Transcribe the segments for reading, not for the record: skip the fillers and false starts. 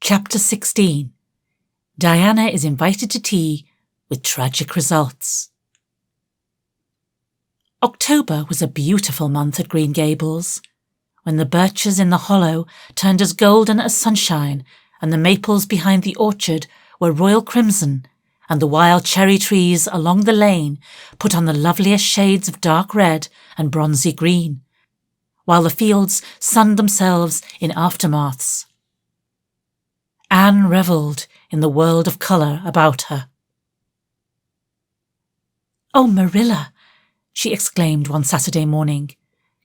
Chapter 16. Diana is invited to tea with tragic results. October was a beautiful month at Green Gables, when the birches in the hollow turned as golden as sunshine and the maples behind the orchard were royal crimson and the wild cherry trees along the lane put on the loveliest shades of dark red and bronzy green, while the fields sunned themselves in aftermaths. Anne revelled in the world of colour about her. "Oh, Marilla," she exclaimed one Saturday morning,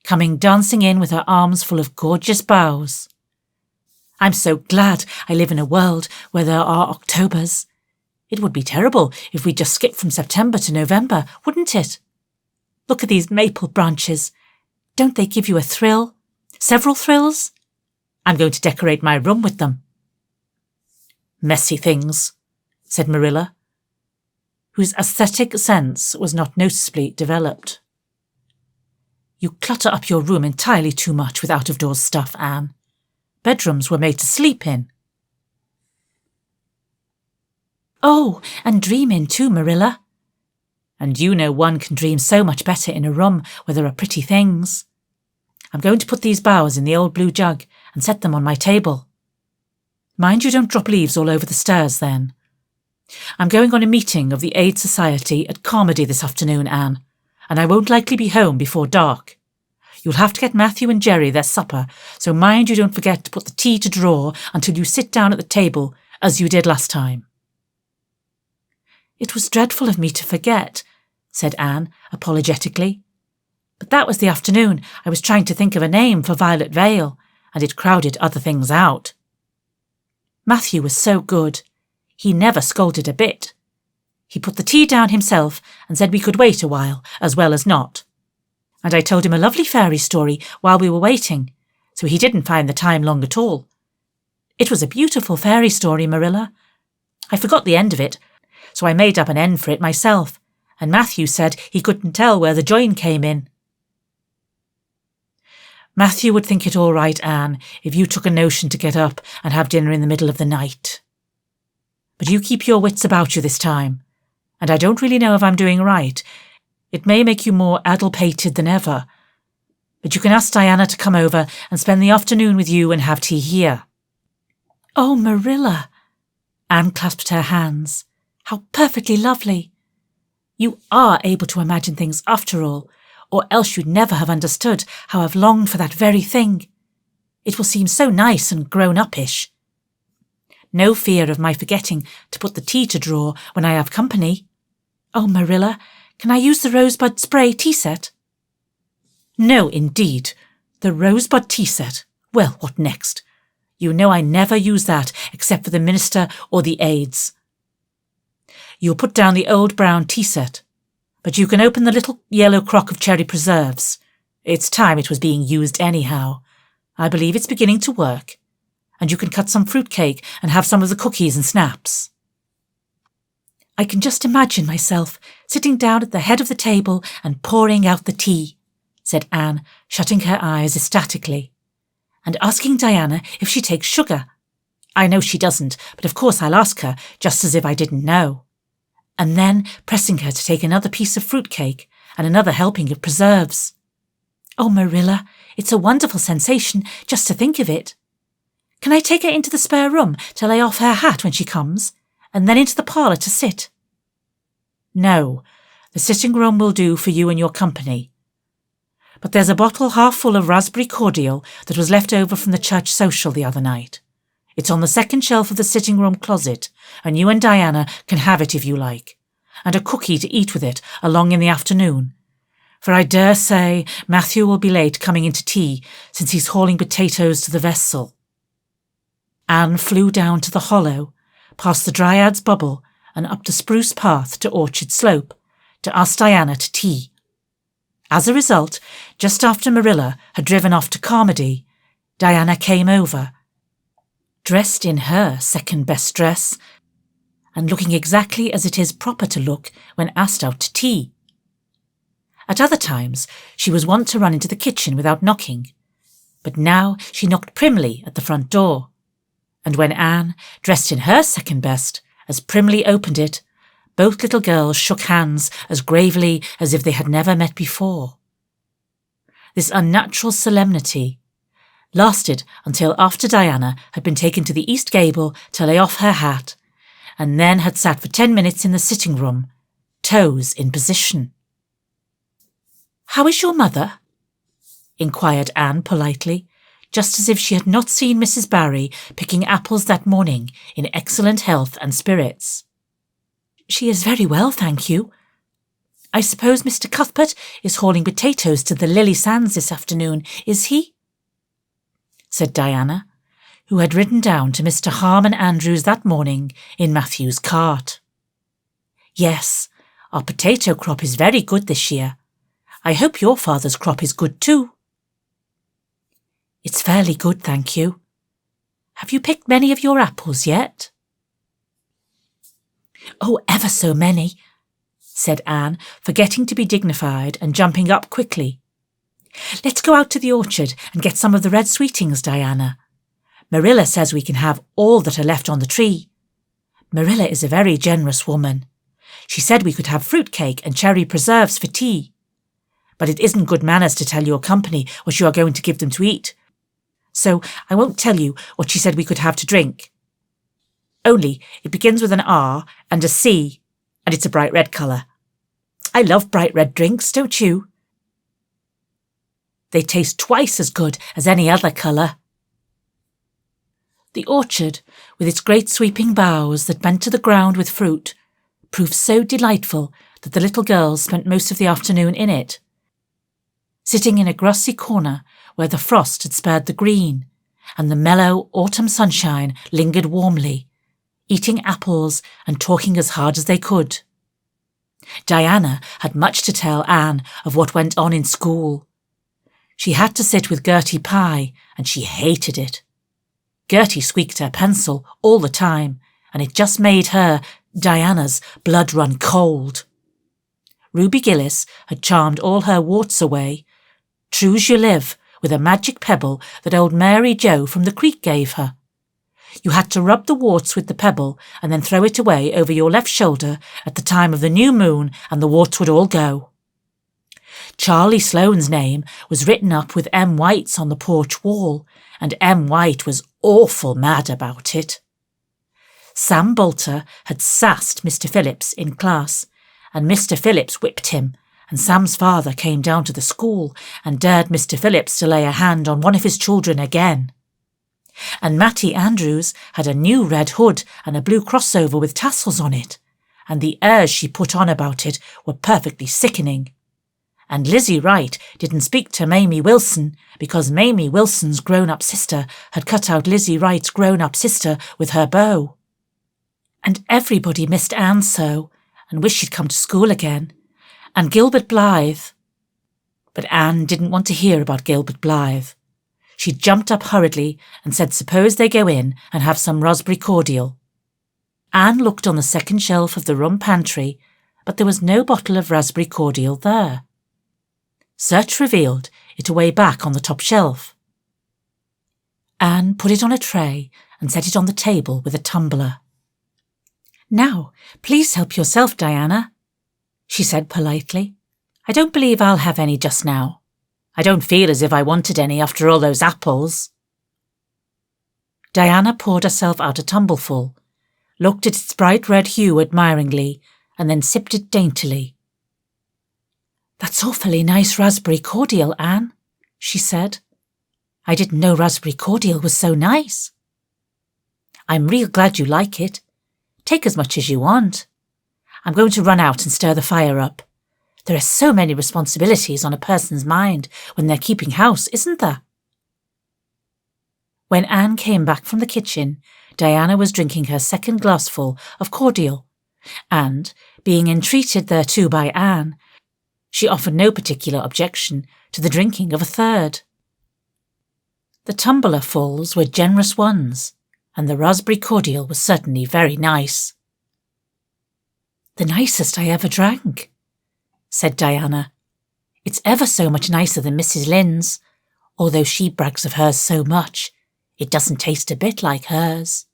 coming dancing in with her arms full of gorgeous boughs. "I'm so glad I live in a world where there are Octobers. It would be terrible if we just skipped from September to November, wouldn't it? Look at these maple branches. Don't they give you a thrill? Several thrills? I'm going to decorate my room with them." "Messy things," said Marilla, whose aesthetic sense was not noticeably developed. "You clutter up your room entirely too much with out-of-doors stuff, Anne. Bedrooms were made to sleep in." "Oh, and dream in too, Marilla. And you know one can dream so much better in a room where there are pretty things. I'm going to put these boughs in the old blue jug and set them on my table. Mind you don't drop leaves all over the stairs then. I'm going on a meeting of the Aid Society at Carmody this afternoon, Anne, and I won't likely be home before dark. You'll have to get Matthew and Jerry their supper, so mind you don't forget to put the tea to draw until you sit down at the table, as you did last time." "It was dreadful of me to forget," said Anne apologetically. "But that was the afternoon I was trying to think of a name for Violet Vale, and it crowded other things out. Matthew was so good. He never scolded a bit. He put the tea down himself and said we could wait a while, as well as not. And I told him a lovely fairy story while we were waiting, so he didn't find the time long at all. It was a beautiful fairy story, Marilla. I forgot the end of it, so I made up an end for it myself, and Matthew said he couldn't tell where the join came in." "Matthew would think it all right, Anne, if you took a notion to get up and have dinner in the middle of the night. But you keep your wits about you this time, and I don't really know if I'm doing right. It may make you more addle-pated than ever, but you can ask Diana to come over and spend the afternoon with you and have tea here." "Oh, Marilla," Anne clasped her hands. "How perfectly lovely. You are able to imagine things after all, or else you'd never have understood how I've longed for that very thing. It will seem so nice and grown-up-ish. No fear of my forgetting to put the tea to draw when I have company. Oh, Marilla, can I use the rosebud spray tea set?" "No, indeed. The rosebud tea set. Well, what next? You know I never use that except for the minister or the aides. You'll put down the old brown tea set, but you can open the little yellow crock of cherry preserves. It's time it was being used anyhow. I believe it's beginning to work. And you can cut some fruitcake and have some of the cookies and snaps." "I can just imagine myself sitting down at the head of the table and pouring out the tea," said Anne, shutting her eyes ecstatically, "and asking Diana if she takes sugar. I know she doesn't, but of course I'll ask her, just as if I didn't know. And then pressing her to take another piece of fruitcake and another helping of preserves. Oh, Marilla, it's a wonderful sensation just to think of it. Can I take her into the spare room to lay off her hat when she comes, and then into the parlour to sit?" "No, the sitting room will do for you and your company. But there's a bottle half full of raspberry cordial that was left over from the church social the other night. It's on the second shelf of the sitting room closet, and you and Diana can have it if you like, and a cookie to eat with it along in the afternoon, for I dare say Matthew will be late coming into tea since he's hauling potatoes to the vessel." Anne flew down to the hollow, past the Dryad's bubble and up the spruce path to Orchard Slope, to ask Diana to tea. As a result, just after Marilla had driven off to Carmody, Diana came over, dressed in her second-best dress, and looking exactly as it is proper to look when asked out to tea. At other times she was wont to run into the kitchen without knocking, but now she knocked primly at the front door, And when Anne, dressed in her second best, as primly opened it, both little girls shook hands as gravely as if they had never met before. This unnatural solemnity lasted until after Diana had been taken to the east gable to lay off her hat, and then had sat for 10 minutes in the sitting room, toes in position. "How is your mother?" inquired Anne politely, just as if she had not seen Mrs. Barry picking apples that morning in excellent health and spirits. "She is very well, thank you. I suppose Mr. Cuthbert is hauling potatoes to the Lily Sands this afternoon, is he?" said Diana, who had ridden down to Mr. Harmon Andrews that morning in Matthew's cart. "Yes, our potato crop is very good this year. I hope your father's crop is good too." "It's fairly good, thank you. Have you picked many of your apples yet?" "Oh, ever so many," said Anne, forgetting to be dignified and jumping up quickly. "Let's go out to the orchard and get some of the red sweetings, Diana. Marilla says we can have all that are left on the tree. Marilla is a very generous woman. She said we could have fruit cake and cherry preserves for tea. But it isn't good manners to tell your company what you are going to give them to eat. So I won't tell you what she said we could have to drink. Only it begins with an R and a C, and it's a bright red colour. I love bright red drinks, don't you? They taste twice as good as any other colour." The orchard, with its great sweeping boughs that bent to the ground with fruit, proved so delightful that the little girls spent most of the afternoon in it, sitting in a grassy corner where the frost had spared the green, and the mellow autumn sunshine lingered warmly, eating apples and talking as hard as they could. Diana had much to tell Anne of what went on in school. She had to sit with Gertie Pye, and she hated it. Gertie squeaked her pencil all the time, and it just made her, Diana's, blood run cold. Ruby Gillis had charmed all her warts away, true's you live, with a magic pebble that old Mary Joe from the creek gave her. You had to rub the warts with the pebble and then throw it away over your left shoulder at the time of the new moon, and the warts would all go. Charlie Sloane's name was written up with M. White's on the porch wall, and M. White was awful mad about it. Sam Bolter had sassed Mr. Phillips in class, and Mr. Phillips whipped him, and Sam's father came down to the school and dared Mr. Phillips to lay a hand on one of his children again. And Mattie Andrews had a new red hood and a blue crossover with tassels on it, and the airs she put on about it were perfectly sickening. And Lizzie Wright didn't speak to Mamie Wilson because Mamie Wilson's grown-up sister had cut out Lizzie Wright's grown-up sister with her bow. And everybody missed Anne so, and wished she'd come to school again. And Gilbert Blythe. But Anne didn't want to hear about Gilbert Blythe. She jumped up hurriedly and said suppose they go in and have some raspberry cordial. Anne looked on the second shelf of the room pantry, but there was no bottle of raspberry cordial there. Search revealed it away back on the top shelf. Anne put it on a tray and set it on the table with a tumbler. "Now, please help yourself, Diana," she said politely. "I don't believe I'll have any just now. I don't feel as if I wanted any after all those apples." Diana poured herself out a tumbleful, looked at its bright red hue admiringly, and then sipped it daintily. "That's awfully nice raspberry cordial, Anne," she said. "I didn't know raspberry cordial was so nice." "I'm real glad you like it. Take as much as you want. I'm going to run out and stir the fire up. There are so many responsibilities on a person's mind when they're keeping house, isn't there?" When Anne came back from the kitchen, Diana was drinking her second glassful of cordial, and, being entreated thereto by Anne, she offered no particular objection to the drinking of a third. The tumblerfuls were generous ones, and the raspberry cordial was certainly very nice. "The nicest I ever drank," said Diana. "It's ever so much nicer than Mrs. Lynde's, although she brags of hers so much. It doesn't taste a bit like hers."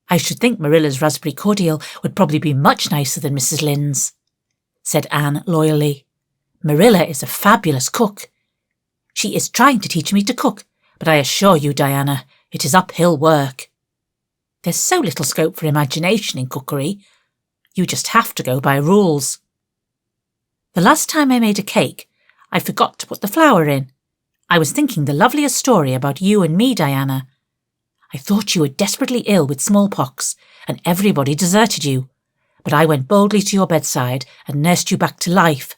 "I should think Marilla's raspberry cordial would probably be much nicer than Mrs. Lynde's," said Anne loyally. "Marilla is a fabulous cook. She is trying to teach me to cook, but I assure you, Diana, it is uphill work. There's so little scope for imagination in cookery. You just have to go by rules. The last time I made a cake, I forgot to put the flour in. I was thinking the loveliest story about you and me, Diana. I thought you were desperately ill with smallpox, and everybody deserted you. But I went boldly to your bedside and nursed you back to life.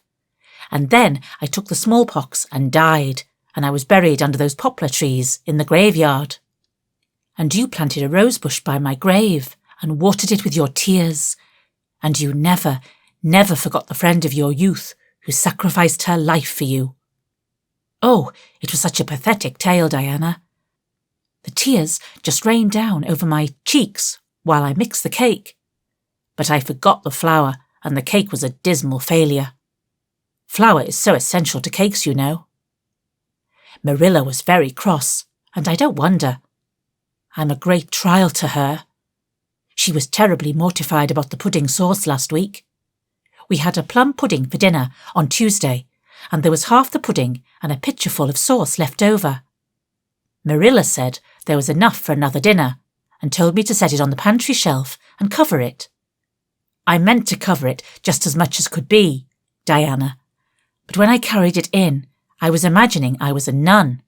And then I took the smallpox and died, and I was buried under those poplar trees in the graveyard. And you planted a rosebush by my grave and watered it with your tears. And you never, never forgot the friend of your youth who sacrificed her life for you. Oh, it was such a pathetic tale, Diana. The tears just rained down over my cheeks while I mixed the cake. But I forgot the flour, and the cake was a dismal failure. Flour is so essential to cakes, you know. Marilla was very cross, and I don't wonder. I'm a great trial to her. She was terribly mortified about the pudding sauce last week. We had a plum pudding for dinner on Tuesday, and there was half the pudding and a pitcherful of sauce left over. Marilla said there was enough for another dinner, and told me to set it on the pantry shelf and cover it. I meant to cover it just as much as could be, Diana, but when I carried it in, I was imagining I was a nun.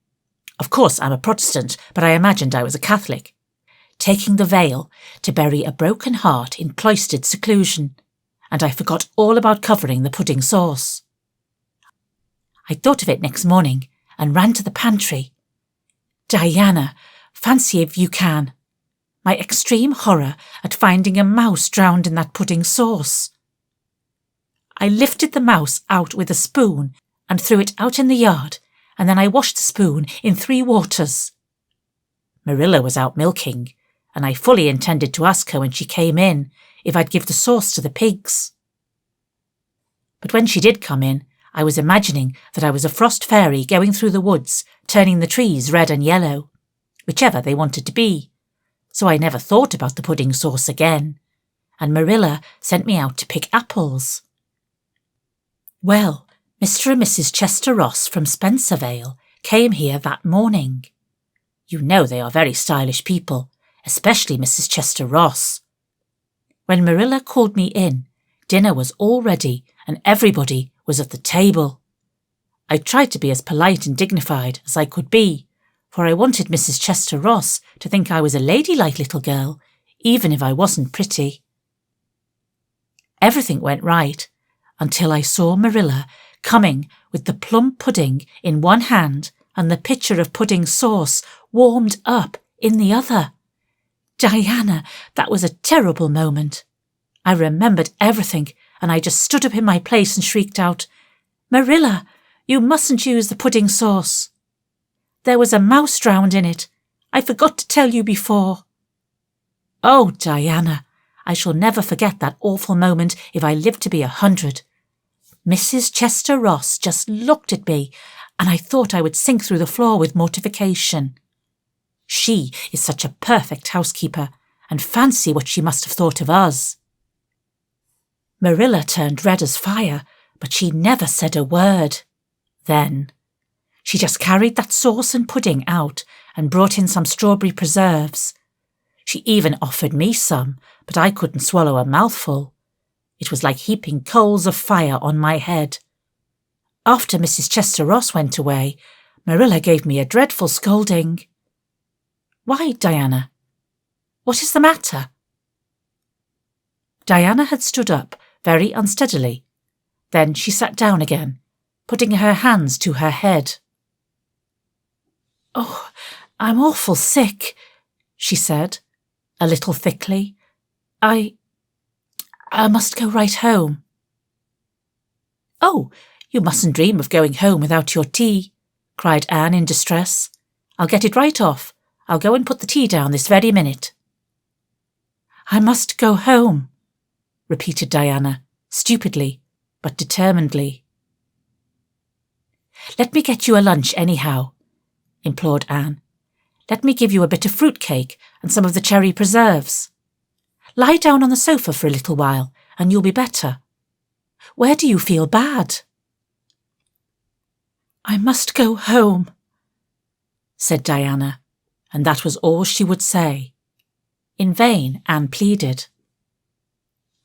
Of course, I'm a Protestant, but I imagined I was a Catholic, taking the veil to bury a broken heart in cloistered seclusion, and I forgot all about covering the pudding sauce. I thought of it next morning and ran to the pantry. Diana, fancy if you can. My extreme horror at finding a mouse drowned in that pudding sauce. I lifted the mouse out with a spoon and threw it out in the yard, and then I washed the spoon in 3 waters. Marilla was out milking, and I fully intended to ask her when she came in if I'd give the sauce to the pigs. But when she did come in, I was imagining that I was a frost fairy going through the woods, turning the trees red and yellow, whichever they wanted to be, so I never thought about the pudding sauce again, and Marilla sent me out to pick apples. Well, Mr. and Mrs. Chester Ross from Spencervale came here that morning. You know they are very stylish people, especially Mrs. Chester Ross. When Marilla called me in, dinner was all ready and everybody was at the table. I tried to be as polite and dignified as I could be, for I wanted Mrs. Chester Ross to think I was a ladylike little girl, even if I wasn't pretty. Everything went right until I saw Marilla coming with the plum pudding in one hand and the pitcher of pudding sauce warmed up in the other. Diana, that was a terrible moment. I remembered everything, and I just stood up in my place and shrieked out, "Marilla, you mustn't use the pudding sauce. There was a mouse drowned in it. I forgot to tell you before." Oh, Diana, I shall never forget that awful moment if I live to be 100. Mrs. Chester Ross just looked at me, and I thought I would sink through the floor with mortification. She is such a perfect housekeeper, and fancy what she must have thought of us. Marilla turned red as fire, but she never said a word. Then she just carried that sauce and pudding out and brought in some strawberry preserves. She even offered me some, but I couldn't swallow a mouthful. It was like heaping coals of fire on my head. After Mrs. Chester Ross went away, Marilla gave me a dreadful scolding. "Why, Diana? What is the matter?" Diana had stood up very unsteadily. Then she sat down again, putting her hands to her head. "Oh, I'm awful sick," she said, a little thickly. I must go right home." "Oh, you mustn't dream of going home without your tea," cried Anne in distress. "I'll get it right off. I'll go and put the tea down this very minute." "I must go home," repeated Diana, stupidly but determinedly. "Let me get you a lunch anyhow," implored Anne. let me give you a bit of fruit cake and some of the cherry preserves. Lie down on the sofa for a little while and you'll be better. Where do you feel bad?" "I must go home," said Diana, and that was all she would say. In vain Anne pleaded.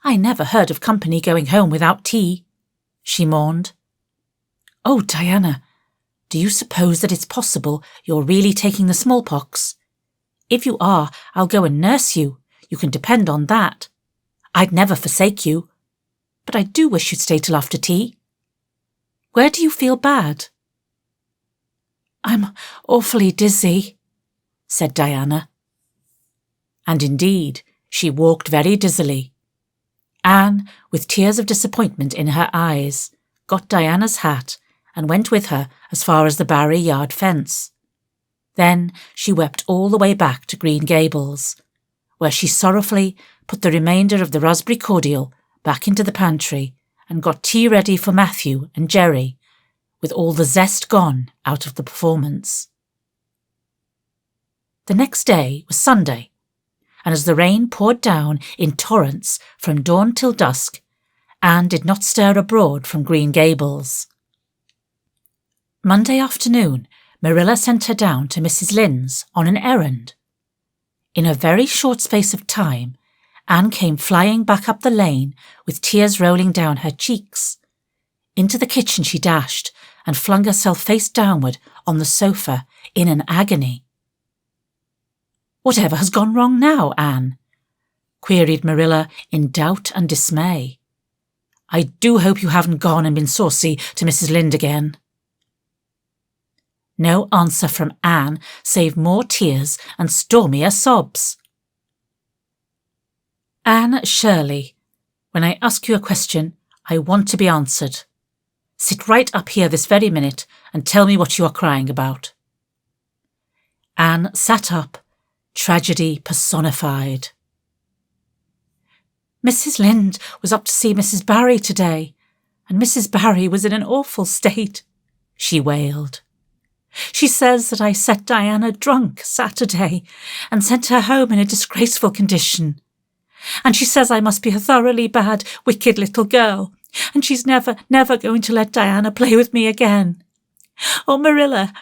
"I never heard of company going home without tea," she mourned. "Oh, Diana, do you suppose that it's possible you're really taking the smallpox? If you are, I'll go and nurse you. You can depend on that. I'd never forsake you. But I do wish you'd stay till after tea. Where do you feel bad?" "I'm awfully dizzy," said Diana. And indeed, she walked very dizzily. Anne, with tears of disappointment in her eyes, got Diana's hat and went with her as far as the Barry yard fence. Then she wept all the way back to Green Gables, where she sorrowfully put the remainder of the raspberry cordial back into the pantry and got tea ready for Matthew and Jerry, with all the zest gone out of the performance. The next day was Sunday, and as the rain poured down in torrents from dawn till dusk, Anne did not stir abroad from Green Gables. Monday afternoon, Marilla sent her down to Mrs. Lynde's on an errand. In a very short space of time, Anne came flying back up the lane with tears rolling down her cheeks. Into the kitchen she dashed and flung herself face downward on the sofa in an agony. "Whatever has gone wrong now, Anne?" queried Marilla in doubt and dismay. "I do hope you haven't gone and been saucy to Mrs. Lynde again." No answer from Anne save more tears and stormier sobs. "Anne Shirley, when I ask you a question, I want to be answered. Sit right up here this very minute and tell me what you are crying about." Anne sat up, tragedy personified. "Mrs. Lynde was up to see Mrs. Barry today, and Mrs. Barry was in an awful state," she wailed. "She says that I set Diana drunk Saturday and sent her home in a disgraceful condition. And she says I must be a thoroughly bad, wicked little girl, and she's never going to let Diana play with me again. Oh, Marilla,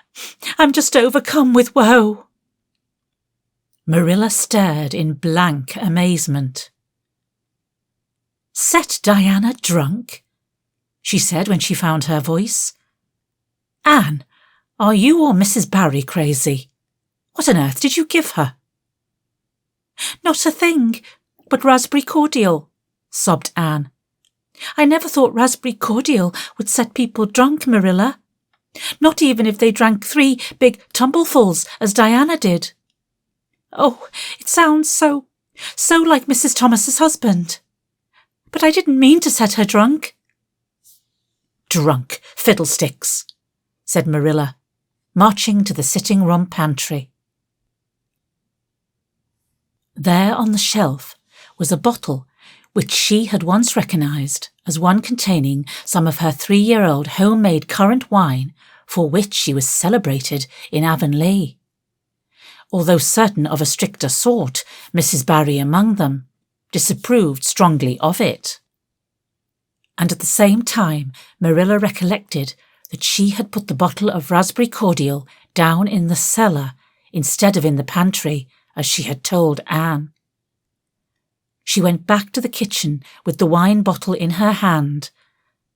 I'm just overcome with woe." Marilla stared in blank amazement. "Set Diana drunk?" she said when she found her voice. "Anne, are you or Mrs. Barry crazy? What on earth did you give her?" "Not a thing but raspberry cordial," sobbed Anne. "I never thought raspberry cordial would set people drunk, Marilla. Not even if they drank 3 big tumblefuls, as Diana did. Oh, it sounds so like Mrs. Thomas's husband. But I didn't mean to set her drunk." "Drunk, fiddlesticks," said Marilla, marching to the sitting-room pantry. There on the shelf was a bottle which she had once recognised as one containing some of her 3-year-old homemade currant wine for which she was celebrated in Avonlea. Although certain of a stricter sort, Mrs. Barry among them, disapproved strongly of it. And at the same time Marilla recollected that she had put the bottle of raspberry cordial down in the cellar instead of in the pantry, as she had told Anne. She went back to the kitchen with the wine bottle in her hand.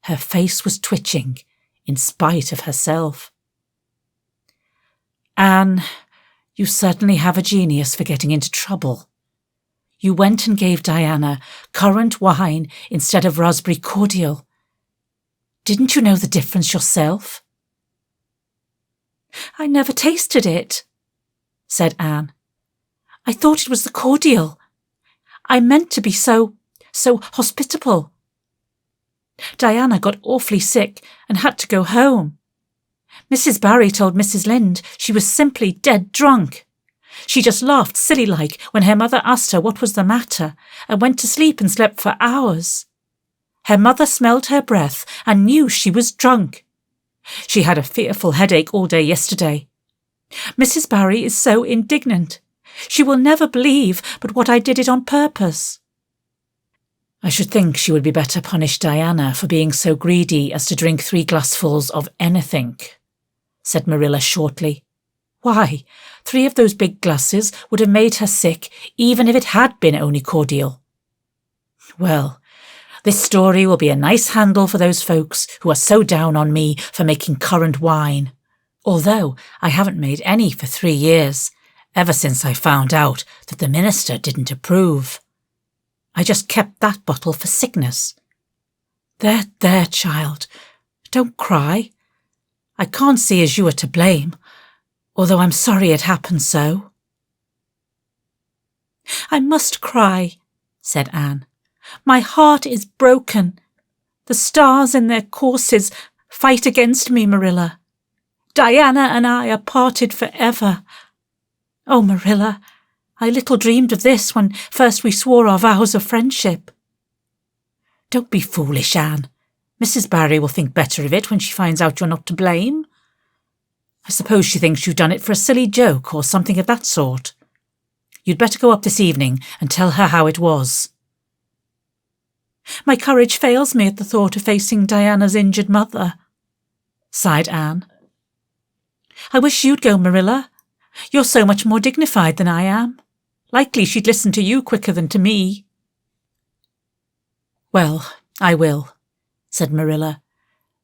Her face was twitching, in spite of herself. "Anne, you certainly have a genius for getting into trouble. You went and gave Diana currant wine instead of raspberry cordial. Didn't you know the difference yourself?" "I never tasted it," said Anne. "I thought it was the cordial. I meant to be so hospitable. Diana got awfully sick and had to go home. Mrs. Barry told Mrs. Lynde she was simply dead drunk. She just laughed silly-like when her mother asked her what was the matter and went to sleep and slept for hours. Her mother smelled her breath and knew she was drunk. She had a fearful headache all day yesterday. Mrs. Barry is so indignant. She will never believe but what I did it on purpose. I should think she would be better punish Diana for being so greedy as to drink 3 glassfuls of anything, said Marilla shortly. Why, 3 of those big glasses would have made her sick even if it had been only cordial. Well, this story will be a nice handle for those folks who are so down on me for making currant wine, although I haven't made any for 3 years, ever since I found out that the minister didn't approve. I just kept that bottle for sickness. There, child, don't cry. I can't see as you are to blame, although I'm sorry it happened so. I must cry, said Anne. My heart is broken. The stars in their courses fight against me, Marilla. Diana and I are parted forever. Oh, Marilla, I little dreamed of this when first we swore our vows of friendship. Don't be foolish, Anne. Mrs. Barry will think better of it when she finds out you're not to blame. I suppose she thinks you've done it for a silly joke or something of that sort. You'd better go up this evening and tell her how it was. My courage fails me at the thought of facing Diana's injured mother, sighed Anne. I wish you'd go, Marilla. You're so much more dignified than I am. Likely she'd listen to you quicker than to me. Well, I will, said Marilla,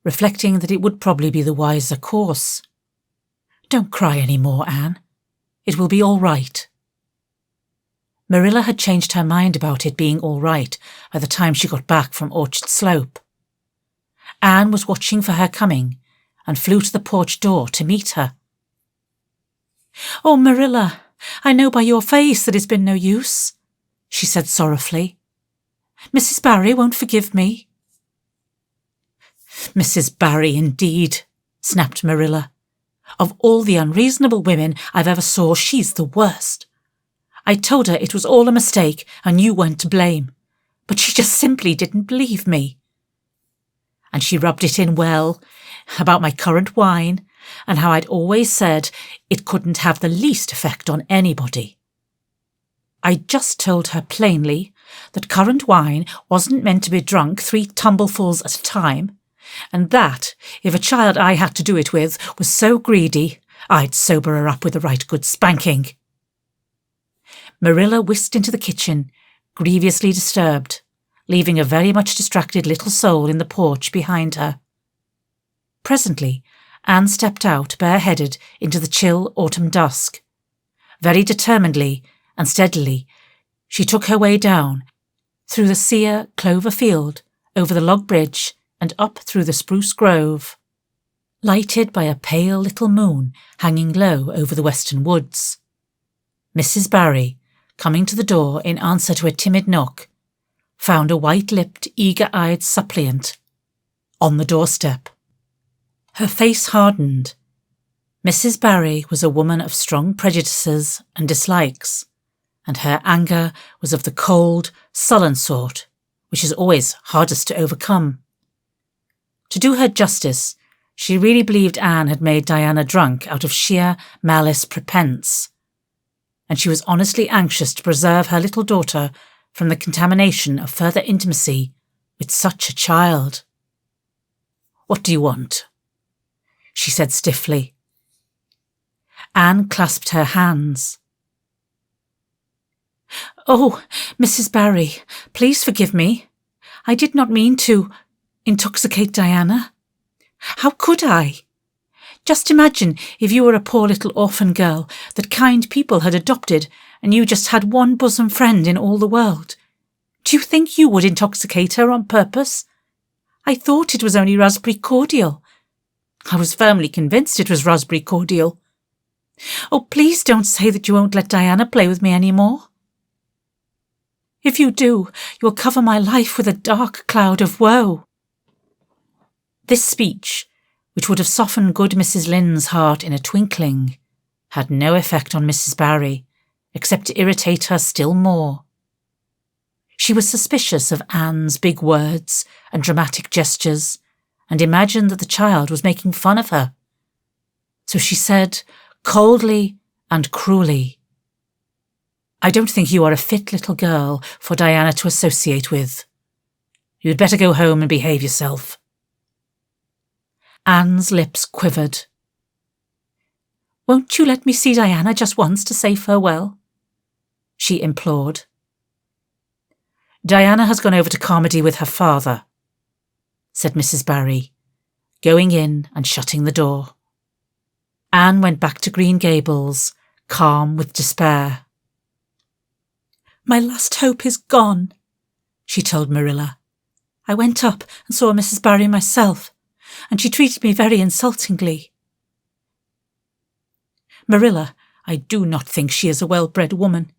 reflecting that it would probably be the wiser course. Don't cry any more, Anne. It will be all right. Marilla had changed her mind about it being all right by the time she got back from Orchard Slope. Anne was watching for her coming and flew to the porch door to meet her. Oh, Marilla, I know by your face that it's been no use, she said sorrowfully. Mrs. Barry won't forgive me. Mrs. Barry, indeed, snapped Marilla. Of all the unreasonable women I've ever saw, she's the worst. I told her it was all a mistake and you weren't to blame, but she just simply didn't believe me. And she rubbed it in well about my currant wine and how I'd always said it couldn't have the least effect on anybody. I just told her plainly that currant wine wasn't meant to be drunk 3 tumblefuls at a time, and that, if a child I had to do it with was so greedy, I'd sober her up with a right good spanking. Marilla whisked into the kitchen, grievously disturbed, leaving a very much distracted little soul in the porch behind her. Presently, Anne stepped out bareheaded into the chill autumn dusk. Very determinedly and steadily, she took her way down, through the sere clover field, over the log bridge, and up through the spruce grove, lighted by a pale little moon hanging low over the western woods. Mrs. Barry, coming to the door in answer to a timid knock, found a white-lipped, eager-eyed suppliant on the doorstep. Her face hardened. Mrs. Barry was a woman of strong prejudices and dislikes, and her anger was of the cold, sullen sort, which is always hardest to overcome. To do her justice, she really believed Anne had made Diana drunk out of sheer malice prepense, and she was honestly anxious to preserve her little daughter from the contamination of further intimacy with such a child. "What do you want?" she said stiffly. Anne clasped her hands. "Oh, Mrs. Barry, please forgive me. I did not mean to intoxicate Diana. How could I? Just imagine if you were a poor little orphan girl that kind people had adopted and you just had one bosom friend in all the world. Do you think you would intoxicate her on purpose? I thought it was only raspberry cordial. I was firmly convinced it was raspberry cordial. Oh, please don't say that you won't let Diana play with me any more. If you do, you'll cover my life with a dark cloud of woe." This speech, which would have softened good Mrs. Lynde's heart in a twinkling, had no effect on Mrs. Barry, except to irritate her still more. She was suspicious of Anne's big words and dramatic gestures, and imagined that the child was making fun of her. So she said, coldly and cruelly. "I don't think you are a fit little girl for Diana to associate with. You'd better go home and behave yourself." Anne's lips quivered. "Won't you let me see Diana just once to say farewell?" she implored. "Diana has gone over to Carmody with her father," said Mrs. Barry, going in and shutting the door. Anne went back to Green Gables, calm with despair. "My last hope is gone," she told Marilla. "I went up and saw Mrs. Barry myself, and she treated me very insultingly." "Marilla, I do not think she is a well-bred woman.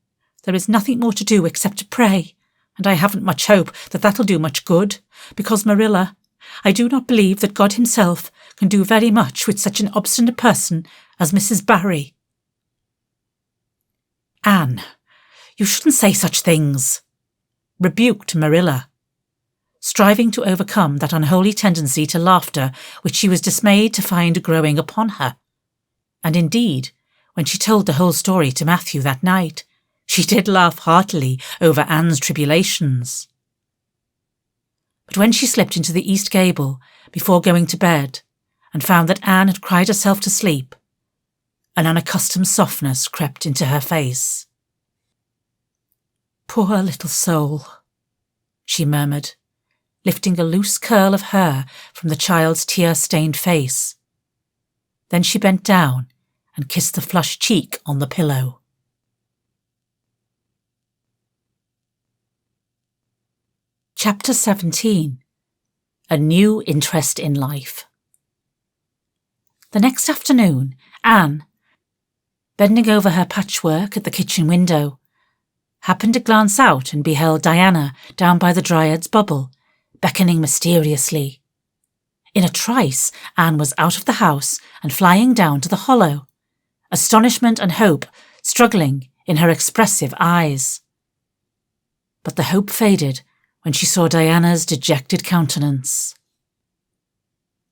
There is nothing more to do except to pray, and I haven't much hope that that'll do much good, because, Marilla, I do not believe that God himself can do very much with such an obstinate person as Mrs. Barry." "Anne, you shouldn't say such things," rebuked Marilla, striving to overcome that unholy tendency to laughter which she was dismayed to find growing upon her. And indeed, when she told the whole story to Matthew that night, she did laugh heartily over Anne's tribulations. But when she slipped into the east gable before going to bed and found that Anne had cried herself to sleep, an unaccustomed softness crept into her face. "Poor little soul," she murmured, lifting a loose curl of hair from the child's tear-stained face. Then she bent down and kissed the flushed cheek on the pillow. Chapter 17. A New Interest in Life. The next afternoon, Anne, bending over her patchwork at the kitchen window, happened to glance out and beheld Diana down by the Dryad's bubble, beckoning mysteriously. In a trice, Anne was out of the house and flying down to the hollow, astonishment and hope struggling in her expressive eyes. But the hope faded when she saw Diana's dejected countenance.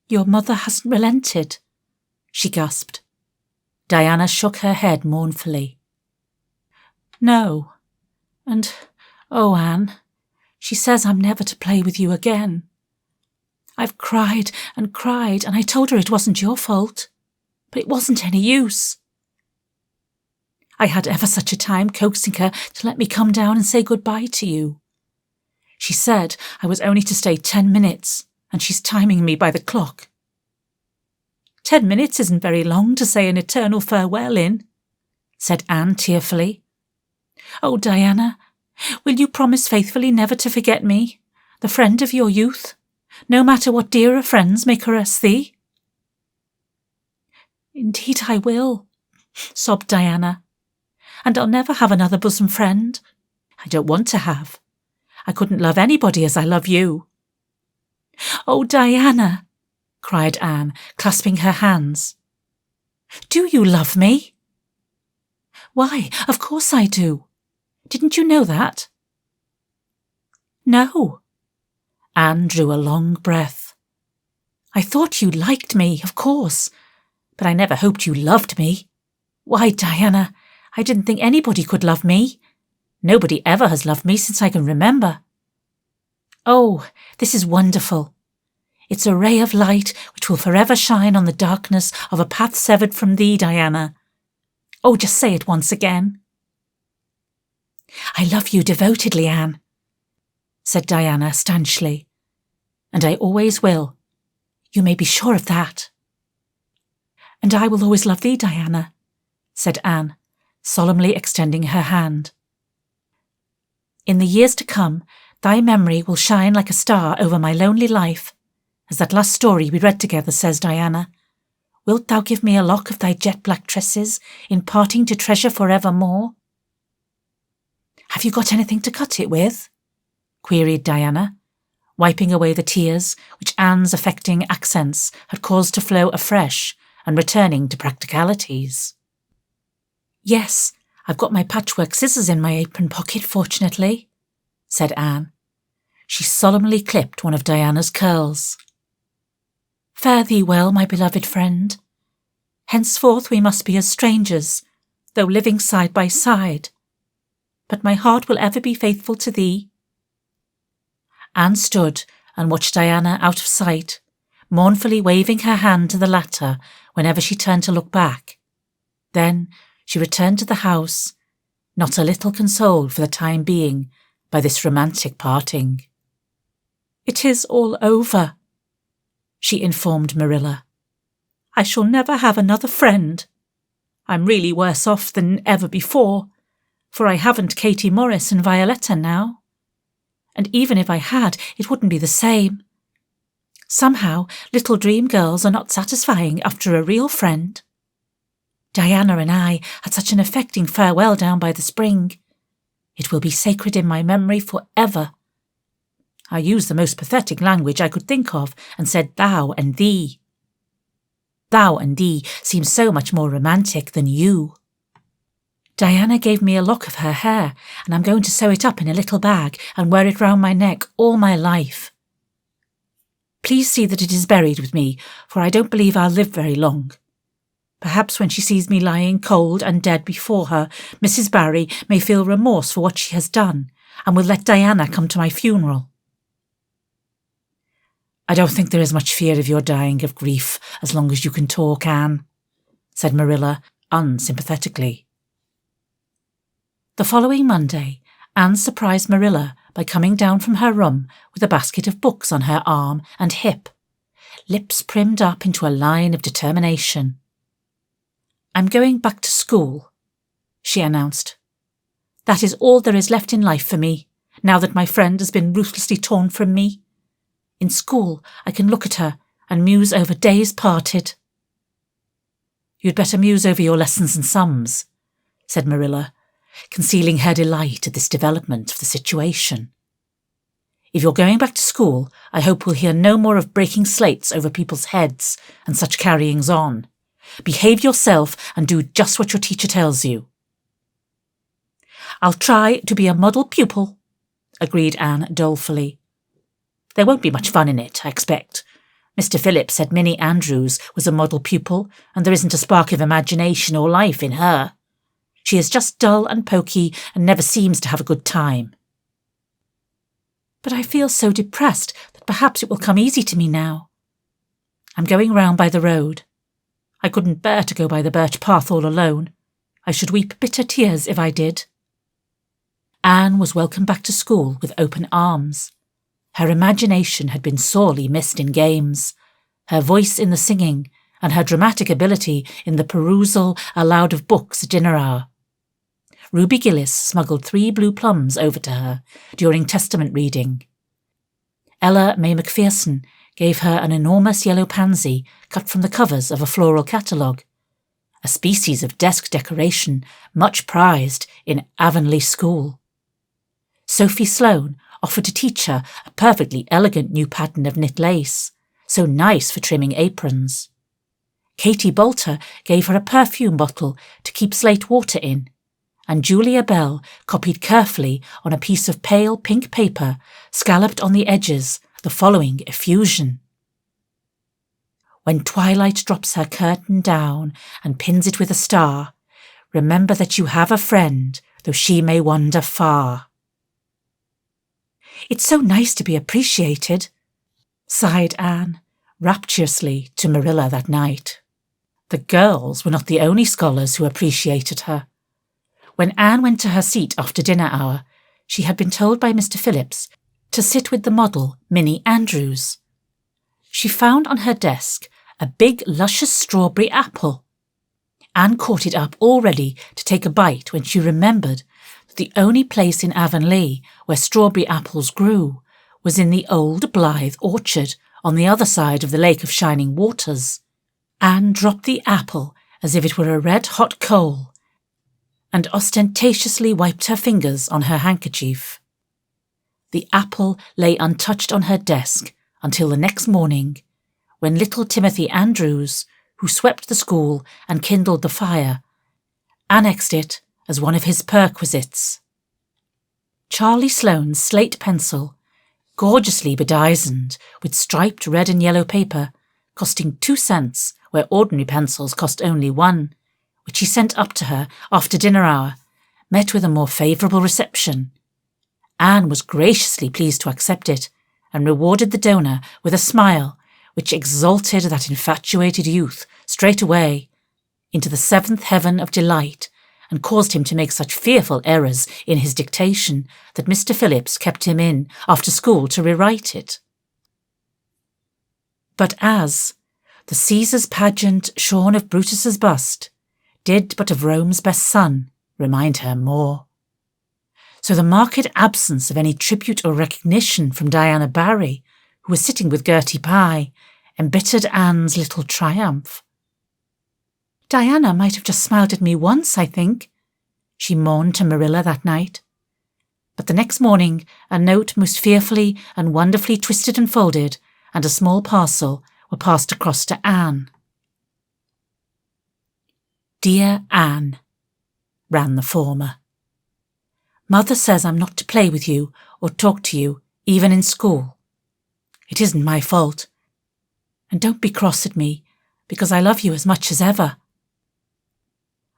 "Your mother hasn't relented," she gasped. Diana shook her head mournfully. "No. And, oh, Anne, she says I'm never to play with you again. I've cried, and I told her it wasn't your fault, but it wasn't any use. I had ever such a time coaxing her to let me come down and say goodbye to you. She said I was only to stay 10 minutes, and she's timing me by the clock. 10 minutes isn't very long to say an eternal farewell in," said Anne tearfully. "Oh, Diana, will you promise faithfully never to forget me, the friend of your youth, no matter what dearer friends may caress thee?" "Indeed I will," sobbed Diana, "and I'll never have another bosom friend. I don't want to have. I couldn't love anybody as I love you." "Oh, Diana," cried Anne, clasping her hands. "Do you love me?" "Why, of course I do. Didn't you know that?" "No." Anne drew a long breath. "I thought you liked me, of course, but I never hoped you loved me. Why, Diana, I didn't think anybody could love me. Nobody ever has loved me since I can remember. Oh, this is wonderful. It's a ray of light which will forever shine on the darkness of a path severed from thee, Diana. Oh, just say it once again." "I love you devotedly, Anne," said Diana stanchly, "and I always will. You may be sure of that." "And I will always love thee, Diana," said Anne, solemnly extending her hand. "In the years to come, thy memory will shine like a star over my lonely life, as that last story we read together says, Diana. Wilt thou give me a lock of thy jet-black tresses in parting to treasure for evermore?" "Have you got anything to cut it with?" queried Diana, wiping away the tears which Anne's affecting accents had caused to flow afresh and returning to practicalities. "Yes, I've got my patchwork scissors in my apron pocket, fortunately," said Anne. She solemnly clipped one of Diana's curls. "Fare thee well, my beloved friend. Henceforth we must be as strangers, though living side by side. But my heart will ever be faithful to thee." Anne stood and watched Diana out of sight, mournfully waving her hand to the latter whenever she turned to look back. Then she returned to the house, not a little consoled for the time being by this romantic parting. "It is all over," she informed Marilla. "I shall never have another friend. I'm really worse off than ever before, for I haven't Katie Morris and Violetta now. And even if I had, it wouldn't be the same. Somehow, little dream girls are not satisfying after a real friend. Diana and I had such an affecting farewell down by the spring. It will be sacred in my memory forever. I used the most pathetic language I could think of and said thou and thee. Thou and thee seems so much more romantic than you. Diana gave me a lock of her hair, and I'm going to sew it up in a little bag and wear it round my neck all my life. Please see that it is buried with me, for I don't believe I'll live very long. Perhaps when she sees me lying cold and dead before her, Mrs. Barry may feel remorse for what she has done, and will let Diana come to my funeral." "I don't think there is much fear of your dying of grief as long as you can talk, Anne," said Marilla unsympathetically. The following Monday, Anne surprised Marilla by coming down from her room with a basket of books on her arm and hip, lips primmed up into a line of determination. "I'm going back to school," she announced. "That is all there is left in life for me, now that my friend has been ruthlessly torn from me. In school, I can look at her and muse over days parted." "You'd better muse over your lessons and sums," said Marilla, concealing her delight at this development of the situation. "If you're going back to school, I hope we'll hear no more of breaking slates over people's heads and such carryings on. Behave yourself and do just what your teacher tells you." "I'll try to be a model pupil," agreed Anne dolefully. "There won't be much fun in it, I expect. Mr. Phillips said Minnie Andrews was a model pupil, and there isn't a spark of imagination or life in her. She is just dull and poky and never seems to have a good time." "But I feel so depressed that perhaps it will come easy to me now. I'm going round by the road. I couldn't bear to go by the birch path all alone. I should weep bitter tears if I did." Anne was welcomed back to school with open arms. Her imagination had been sorely missed in games, her voice in the singing, and her dramatic ability in the perusal aloud of books at dinner hour. Ruby Gillis smuggled 3 blue plums over to her during Testament reading. Ella May Macpherson gave her an enormous yellow pansy cut from the covers of a floral catalogue, a species of desk decoration much prized in Avonlea School. Sophie Sloane offered to teach her a perfectly elegant new pattern of knit lace, so nice for trimming aprons. Katie Bolter gave her a perfume bottle to keep slate water in, and Julia Bell copied carefully on a piece of pale pink paper, scalloped on the edges, the following effusion. "When twilight drops her curtain down and pins it with a star, remember that you have a friend, though she may wander far." "It's so nice to be appreciated," sighed Anne, rapturously to Marilla that night. The girls were not the only scholars who appreciated her. When Anne went to her seat after dinner hour, she had been told by Mr. Phillips to sit with the model, Minnie Andrews. She found on her desk a big, luscious strawberry apple. Anne caught it up all ready to take a bite when she remembered that the only place in Avonlea where strawberry apples grew was in the old Blythe orchard on the other side of the Lake of Shining Waters. Anne dropped the apple as if it were a red-hot coal and ostentatiously wiped her fingers on her handkerchief. The apple lay untouched on her desk until the next morning, when little Timothy Andrews, who swept the school and kindled the fire, annexed it as one of his perquisites. Charlie Sloane's slate pencil, gorgeously bedizened with striped red and yellow paper, costing 2 cents, where ordinary pencils cost only one, which he sent up to her after dinner hour, met with a more favourable reception. Anne was graciously pleased to accept it, and rewarded the donor with a smile which exalted that infatuated youth straight away into the seventh heaven of delight, and caused him to make such fearful errors in his dictation that Mr. Phillips kept him in after school to rewrite it. But as the Caesar's pageant shorn of Brutus's bust did but of Rome's best son remind her more, so the marked absence of any tribute or recognition from Diana Barry, who was sitting with Gertie Pye, embittered Anne's little triumph. "Diana might have just smiled at me once, I think," she mourned to Marilla that night. But the next morning a note most fearfully and wonderfully twisted and folded, and a small parcel were passed across to Anne. "Dear Anne," ran the former. "Mother says I'm not to play with you or talk to you, even in school. It isn't my fault. And don't be cross at me, because I love you as much as ever.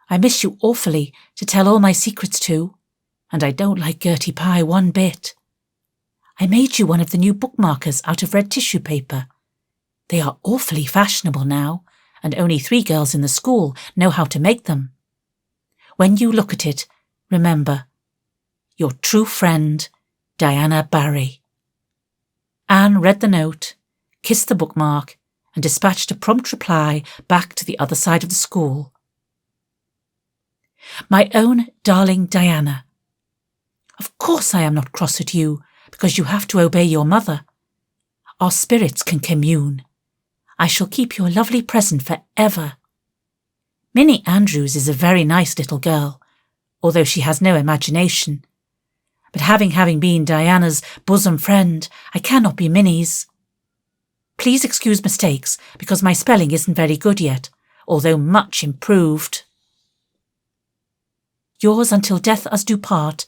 I miss you awfully to tell all my secrets to, and I don't like Gertie Pye one bit. I made you one of the new bookmarkers out of red tissue paper. They are awfully fashionable now, and only 3 girls in the school know how to make them. When you look at it, remember, your true friend, Diana Barry." Anne read the note, kissed the bookmark, and dispatched a prompt reply back to the other side of the school. "My own darling Diana, of course I am not cross at you because you have to obey your mother. Our spirits can commune. I shall keep your lovely present for ever. Minnie Andrews is a very nice little girl, although she has no imagination. But having been Diana's bosom friend, I cannot be Minnie's. Please excuse mistakes, because my spelling isn't very good yet, although much improved. Yours until death us do part,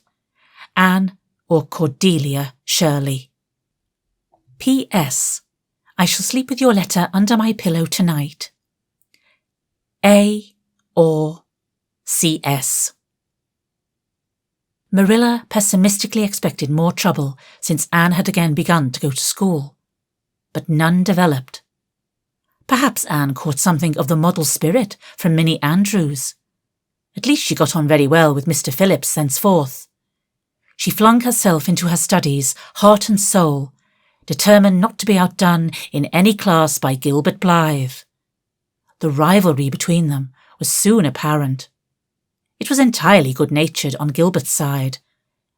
Anne or Cordelia Shirley. P.S. I shall sleep with your letter under my pillow tonight. A. or C.S. Marilla pessimistically expected more trouble since Anne had again begun to go to school, but none developed. Perhaps Anne caught something of the model spirit from Minnie Andrews. At least she got on very well with Mr. Phillips thenceforth. She flung herself into her studies, heart and soul, determined not to be outdone in any class by Gilbert Blythe. The rivalry between them was soon apparent. It was entirely good-natured on Gilbert's side,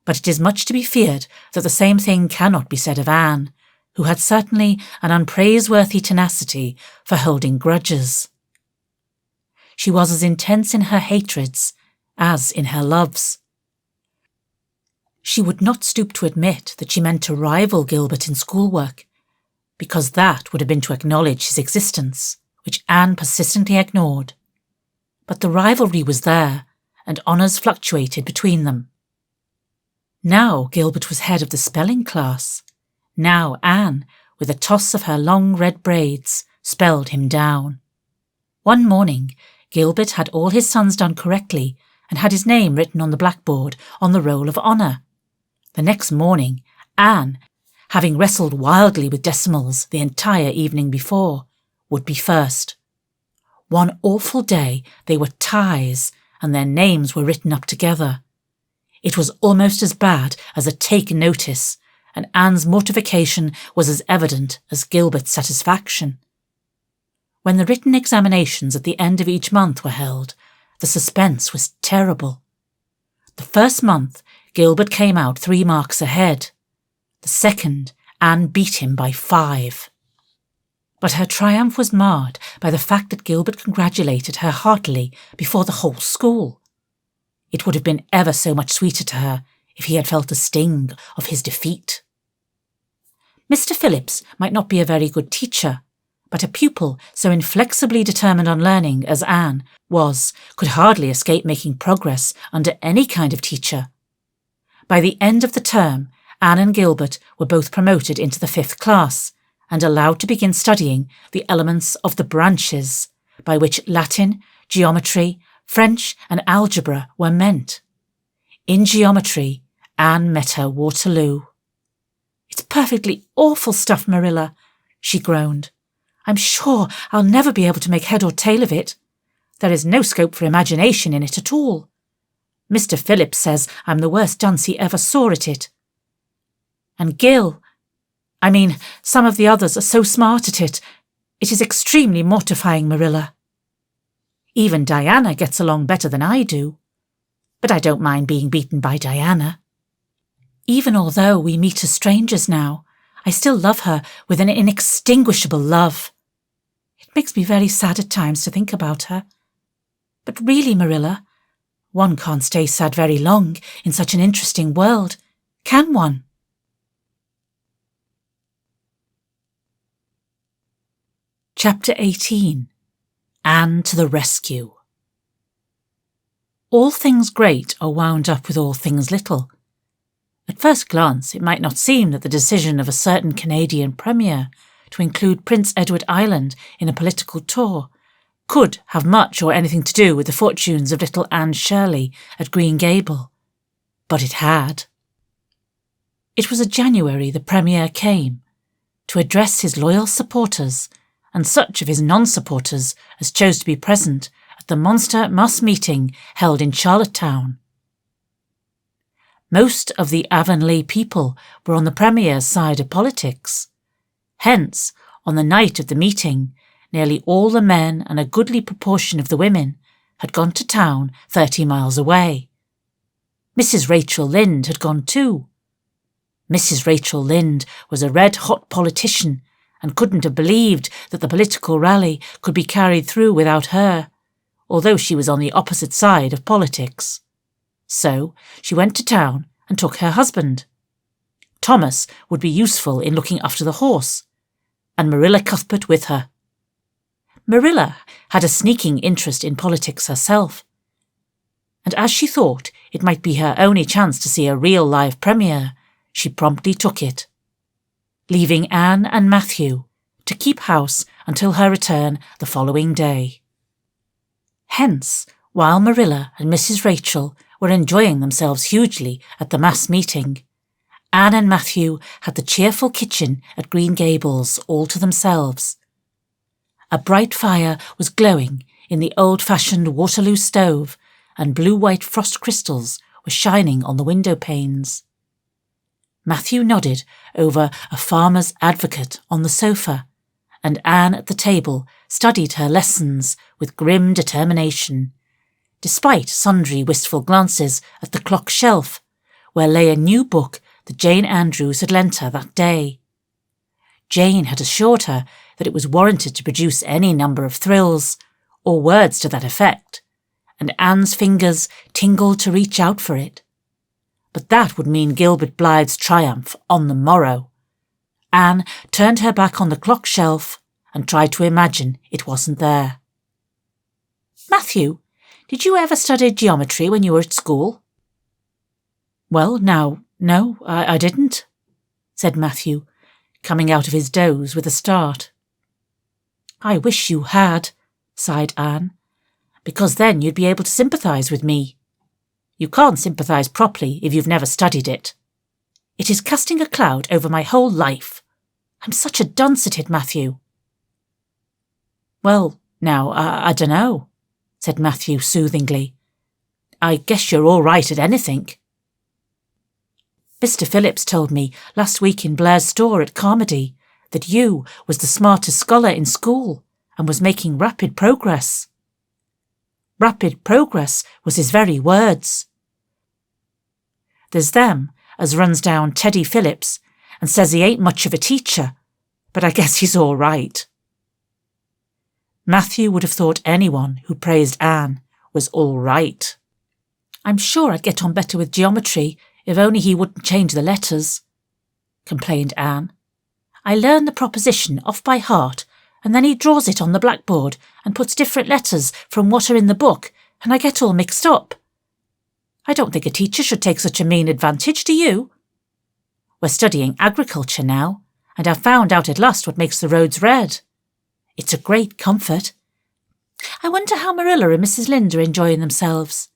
but it is much to be feared that the same thing cannot be said of Anne, who had certainly an unpraiseworthy tenacity for holding grudges. She was as intense in her hatreds as in her loves. She would not stoop to admit that she meant to rival Gilbert in schoolwork, because that would have been to acknowledge his existence, which Anne persistently ignored. But the rivalry was there, and honours fluctuated between them. Now Gilbert was head of the spelling class. Now Anne, with a toss of her long red braids, spelled him down. One morning Gilbert had all his sons done correctly and had his name written on the blackboard on the roll of honour. The next morning Anne, having wrestled wildly with decimals the entire evening before, would be first. One awful day they were ties, and their names were written up together. It was almost as bad as a take notice, and Anne's mortification was as evident as Gilbert's satisfaction. When the written examinations at the end of each month were held, the suspense was terrible. The first month, Gilbert came out 3 marks ahead. The second, Anne beat him by 5. But her triumph was marred by the fact that Gilbert congratulated her heartily before the whole school. It would have been ever so much sweeter to her if he had felt the sting of his defeat. Mr. Phillips might not be a very good teacher, but a pupil so inflexibly determined on learning as Anne could hardly escape making progress under any kind of teacher. By the end of the term, Anne and Gilbert were both promoted into the 5th class, and allowed to begin studying the elements of the branches by which Latin, geometry, French and algebra were meant. In geometry, Anne met her Waterloo. "It's perfectly awful stuff, Marilla," she groaned. "I'm sure I'll never be able to make head or tail of it. There is no scope for imagination in it at all. Mr. Phillips says I'm the worst dunce he ever saw at it. And some of the others are so smart at it. It is extremely mortifying, Marilla. Even Diana gets along better than I do. But I don't mind being beaten by Diana. Even although we meet as strangers now, I still love her with an inextinguishable love. It makes me very sad at times to think about her. But really, Marilla, one can't stay sad very long in such an interesting world, can one?" Chapter 18. Anne to the Rescue. All things great are wound up with all things little. At first glance, it might not seem that the decision of a certain Canadian Premier to include Prince Edward Island in a political tour could have much or anything to do with the fortunes of little Anne Shirley at Green Gable. But it had. It was in January the Premier came, to address his loyal supporters and such of his non-supporters as chose to be present at the monster mass meeting held in Charlottetown. Most of the Avonlea people were on the Premier's side of politics. Hence, on the night of the meeting, nearly all the men and a goodly proportion of the women had gone to town 30 miles away. Mrs. Rachel Lynde had gone too. Mrs. Rachel Lynde was a red-hot politician and couldn't have believed that the political rally could be carried through without her, although she was on the opposite side of politics. So she went to town and took her husband. Thomas would be useful in looking after the horse, and Marilla Cuthbert with her. Marilla had a sneaking interest in politics herself, and as she thought it might be her only chance to see a real live Premier, she promptly took it, leaving Anne and Matthew to keep house until her return the following day. Hence, while Marilla and Mrs. Rachel were enjoying themselves hugely at the mass meeting, Anne and Matthew had the cheerful kitchen at Green Gables all to themselves. A bright fire was glowing in the old-fashioned Waterloo stove, and blue-white frost crystals were shining on the window panes. Matthew nodded over a Farmer's Advocate on the sofa, and Anne at the table studied her lessons with grim determination, despite sundry wistful glances at the clock shelf, where lay a new book that Jane Andrews had lent her that day. Jane had assured her that it was warranted to produce any number of thrills, or words to that effect, and Anne's fingers tingled to reach out for it. But that would mean Gilbert Blythe's triumph on the morrow. Anne turned her back on the clock shelf and tried to imagine it wasn't there. "Matthew, did you ever study geometry when you were at school?" "Well, now, no, I didn't," said Matthew, coming out of his doze with a start. "I wish you had," sighed Anne, "because then you'd be able to sympathise with me. You can't sympathise properly if you've never studied it. It is casting a cloud over my whole life. I'm such a dunce at it, Matthew." "Well, now, I dunno," said Matthew soothingly. "I guess you're all right at anything." "Mr. Phillips told me last week in Blair's store at Carmody that you was the smartest scholar in school and was making rapid progress." Rapid progress was his very words. There's them as runs down Teddy Phillips and says he ain't much of a teacher, but I guess he's all right. Matthew would have thought anyone who praised Anne was all right. "I'm sure I'd get on better with geometry if only he wouldn't change the letters," complained Anne. "I learn the proposition off by heart, and then he draws it on the blackboard and puts different letters from what are in the book, and I get all mixed up. I don't think a teacher should take such a mean advantage, do you? We're studying agriculture now, and I've found out at last what makes the roads red. It's a great comfort. I wonder how Marilla and Mrs. Lynde are enjoying themselves.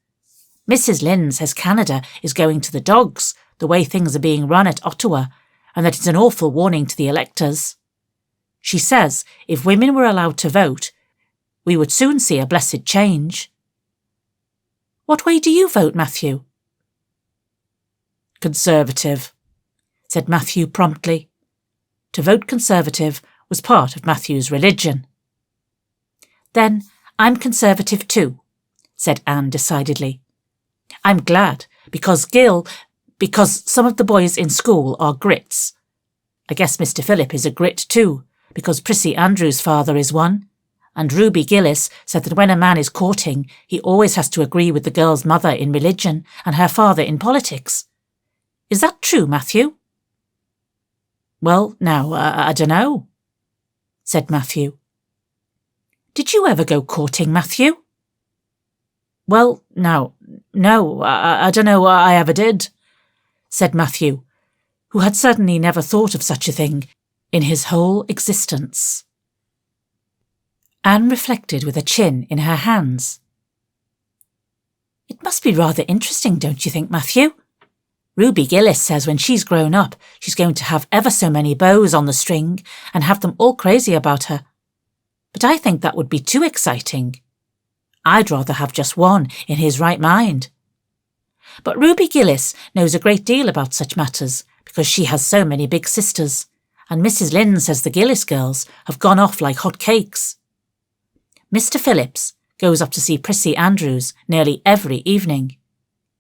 Mrs. Lynde says Canada is going to the dogs, the way things are being run at Ottawa, and that it's an awful warning to the electors. She says if women were allowed to vote, we would soon see a blessed change. What way do you vote, Matthew? Conservative, said Matthew promptly. To vote Conservative was part of Matthew's religion. Then I'm Conservative too, said Anne decidedly. I'm glad, because some of the boys in school are Grits. I guess Mr. Philip is a Grit too, because Prissy Andrews' father is one. And Ruby Gillis said that when a man is courting, he always has to agree with the girl's mother in religion and her father in politics. Is that true, Matthew? Well, now, I dunno, said Matthew. Did you ever go courting, Matthew? Well, no, I dunno I ever did, said Matthew, who had certainly never thought of such a thing in his whole existence. Anne reflected with her chin in her hands. It must be rather interesting, don't you think, Matthew? Ruby Gillis says when she's grown up, she's going to have ever so many bows on the string and have them all crazy about her. But I think that would be too exciting. I'd rather have just one in his right mind. But Ruby Gillis knows a great deal about such matters because she has so many big sisters, and Mrs. Lynde says the Gillis girls have gone off like hot cakes. Mr. Phillips goes up to see Prissy Andrews nearly every evening.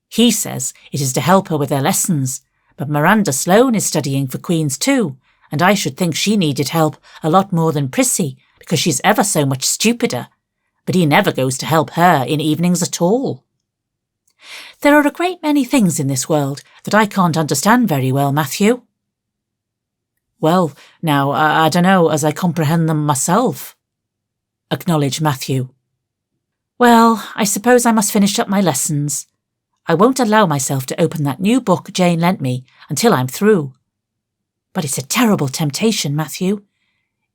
He says it is to help her with her lessons, but Miranda Sloane is studying for Queen's too, and I should think she needed help a lot more than Prissy because she's ever so much stupider, but he never goes to help her in evenings at all. There are a great many things in this world that I can't understand very well, Matthew. Well, now, I dunno as I comprehend them myself, acknowledged Matthew. Well, I suppose I must finish up my lessons. I won't allow myself to open that new book Jane lent me until I'm through. But it's a terrible temptation, Matthew.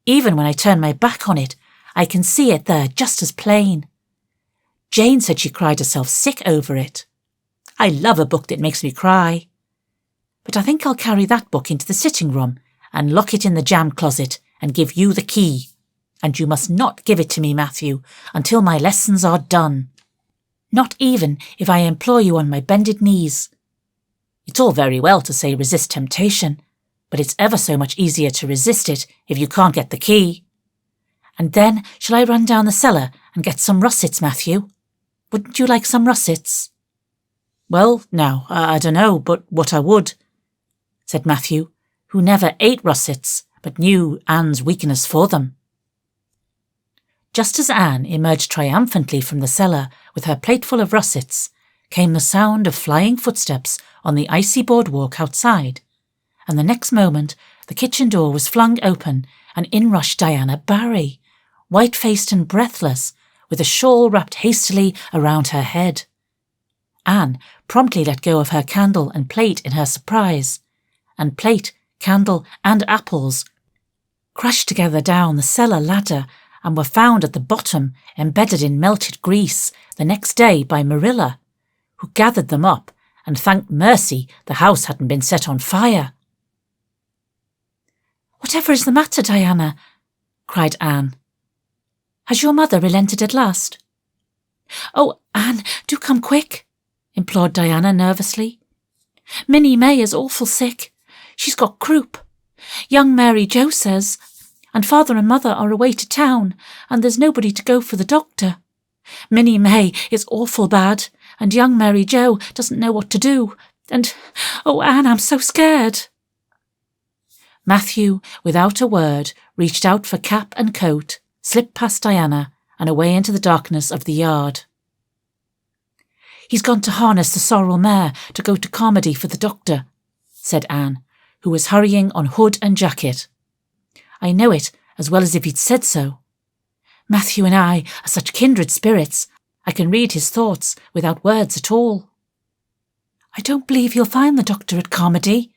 Even when I turn my back on it, I can see it there just as plain. Jane said she cried herself sick over it. I love a book that makes me cry. But I think I'll carry that book into the sitting room and lock it in the jam closet and give you the key. And you must not give it to me, Matthew, until my lessons are done. Not even if I implore you on my bended knees. It's all very well to say resist temptation, but it's ever so much easier to resist it if you can't get the key. And then shall I run down the cellar and get some russets, Matthew? Wouldn't you like some russets? Well, now, I dunno but what I would, said Matthew, who never ate russets, but knew Anne's weakness for them. Just as Anne emerged triumphantly from the cellar with her plateful of russets, came the sound of flying footsteps on the icy boardwalk outside, and the next moment the kitchen door was flung open and in rushed Diana Barry, white-faced and breathless, with a shawl wrapped hastily around her head. Anne promptly let go of her candle and plate in her surprise, and plate, candle and apples crashed together down the cellar ladder and were found at the bottom, embedded in melted grease, the next day by Marilla, who gathered them up and thanked mercy the house hadn't been set on fire. "Whatever is the matter, Diana?" cried Anne. "Has your mother relented at last?" "Oh, Anne, do come quick," implored Diana nervously. "Minnie May is awful sick. She's got croup. Young Mary Joe says, and Father and Mother are away to town, and there's nobody to go for the doctor. Minnie May is awful bad, and young Mary Joe doesn't know what to do, and, oh, Anne, I'm so scared." Matthew, without a word, reached out for cap and coat, slipped past Diana, and away into the darkness of the yard. "He's gone to harness the sorrel mare to go to Carmody for the doctor," said Anne, who was hurrying on hood and jacket. "I know it as well as if he'd said so. Matthew and I are such kindred spirits, I can read his thoughts without words at all." "I don't believe you'll find the doctor at Carmody,"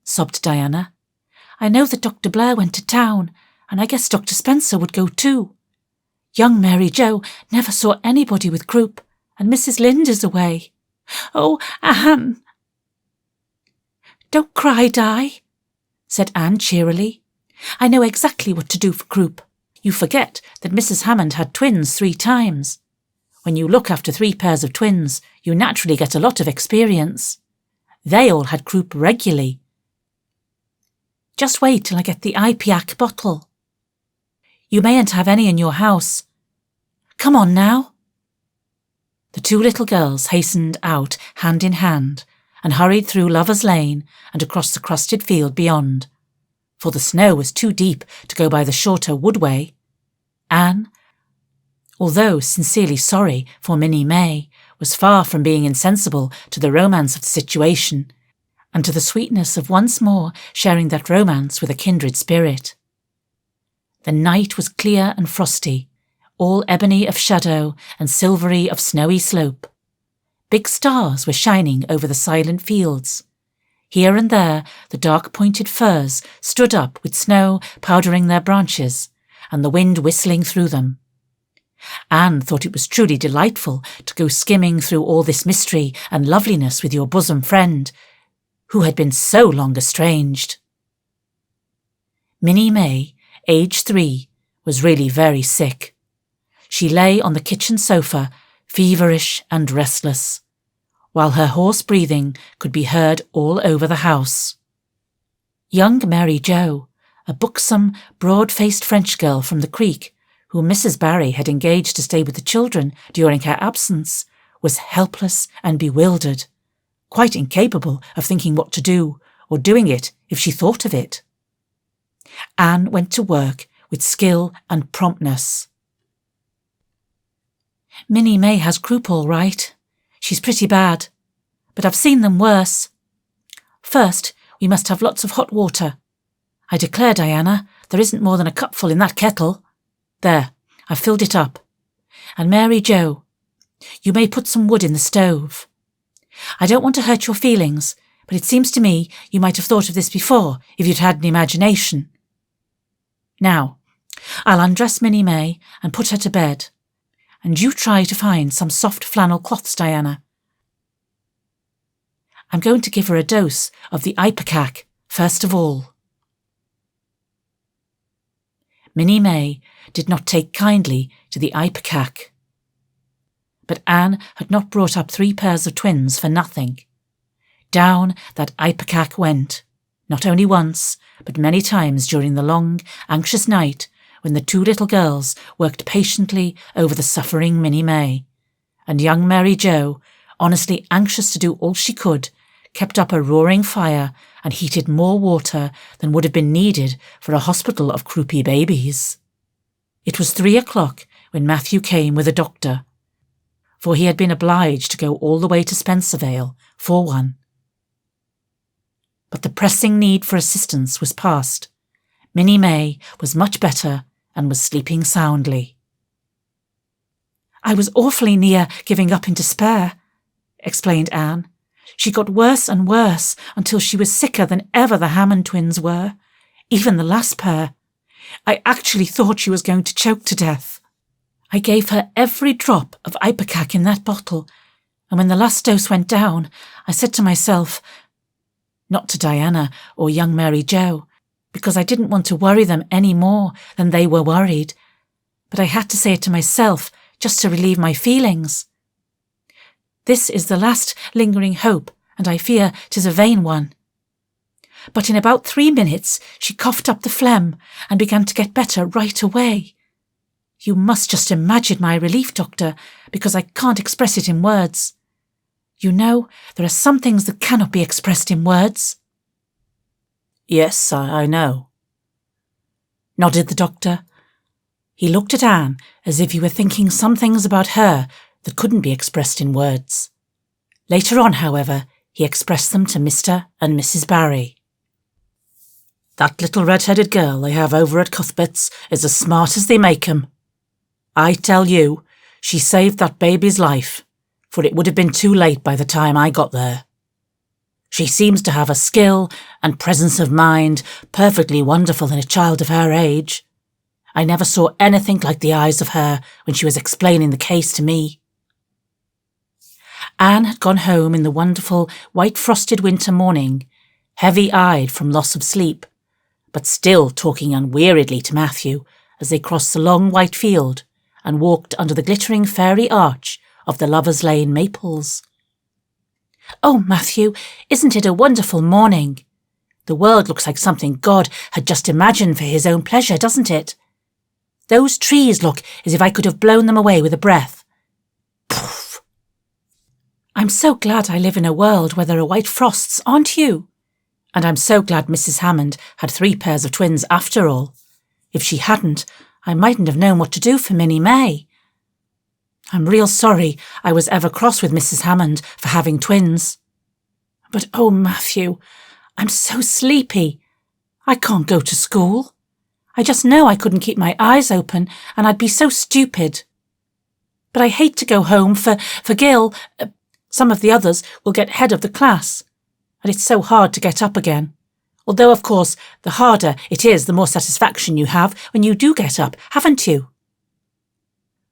sobbed Diana. "I know that Dr. Blair went to town, and I guess Dr. Spencer would go too. Young Mary Joe never saw anybody with croup, and Mrs. Lynde is away. Oh, Anne!" "Don't cry, Di," said Anne cheerily. "I know exactly what to do for croup. You forget that Mrs. Hammond had twins 3 times. When you look after 3 pairs of twins, you naturally get a lot of experience. They all had croup regularly. Just wait till I get the Ipecac bottle. You mayn't have any in your house. Come on now." The 2 little girls hastened out hand in hand and hurried through Lover's Lane and across the crusted field beyond, for the snow was too deep to go by the shorter woodway. Anne, although sincerely sorry for Minnie May, was far from being insensible to the romance of the situation and to the sweetness of once more sharing that romance with a kindred spirit. The night was clear and frosty, all ebony of shadow and silvery of snowy slope. Big stars were shining over the silent fields. Here and there the dark-pointed firs stood up with snow powdering their branches and the wind whistling through them. Anne thought it was truly delightful to go skimming through all this mystery and loveliness with your bosom friend, who had been so long estranged. Minnie May, aged 3, was really very sick. She lay on the kitchen sofa, feverish and restless, while her hoarse breathing could be heard all over the house. Young Mary Joe, a buxom, broad-faced French girl from the creek, whom Mrs. Barry had engaged to stay with the children during her absence, was helpless and bewildered, quite incapable of thinking what to do, or doing it if she thought of it. Anne went to work with skill and promptness. "Minnie May has croup all right. She's pretty bad, but I've seen them worse. First, we must have lots of hot water. I declare, Diana, there isn't more than a cupful in that kettle. There, I've filled it up. And Mary Joe, you may put some wood in the stove. I don't want to hurt your feelings, but it seems to me you might have thought of this before if you'd had an imagination. Now, I'll undress Minnie May and put her to bed, and you try to find some soft flannel cloths, Diana. I'm going to give her a dose of the Ipecac first of all." Minnie May did not take kindly to the Ipecac. But Anne had not brought up 3 pairs of twins for nothing. Down that Ipecac went, not only once, but many times during the long, anxious night when the 2 little girls worked patiently over the suffering Minnie May, and young Mary Joe, honestly anxious to do all she could, kept up a roaring fire and heated more water than would have been needed for a hospital of croupy babies. It was 3 o'clock when Matthew came with a doctor, for he had been obliged to go all the way to Spencervale for one. But the pressing need for assistance was past. Minnie May was much better and was sleeping soundly. "I was awfully near giving up in despair," explained Anne. "She got worse and worse until she was sicker than ever the Hammond twins were, even the last pair. I actually thought she was going to choke to death. I gave her every drop of Ipecac in that bottle, and when the last dose went down, I said to myself, not to Diana or young Mary Joe, because I didn't want to worry them any more than they were worried, but I had to say it to myself just to relieve my feelings. This is the last lingering hope, and I fear 'tis a vain one. But in about 3 minutes she coughed up the phlegm and began to get better right away. You must just imagine my relief, Doctor, because I can't express it in words. You know, there are some things that cannot be expressed in words." "Yes, I know," nodded the doctor. He looked at Anne as if he were thinking some things about her that couldn't be expressed in words. Later on, however, he expressed them to Mr. and Mrs. Barry. "That little red-headed girl they have over at Cuthbert's is as smart as they make 'em. I tell you, she saved that baby's life, for it would have been too late by the time I got there. She seems to have a skill and presence of mind perfectly wonderful in a child of her age, I never saw anything like the eyes of her when she was explaining the case to me. Anne had gone home in the wonderful white-frosted winter morning, heavy-eyed from loss of sleep, but still talking unweariedly to Matthew as they crossed the long white field and walked under the glittering fairy arch of the Lovers' Lane maples. "Oh, Matthew, isn't it a wonderful morning? The world looks like something God had just imagined for his own pleasure, doesn't it? Those trees look as if I could have blown them away with a breath. Poof! I'm so glad I live in a world where there are white frosts, aren't you? And I'm so glad Mrs. Hammond had 3 pairs of twins after all. If she hadn't, I mightn't have known what to do for Minnie May. I'm real sorry I was ever cross with Mrs. Hammond for having twins. But oh, Matthew, I'm so sleepy. I can't go to school. I just know I couldn't keep my eyes open and I'd be so stupid. But I hate to go home for Gil. Some of the others will get head of the class. And it's so hard to get up again. Although, of course, the harder it is, the more satisfaction you have when you do get up, haven't you?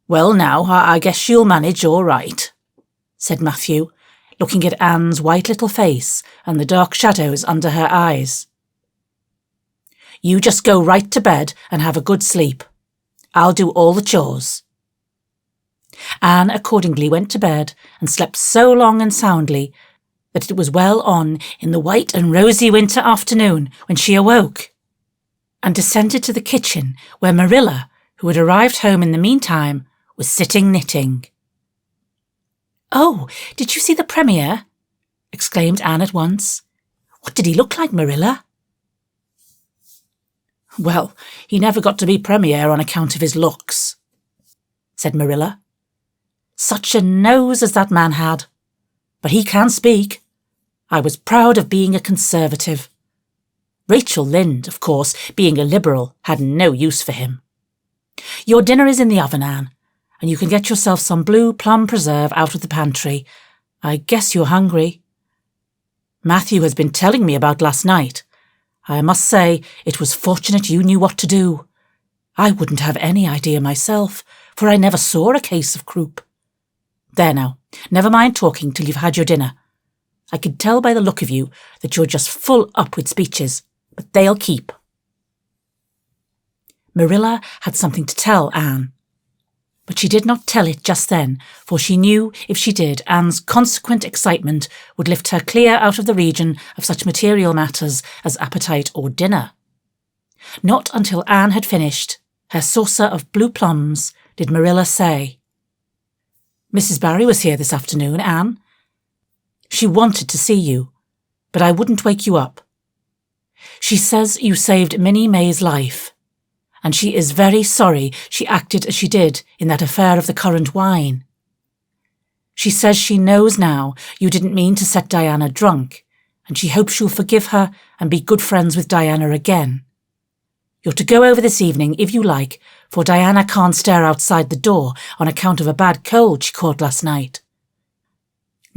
Well, now, I guess you'll manage all right, said Matthew, looking at Anne's white little face and the dark shadows under her eyes. You just go right to bed and have a good sleep. I'll do all the chores. Anne accordingly went to bed and slept so long and soundly that it was well on in the white and rosy winter afternoon when she awoke and descended to the kitchen where Marilla, who had arrived home in the meantime, was sitting knitting. "Oh, did you see the Premier?" exclaimed Anne at once. "What did he look like, Marilla?" "Well, he never got to be Premier on account of his looks," said Marilla. "Such a nose as that man had. But he can speak. I was proud of being a Conservative. Rachel Lynde, of course, being a Liberal, had no use for him. Your dinner is in the oven, Anne, and you can get yourself some blue plum preserve out of the pantry. I guess you're hungry. Matthew has been telling me about last night. I must say it was fortunate you knew what to do. I wouldn't have any idea myself, for I never saw a case of croup. There now, never mind talking till you've had your dinner. I can tell by the look of you that you're just full up with speeches, but they'll keep." Marilla had something to tell Anne, but she did not tell it just then, for she knew if she did, Anne's consequent excitement would lift her clear out of the region of such material matters as appetite or dinner. Not until Anne had finished her saucer of blue plums did Marilla say, "Mrs. Barry was here this afternoon, Anne. She wanted to see you, but I wouldn't wake you up. She says you saved Minnie May's life, and she is very sorry she acted as she did in that affair of the currant wine. She says she knows now you didn't mean to set Diana drunk, and she hopes you'll forgive her and be good friends with Diana again. You're to go over this evening if you like, for Diana can't stare outside the door on account of a bad cold she caught last night.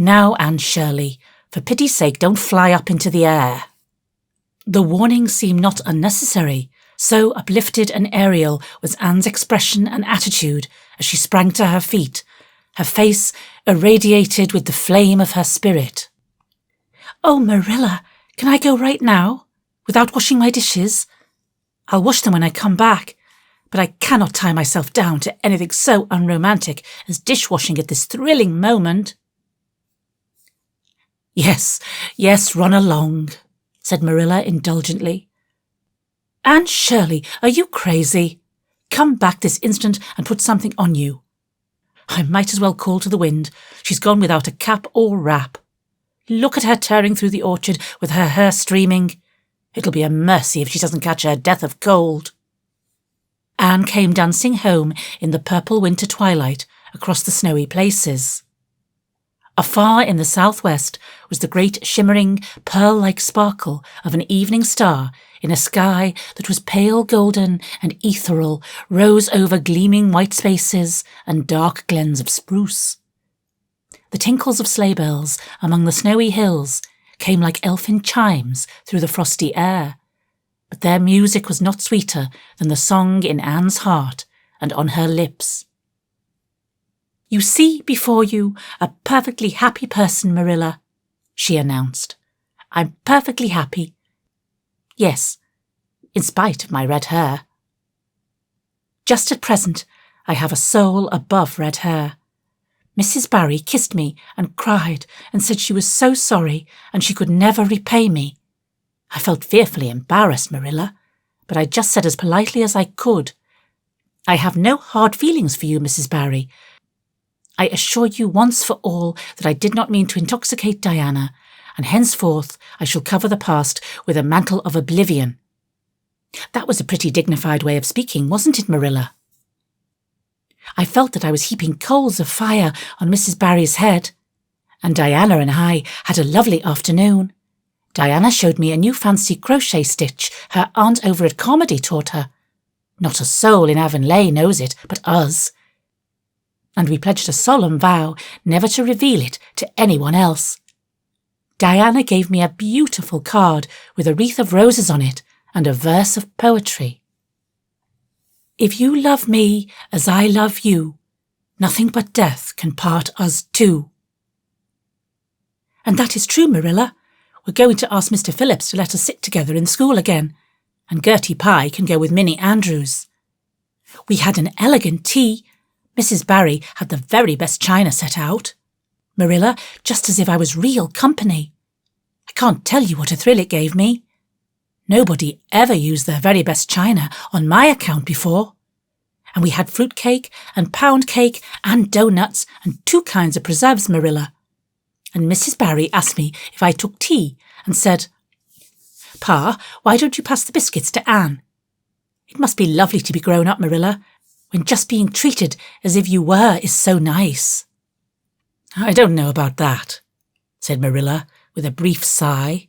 Now, Anne Shirley, for pity's sake don't fly up into the air." The warning seemed not unnecessary, so uplifted and aerial was Anne's expression and attitude as she sprang to her feet, her face irradiated with the flame of her spirit. "Oh, Marilla, can I go right now, without washing my dishes? I'll wash them when I come back, but I cannot tie myself down to anything so unromantic as dishwashing at this thrilling moment." Yes, run along," said Marilla indulgently. "Anne Shirley, are you crazy? Come back this instant and put something on you. I might as well call to the wind. She's gone without a cap or wrap. Look at her tearing through the orchard with her hair streaming. It'll be a mercy if she doesn't catch her death of cold." Anne came dancing home in the purple winter twilight across the snowy places. Afar in the southwest was the great shimmering, pearl-like sparkle of an evening star in a sky that was pale golden and ethereal, rose over gleaming white spaces and dark glens of spruce. The tinkles of sleigh bells among the snowy hills came like elfin chimes through the frosty air, but their music was not sweeter than the song in Anne's heart and on her lips. "You see before you a perfectly happy person, Marilla," she announced. "I'm perfectly happy. Yes, in spite of my red hair. Just at present, I have a soul above red hair. Mrs. Barry kissed me and cried and said she was so sorry and she could never repay me. I felt fearfully embarrassed, Marilla, but I just said as politely as I could, 'I have no hard feelings for you, Mrs. Barry. I assure you once for all that I did not mean to intoxicate Diana, and henceforth I shall cover the past with a mantle of oblivion.' That was a pretty dignified way of speaking, wasn't it, Marilla? I felt that I was heaping coals of fire on Mrs. Barry's head, and Diana and I had a lovely afternoon. Diana showed me a new fancy crochet stitch her aunt over at Carmody taught her. Not a soul in Avonlea knows it but us. And we pledged a solemn vow never to reveal it to anyone else. Diana gave me a beautiful card with a wreath of roses on it and a verse of poetry. 'If you love me as I love you, nothing but death can part us two.' And that is true, Marilla. We're going to ask Mr. Phillips to let us sit together in school again, and Gertie Pye can go with Minnie Andrews. We had an elegant tea. Mrs. Barry had the very best china set out. Marilla, just as if I was real company. I can't tell you what a thrill it gave me. Nobody ever used their very best china on my account before. And we had fruit cake and pound cake and doughnuts and 2 kinds of preserves, Marilla. And Mrs. Barry asked me if I took tea and said, 'Pa, why don't you pass the biscuits to Anne?' It must be lovely to be grown up, Marilla, when just being treated as if you were is so nice." "I don't know about that," said Marilla with a brief sigh.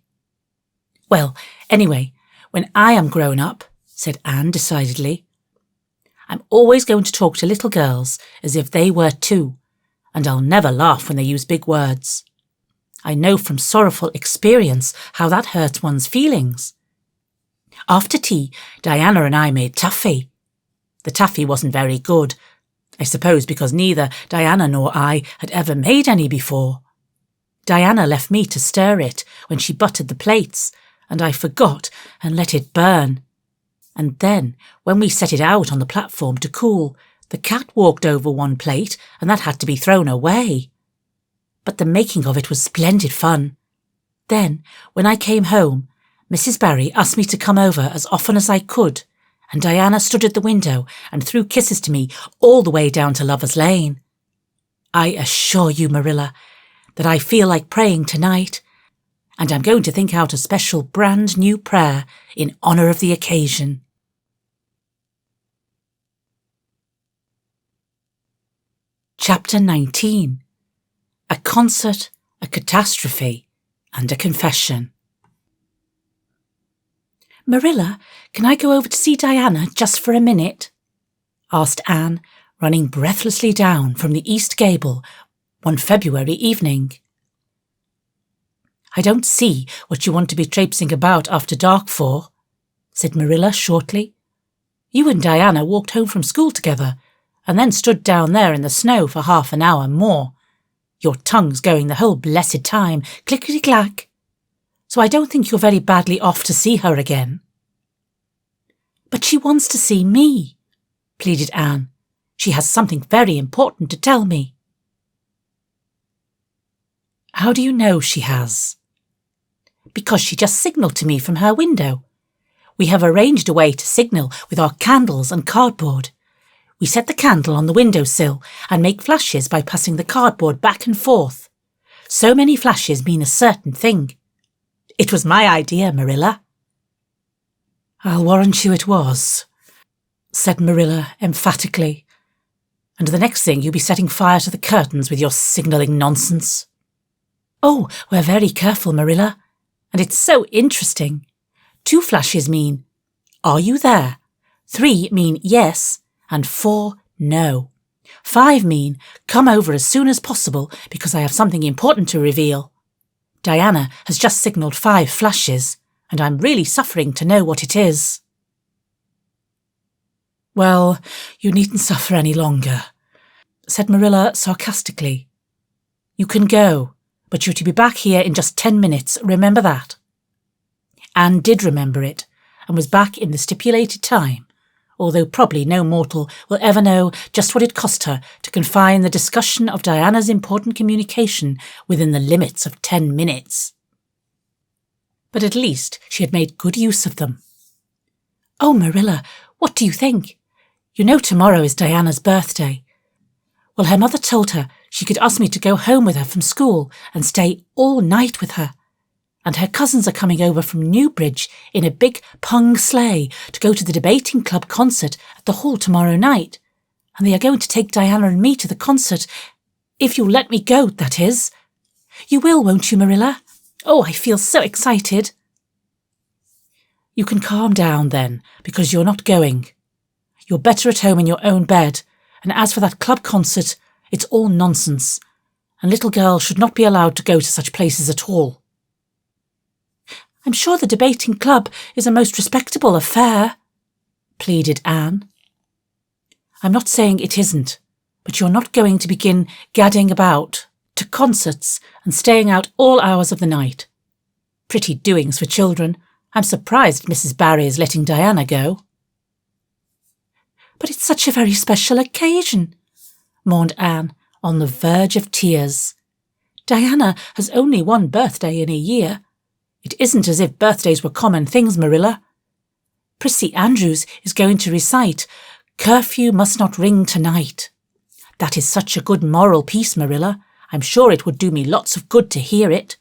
"Well, anyway, when I am grown up," said Anne decidedly, "I'm always going to talk to little girls as if they were too, and I'll never laugh when they use big words. I know from sorrowful experience how that hurts one's feelings. After tea, Diana and I made taffy. The taffy wasn't very good, I suppose because neither Diana nor I had ever made any before. Diana left me to stir it when she buttered the plates, and I forgot and let it burn. And then, when we set it out on the platform to cool, the cat walked over one plate and that had to be thrown away. But the making of it was splendid fun. Then, when I came home, Mrs. Barry asked me to come over as often as I could, and Diana stood at the window and threw kisses to me all the way down to Lover's Lane. I assure you, Marilla, that I feel like praying tonight, and I'm going to think out a special brand new prayer in honour of the occasion. Chapter 19. A Concert, a Catastrophe, and a Confession. "Marilla, can I go over to see Diana just for a minute?" asked Anne, running breathlessly down from the east gable one February evening. "I don't see what you want to be traipsing about after dark for," said Marilla shortly. "You and Diana walked home from school together, and then stood down there in the snow for half an hour more, your tongues going the whole blessed time, clickety-clack. So I don't think you're very badly off to see her again." "But she wants to see me," pleaded Anne. "She has something very important to tell me." "How do you know she has?" "Because she just signalled to me from her window. We have arranged a way to signal with our candles and cardboard. We set the candle on the windowsill and make flashes by passing the cardboard back and forth. So many flashes mean a certain thing. It was my idea, Marilla." "I'll warrant you it was," said Marilla emphatically. "And the next thing you'll be setting fire to the curtains with your signalling nonsense." "Oh, we're very careful, Marilla. And it's so interesting. 2 flashes mean, 'Are you there?' 3 mean yes, and 4, no. 5 mean, 'Come over as soon as possible because I have something important to reveal.' Diana has just signalled 5 flashes. and I'm really suffering to know what it is." "Well, you needn't suffer any longer," said Marilla sarcastically. "You can go, but you're to be back here in just 10 minutes, remember that." Anne did remember it, and was back in the stipulated time, although probably no mortal will ever know just what it cost her to confine the discussion of Diana's important communication within the limits of 10 minutes. But at least she had made good use of them. "Oh, Marilla, what do you think? You know tomorrow is Diana's birthday. Well, her mother told her she could ask me to go home with her from school and stay all night with her. And her cousins are coming over from Newbridge in a big pung sleigh to go to the debating club concert at the hall tomorrow night. And they are going to take Diana and me to the concert, if you'll let me go, that is. You will, won't you, Marilla? Oh, I feel so excited." "You can calm down then, because you're not going. You're better at home in your own bed, and as for that club concert, it's all nonsense, and little girls should not be allowed to go to such places at all." "I'm sure the debating club is a most respectable affair," pleaded Anne. "I'm not saying it isn't, but you're not going to begin gadding about to concerts and staying out all hours of the night. Pretty doings for children. I'm surprised Mrs. Barry is letting Diana go." "But it's such a very special occasion," mourned Anne, on the verge of tears. "Diana has only one birthday in a year. It isn't as if birthdays were common things, Marilla. Prissy Andrews is going to recite 'Curfew Must Not Ring Tonight.' That is such a good moral piece, Marilla. I'm sure it would do me lots of good to hear it.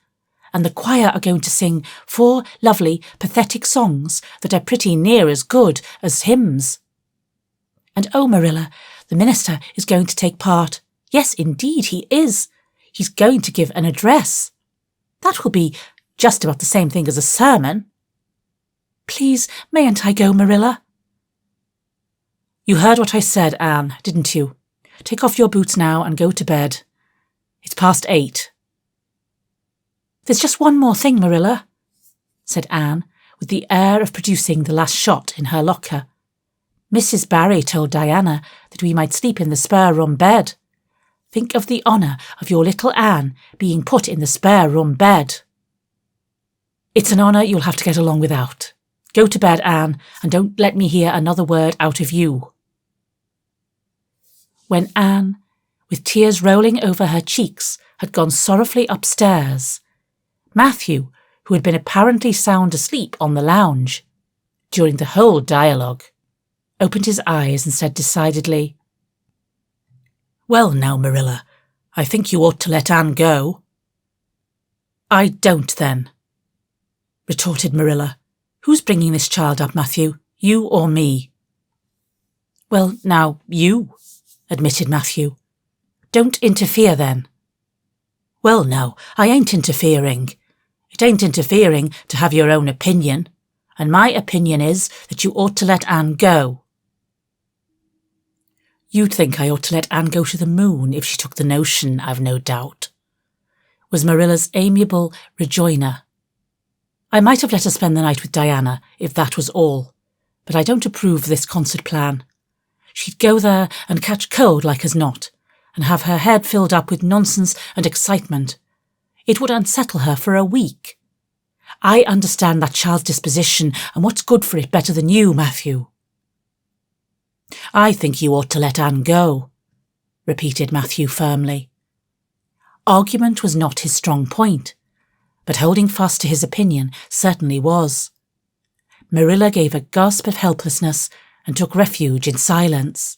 And the choir are going to sing 4 lovely, pathetic songs that are pretty near as good as hymns. And oh, Marilla, the minister is going to take part. Yes, indeed, he is. He's going to give an address. That will be just about the same thing as a sermon. Please, mayn't I go, Marilla?" "You heard what I said, Anne, didn't you? Take off your boots now and go to bed. It's past 8. "There's just one more thing, Marilla," said Anne, with the air of producing the last shot in her locker. "Mrs. Barry told Diana that we might sleep in the spare-room bed. Think of the honour of your little Anne being put in the spare-room bed." "It's an honour you'll have to get along without. Go to bed, Anne, and don't let me hear another word out of you." When Anne, with tears rolling over her cheeks, had gone sorrowfully upstairs, Matthew, who had been apparently sound asleep on the lounge during the whole dialogue, opened his eyes and said decidedly, "Well now, Marilla, I think you ought to let Anne go." "I don't, then," retorted Marilla. "Who's bringing this child up, Matthew, you or me?" "Well, now, you," admitted Matthew. "Don't interfere, then." "Well, now, I ain't interfering. It ain't interfering to have your own opinion, and my opinion is that you ought to let Anne go." "You'd think I ought to let Anne go to the moon if she took the notion, I've no doubt," was Marilla's amiable rejoinder. "I might have let her spend the night with Diana, if that was all, but I don't approve of this concert plan. She'd go there and catch cold like as not, and have her head filled up with nonsense and excitement. It would unsettle her for a week. I understand that child's disposition and what's good for it better than you, Matthew." "I think you ought to let Anne go," repeated Matthew firmly. Argument was not his strong point, but holding fast to his opinion certainly was. Marilla gave a gasp of helplessness and took refuge in silence.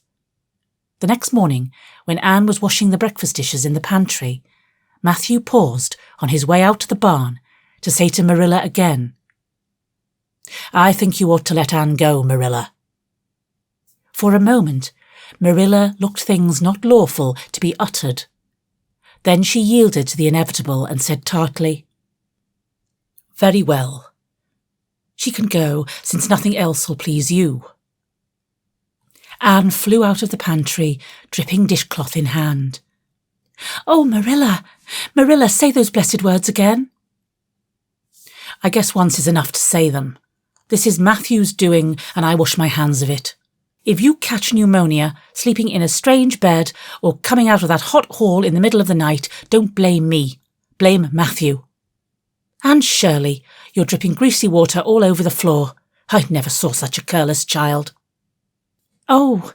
The next morning, when Anne was washing the breakfast dishes in the pantry, Matthew paused on his way out to the barn to say to Marilla again, "I think you ought to let Anne go, Marilla." For a moment, Marilla looked things not lawful to be uttered. Then she yielded to the inevitable and said tartly, "Very well. She can go, since nothing else will please you." Anne flew out of the pantry, dripping dishcloth in hand. "Oh, Marilla, Marilla, say those blessed words again." I guess once is enough to say them. This is Matthew's doing, and I wash my hands of it. If you catch pneumonia, sleeping in a strange bed, or coming out of that hot hall in the middle of the night, don't blame me. Blame Matthew. And Shirley, you're dripping greasy water all over the floor. I never saw such a careless child. Oh,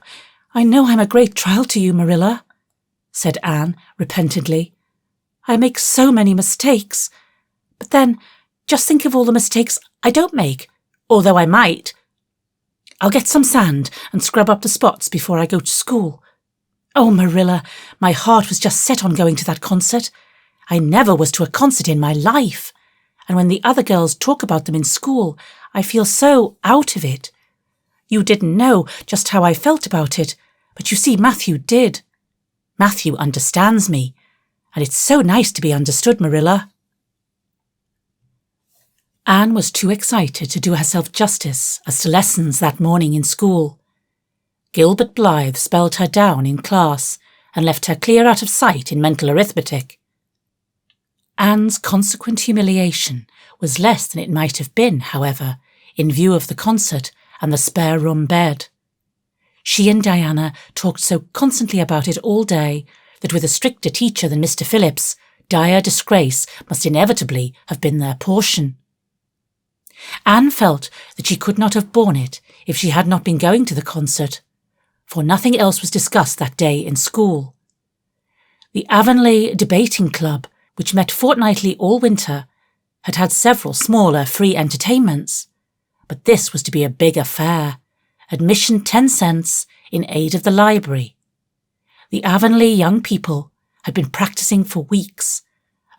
I know I'm a great trial to you, Marilla, said Anne repentantly. I make so many mistakes. But then, just think of all the mistakes I don't make, although I might. I'll get some sand and scrub up the spots before I go to school. Oh, Marilla, my heart was just set on going to that concert. I never was to a concert in my life. And when the other girls talk about them in school, I feel so out of it. You didn't know just how I felt about it, but you see, Matthew did. Matthew understands me, and it's so nice to be understood, Marilla. Anne was too excited to do herself justice as to lessons that morning in school. Gilbert Blythe spelled her down in class and left her clear out of sight in mental arithmetic. Anne's consequent humiliation was less than it might have been, however, in view of the concert and the spare room bed. She and Diana talked so constantly about it all day that with a stricter teacher than Mr. Phillips, dire disgrace must inevitably have been their portion. Anne felt that she could not have borne it if she had not been going to the concert, for nothing else was discussed that day in school. The Avonlea Debating Club, which met fortnightly all winter, had had several smaller free entertainments, but this was to be a big affair, admission 10 cents in aid of the library. The Avonlea young people had been practising for weeks,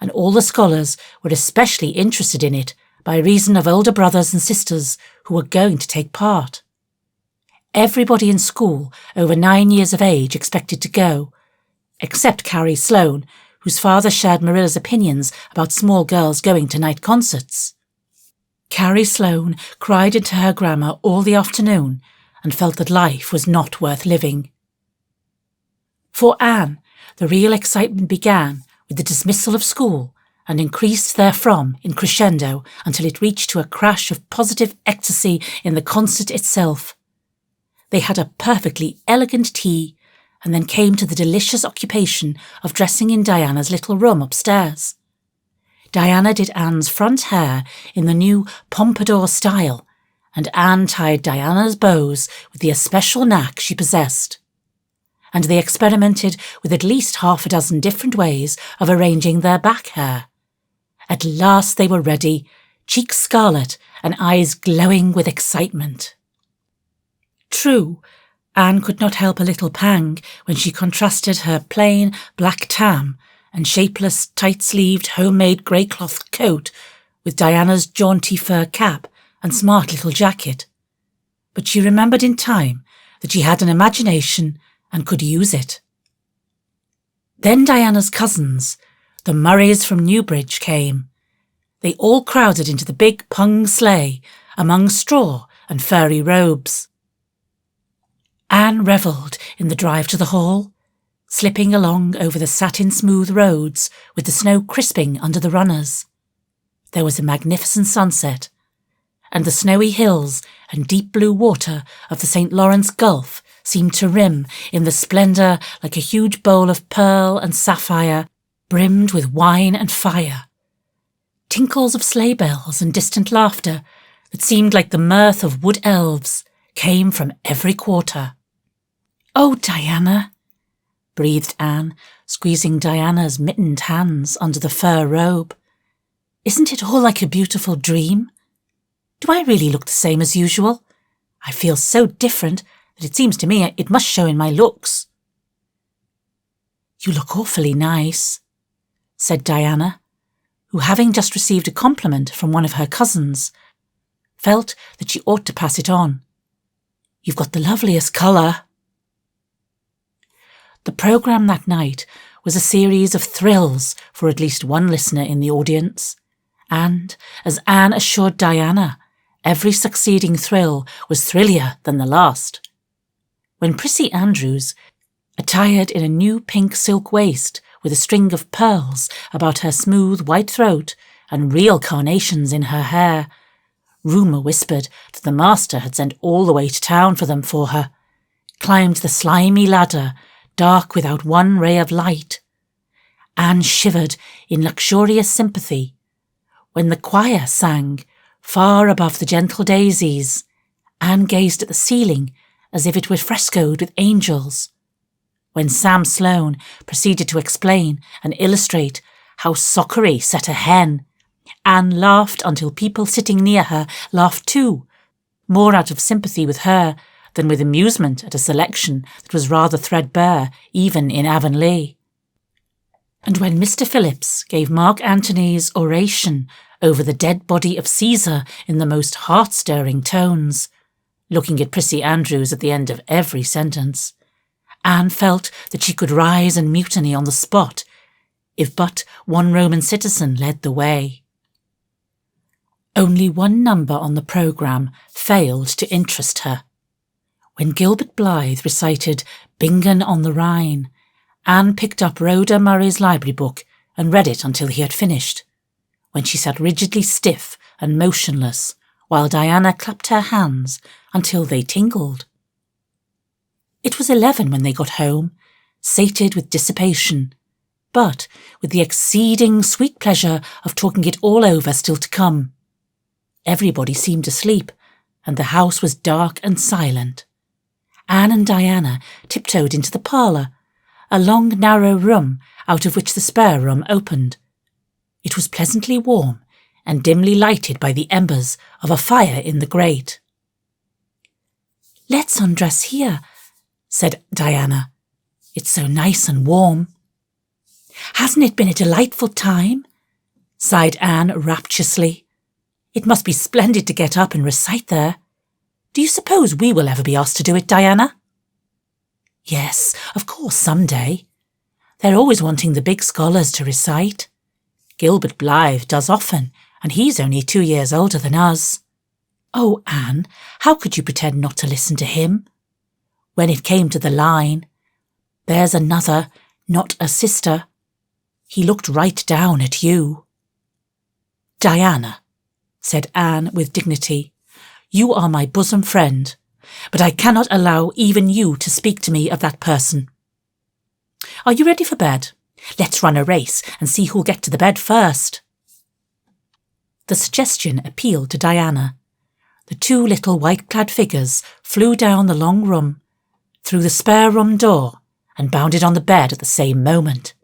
and all the scholars were especially interested in it by reason of older brothers and sisters who were going to take part. Everybody in school over 9 years of age expected to go, except Carrie Sloane, whose father shared Marilla's opinions about small girls going to night concerts. Carrie Sloane cried into her grammar all the afternoon and felt that life was not worth living. For Anne, the real excitement began with the dismissal of school and increased therefrom in crescendo until it reached to a crash of positive ecstasy in the concert itself. They had a perfectly elegant tea and then came to the delicious occupation of dressing in Diana's little room upstairs. Diana did Anne's front hair in the new pompadour style, and Anne tied Diana's bows with the especial knack she possessed. And they experimented with at least half a dozen different ways of arranging their back hair. At last they were ready, cheeks scarlet and eyes glowing with excitement. True, Anne could not help a little pang when she contrasted her plain black tam and shapeless, tight-sleeved, homemade grey-cloth coat with Diana's jaunty fur cap and smart little jacket. But she remembered in time that she had an imagination and could use it. Then Diana's cousins, the Murrays from Newbridge, came. They all crowded into the big pung sleigh among straw and furry robes. Anne revelled in the drive to the hall, slipping along over the satin-smooth roads with the snow crisping under the runners. There was a magnificent sunset, and the snowy hills and deep blue water of the St. Lawrence Gulf seemed to rim in the splendour like a huge bowl of pearl and sapphire brimmed with wine and fire. Tinkles of sleigh bells and distant laughter that seemed like the mirth of wood elves came from every quarter. "Oh, Diana," breathed Anne, squeezing Diana's mittened hands under the fur robe. "Isn't it all like a beautiful dream? Do I really look the same as usual? I feel so different that it seems to me it must show in my looks." "You look awfully nice," said Diana, who, having just received a compliment from one of her cousins, felt that she ought to pass it on. "You've got the loveliest colour." The programme that night was a series of thrills for at least one listener in the audience, and, as Anne assured Diana, every succeeding thrill was thrillier than the last. When Prissy Andrews, attired in a new pink silk waist with a string of pearls about her smooth white throat and real carnations in her hair. Rumour whispered that the master had sent all the way to town for them for her, climbed the slimy ladder, dark without one ray of light. Anne shivered in luxurious sympathy when the choir sang far above the gentle daisies. Anne gazed at the ceiling as if it were frescoed with angels. When Sam Sloane proceeded to explain and illustrate how Sockery set a hen, Anne laughed until people sitting near her laughed too, more out of sympathy with her than with amusement at a selection that was rather threadbare even in Avonlea. And when Mr Phillips gave Mark Antony's oration over the dead body of Caesar in the most heart-stirring tones, looking at Prissy Andrews at the end of every sentence, Anne felt that she could rise and mutiny on the spot if but one Roman citizen led the way. Only one number on the programme failed to interest her. When Gilbert Blythe recited Bingen on the Rhine, Anne picked up Rhoda Murray's library book and read it until he had finished, when she sat rigidly stiff and motionless, while Diana clapped her hands until they tingled. It was 11 when they got home, sated with dissipation, but with the exceeding sweet pleasure of talking it all over still to come. Everybody seemed asleep, and the house was dark and silent. Anne and Diana tiptoed into the parlour, a long narrow room out of which the spare room opened. It was pleasantly warm and dimly lighted by the embers of a fire in the grate. "Let's undress here," said Diana. "It's so nice and warm." "Hasn't it been a delightful time?" sighed Anne rapturously. "It must be splendid to get up and recite there. Do you suppose we will ever be asked to do it, Diana?" "Yes, of course, some day. They're always wanting the big scholars to recite. Gilbert Blythe does often, and he's only 2 years older than us." "Oh, Anne, how could you pretend not to listen to him? When it came to the line, 'There's another, not a sister,' he looked right down at you." "Diana," said Anne with dignity, "you are my bosom friend, but I cannot allow even you to speak to me of that person. Are you ready for bed? Let's run a race and see who'll get to the bed first." The suggestion appealed to Diana. The 2 little white-clad figures flew down the long room, through the spare room door, and bounded on the bed at the same moment.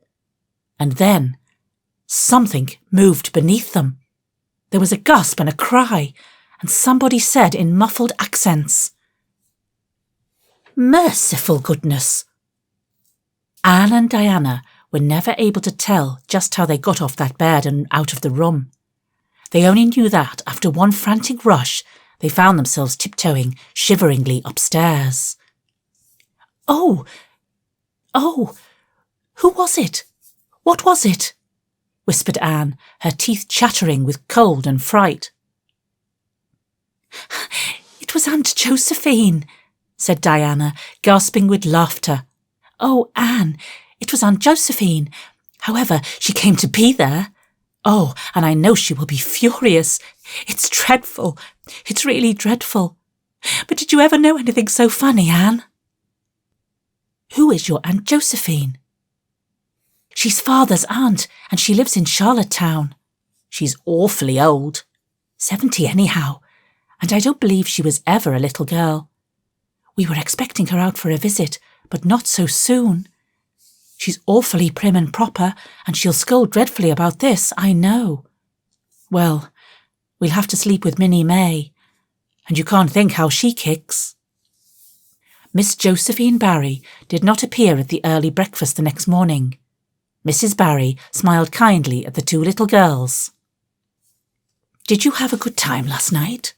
And then something moved beneath them. There was a gasp and a cry, and somebody said in muffled accents, "Merciful goodness!" Anne and Diana were never able to tell just how they got off that bed and out of the room. They only knew that, after one frantic rush, they found themselves tiptoeing shiveringly upstairs. Oh, who was it? What was it?" whispered Anne, her teeth chattering with cold and fright. "It was Aunt Josephine," said Diana, gasping with laughter. "Oh, Anne, it was Aunt Josephine. However, she came to be there. Oh, and I know she will be furious. It's dreadful. It's really dreadful. But did you ever know anything so funny, Anne?" "Who is your Aunt Josephine?" "She's father's aunt, and she lives in Charlottetown. She's awfully old. 70 anyhow, and I don't believe she was ever a little girl. We were expecting her out for a visit, but not so soon. She's awfully prim and proper, and she'll scold dreadfully about this, I know. Well, we'll have to sleep with Minnie May, and you can't think how she kicks." Miss Josephine Barry did not appear at the early breakfast the next morning. Mrs. Barry smiled kindly at the 2 little girls. "Did you have a good time last night?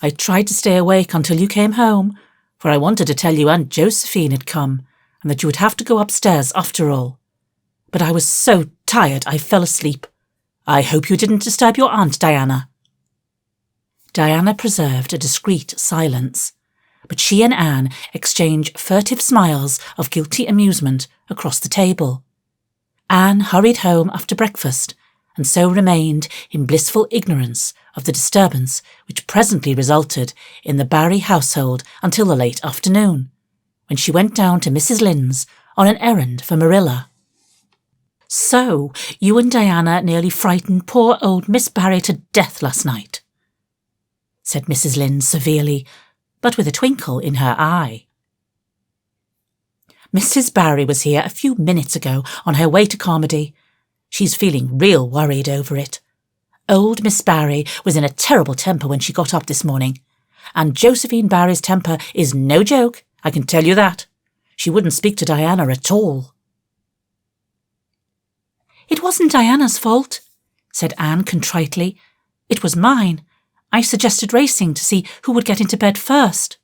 I tried to stay awake until you came home, for I wanted to tell you Aunt Josephine had come, and that you would have to go upstairs after all. But I was so tired I fell asleep. I hope you didn't disturb your aunt, Diana." Diana preserved a discreet silence, but she and Anne exchanged furtive smiles of guilty amusement across the table. Anne hurried home after breakfast and so remained in blissful ignorance of the disturbance which presently resulted in the Barry household until the late afternoon, when she went down to Mrs. Lynde's on an errand for Marilla. "So you and Diana nearly frightened poor old Miss Barry to death last night," said Mrs. Lynde severely, but with a twinkle in her eye. "Mrs. Barry was here a few minutes ago on her way to Carmody. She's feeling real worried over it. Old Miss Barry was in a terrible temper when she got up this morning, and Josephine Barry's temper is no joke, I can tell you that. She wouldn't speak to Diana at all." "It wasn't Diana's fault," said Anne contritely. "It was mine. I suggested racing to see who would get into bed first."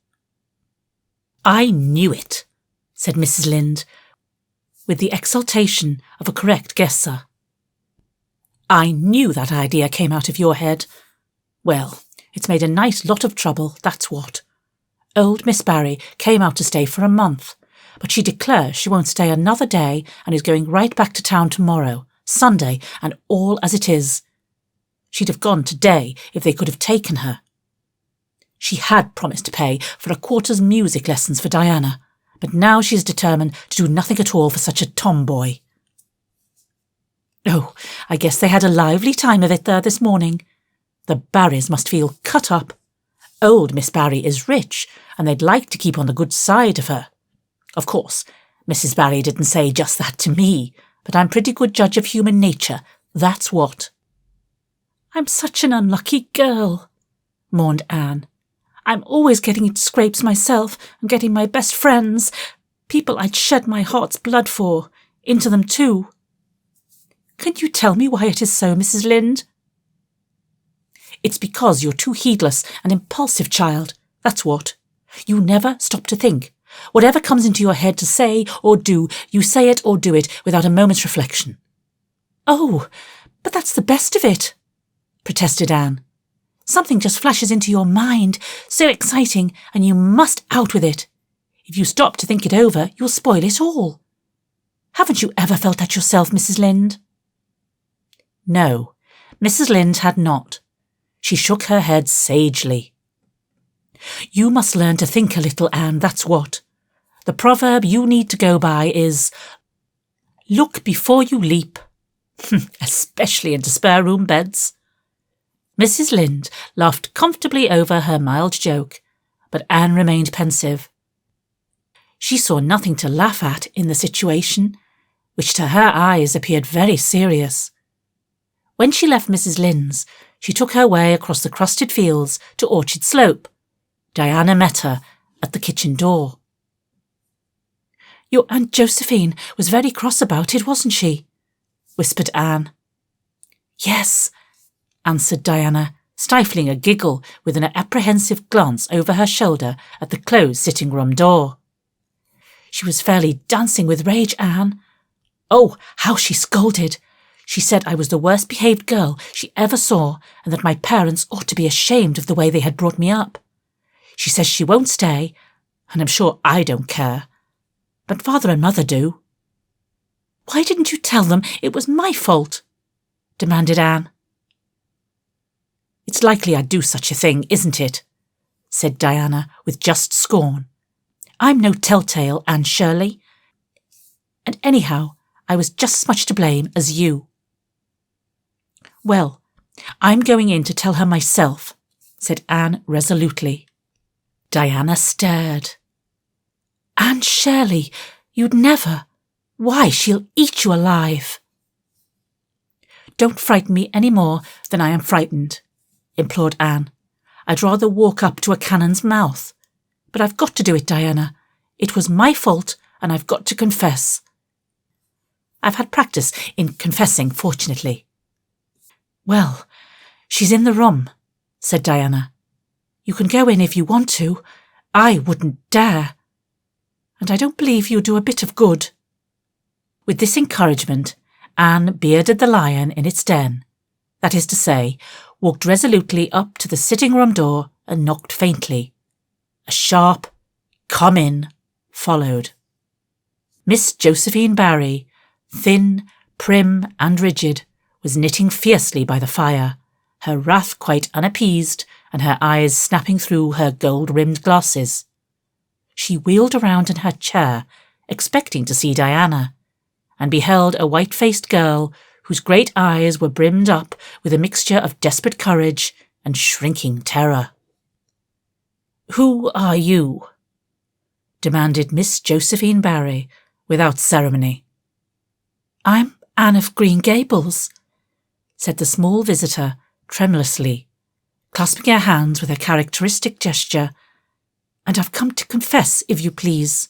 "I knew it," said Mrs. Lynde, with the exultation of a correct guesser. "I knew that idea came out of your head. Well, it's made a nice lot of trouble, that's what. Old Miss Barry came out to stay for a month, but she declares she won't stay another day and is going right back to town tomorrow, Sunday, and all as it is. She'd have gone today if they could have taken her. She had promised to pay for a quarter's music lessons for Diana, but now she is determined to do nothing at all for such a tomboy. Oh, I guess they had a lively time of it there this morning. The Barrys must feel cut up. Old Miss Barry is rich, and they'd like to keep on the good side of her. Of course, Mrs. Barry didn't say just that to me, but I'm a pretty good judge of human nature, that's what." "I'm such an unlucky girl," mourned Anne. "I'm always getting into scrapes myself and getting my best friends, people I'd shed my heart's blood for, into them too. Can you tell me why it is so, Mrs. Lynde?" "It's because you're too heedless and impulsive, child, that's what. You never stop to think. Whatever comes into your head to say or do, you say it or do it without a moment's reflection." "Oh, but that's the best of it," protested Anne. "Something just flashes into your mind, so exciting, and you must out with it. If you stop to think it over, you'll spoil it all. Haven't you ever felt that yourself, Mrs. Lynde?" No, Mrs. Lynde had not. She shook her head sagely. "You must learn to think a little, Anne, that's what. The proverb you need to go by is, 'Look before you leap,' especially into spare-room beds." Mrs. Lynde laughed comfortably over her mild joke, but Anne remained pensive. She saw nothing to laugh at in the situation, which to her eyes appeared very serious. When she left Mrs. Lynde's, she took her way across the crusted fields to Orchard Slope. Diana met her at the kitchen door. "Your Aunt Josephine was very cross about it, wasn't she?" whispered Anne. "Yes," answered Diana, stifling a giggle with an apprehensive glance over her shoulder at the closed sitting-room door. "She was fairly dancing with rage, Anne. Oh, how she scolded! She said I was the worst-behaved girl she ever saw, and that my parents ought to be ashamed of the way they had brought me up. She says she won't stay, and I'm sure I don't care. But Father and Mother do." "Why didn't you tell them it was my fault?" demanded Anne. "It's likely I'd do such a thing, isn't it?" said Diana with just scorn. "I'm no telltale, Anne Shirley. And anyhow, I was just as much to blame as you." "Well, I'm going in to tell her myself," said Anne resolutely. Diana stared. "Anne Shirley, you'd never. Why, she'll eat you alive." "Don't frighten me any more than I am frightened," implored Anne. "I'd rather walk up to a cannon's mouth. But I've got to do it, Diana. It was my fault, and I've got to confess. I've had practice in confessing, fortunately." "Well, she's in the room," said Diana. "You can go in if you want to. I wouldn't dare. And I don't believe you'll do a bit of good." With this encouragement, Anne bearded the lion in its den, that is to say, walked resolutely up to the sitting-room door and knocked faintly. A sharp "Come in" followed. Miss Josephine Barry, thin, prim and rigid, was knitting fiercely by the fire, her wrath quite unappeased and her eyes snapping through her gold-rimmed glasses. She wheeled around in her chair, expecting to see Diana, and beheld a white-faced girl whose great eyes were brimmed up with a mixture of desperate courage and shrinking terror. "Who are you?" demanded Miss Josephine Barry without ceremony. "I'm Anne of Green Gables," said the small visitor tremulously, clasping her hands with a characteristic gesture, "and I've come to confess, if you please."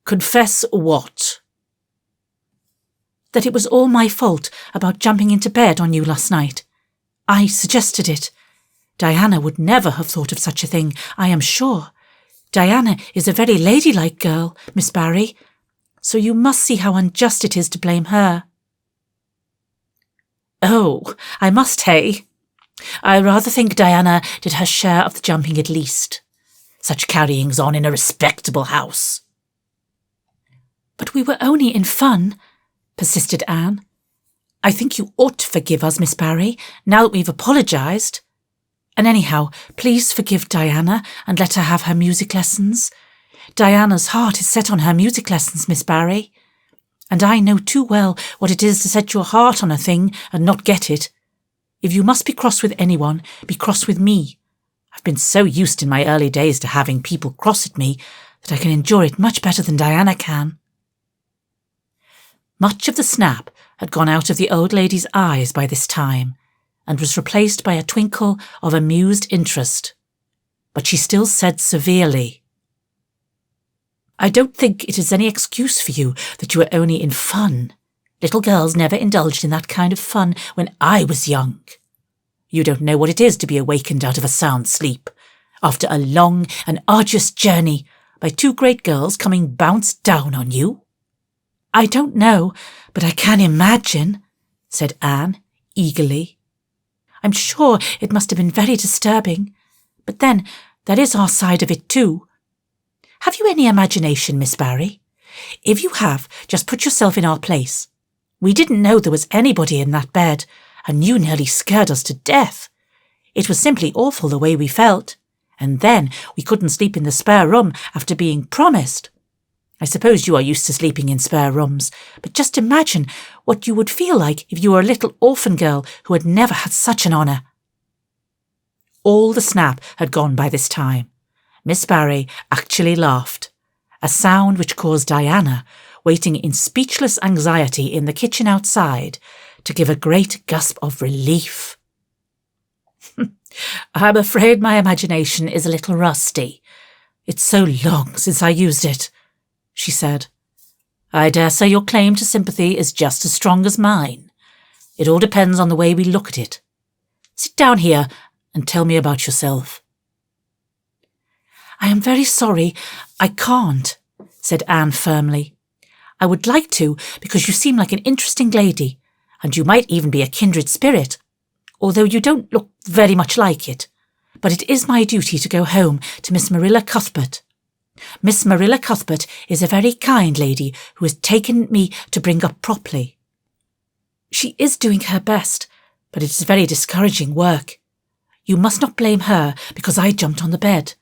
"Confess what?" "That it was all my fault about jumping into bed on you last night. I suggested it. Diana would never have thought of such a thing, I am sure. Diana is a very ladylike girl, Miss Barry, so you must see how unjust it is to blame her." "Oh, I must, hey? I rather think Diana did her share of the jumping at least. Such carryings on in a respectable house." "But we were only in fun," persisted Anne. "I think you ought to forgive us, Miss Barry, now that we've apologised. And anyhow, please forgive Diana and let her have her music lessons. Diana's heart is set on her music lessons, Miss Barry. And I know too well what it is to set your heart on a thing and not get it. If you must be cross with anyone, be cross with me. I've been so used in my early days to having people cross at me that I can endure it much better than Diana can." Much of the snap had gone out of the old lady's eyes by this time, and was replaced by a twinkle of amused interest. But she still said severely, "I don't think it is any excuse for you that you were only in fun. Little girls never indulged in that kind of fun when I was young. You don't know what it is to be awakened out of a sound sleep, after a long and arduous journey, by two great girls coming bounced down on you." "I don't know, but I can imagine," said Anne, eagerly. "I'm sure it must have been very disturbing. But then, there is our side of it too. Have you any imagination, Miss Barry? If you have, just put yourself in our place. We didn't know there was anybody in that bed, and you nearly scared us to death. It was simply awful the way we felt. And then we couldn't sleep in the spare room after being promised. I suppose you are used to sleeping in spare rooms, but just imagine what you would feel like if you were a little orphan girl who had never had such an honour." All the snap had gone by this time. Miss Barry actually laughed, a sound which caused Diana, waiting in speechless anxiety in the kitchen outside, to give a great gasp of relief. "I'm afraid my imagination is a little rusty. It's so long since I used it," she said. "I dare say your claim to sympathy is just as strong as mine. It all depends on the way we look at it. Sit down here and tell me about yourself." "I am very sorry, I can't," said Anne firmly. "I would like to, because you seem like an interesting lady, and you might even be a kindred spirit, although you don't look very much like it. But it is my duty to go home to Miss Marilla Cuthbert. Miss Marilla Cuthbert is a very kind lady who has taken me to bring up properly. She is doing her best, but it is very discouraging work. You must not blame her because I jumped on the bed.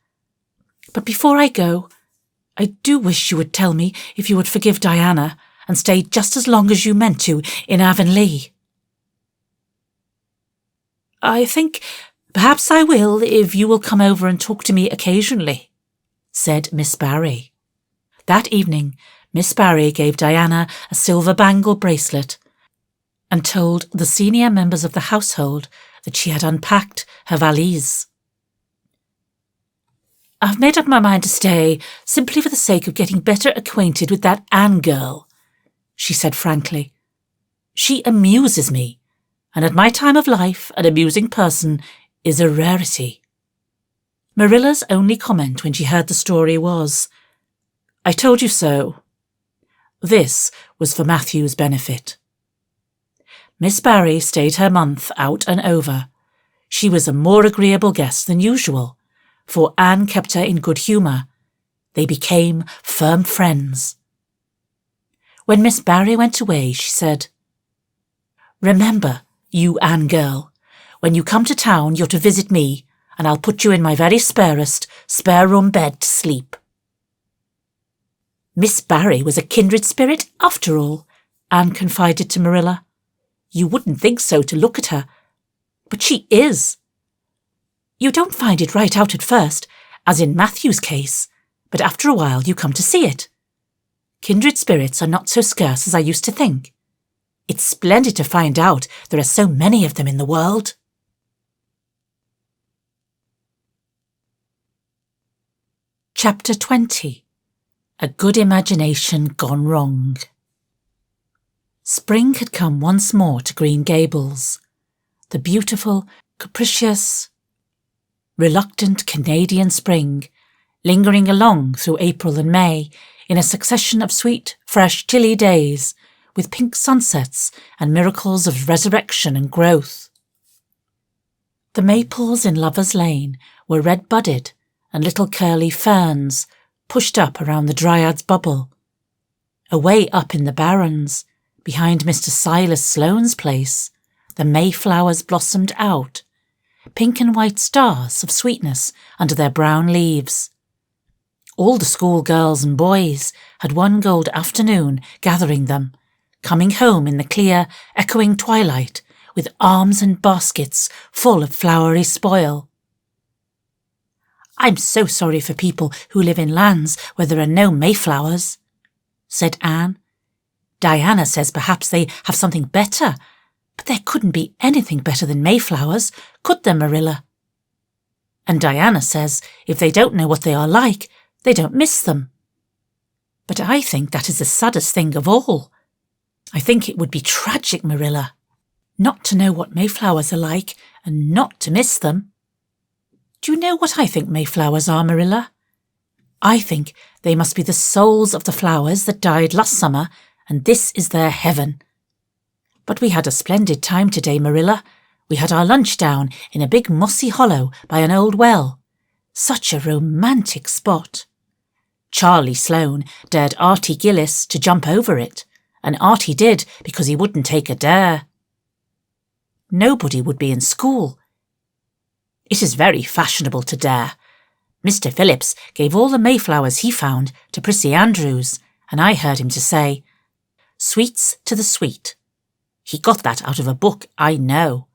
But before I go, I do wish you would tell me if you would forgive Diana and stay just as long as you meant to in Avonlea." "I think perhaps I will if you will come over and talk to me occasionally," said Miss Barry. That evening, Miss Barry gave Diana a silver bangle bracelet and told the senior members of the household that she had unpacked her valise. "I've made up my mind to stay simply for the sake of getting better acquainted with that Anne girl," she said frankly. "She amuses me, and at my time of life an amusing person is a rarity." Marilla's only comment when she heard the story was, "I told you so." This was for Matthew's benefit. Miss Barry stayed her month out and over. She was a more agreeable guest than usual, for Anne kept her in good humour. They became firm friends. When Miss Barry went away, she said, Remember, you Anne girl, when you come to town you're to visit me, and I'll put you in my very sparest spare-room bed to sleep." Miss Barry was a kindred spirit after all, Anne confided to Marilla. "You wouldn't think so to look at her, but she is. You don't find it right out at first, as in Matthew's case, but after a while you come to see it. Kindred spirits are not so scarce as I used to think. It's splendid to find out there are so many of them in the world." Chapter 20. A Good Imagination Gone Wrong. Spring had come once more to Green Gables. The beautiful, capricious, reluctant Canadian spring, lingering along through April and May in a succession of sweet, fresh, chilly days, with pink sunsets and miracles of resurrection and growth. The maples in Lover's Lane were red-budded, and little curly ferns pushed up around the Dryad's bubble. Away up in the barrens, behind Mr Silas Sloane's place, the mayflowers blossomed out, pink and white stars of sweetness under their brown leaves. All the school girls and boys had one gold afternoon gathering them, coming home in the clear, echoing twilight with arms and baskets full of flowery spoil. "I'm so sorry for people who live in lands where there are no mayflowers," said Anne. "Diana says perhaps they have something better, but there couldn't be anything better than mayflowers, could there, Marilla? And Diana says if they don't know what they are like, they don't miss them. But I think that is the saddest thing of all. I think it would be tragic, Marilla, not to know what mayflowers are like and not to miss them. Do you know what I think mayflowers are, Marilla? I think they must be the souls of the flowers that died last summer, and this is their heaven. But we had a splendid time today, Marilla. We had our lunch down in a big mossy hollow by an old well. Such a romantic spot. Charlie Sloane dared Artie Gillis to jump over it, and Artie did because he wouldn't take a dare. Nobody would be in school. It is very fashionable to dare. Mr Phillips gave all the mayflowers he found to Prissy Andrews, and I heard him to say, "Sweets to the sweet." He got that out of a book, I know,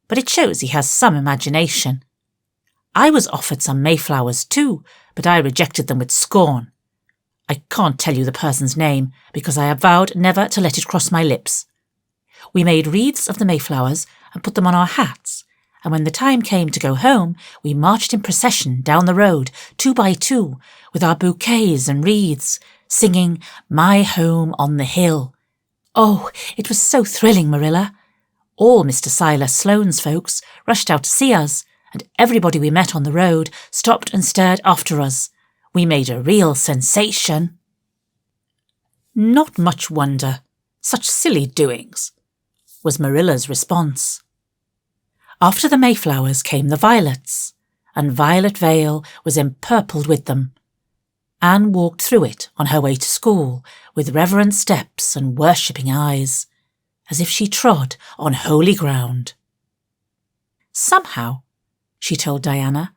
but it shows he has some imagination. I was offered some mayflowers too, but I rejected them with scorn. I can't tell you the person's name, because I have vowed never to let it cross my lips. We made wreaths of the mayflowers and put them on our hats, and when the time came to go home, we marched in procession down the road, 2 by 2, with our bouquets and wreaths, singing "My Home on the Hill." Oh, it was so thrilling, Marilla. All Mr Silas Sloane's folks rushed out to see us, and everybody we met on the road stopped and stared after us. We made a real sensation. "Not much wonder. Such silly doings," was Marilla's response. After the mayflowers came the violets, and Violet Vale was empurpled with them. Anne walked through it on her way to school with reverent steps and worshipping eyes, as if she trod on holy ground. "Somehow," she told Diana,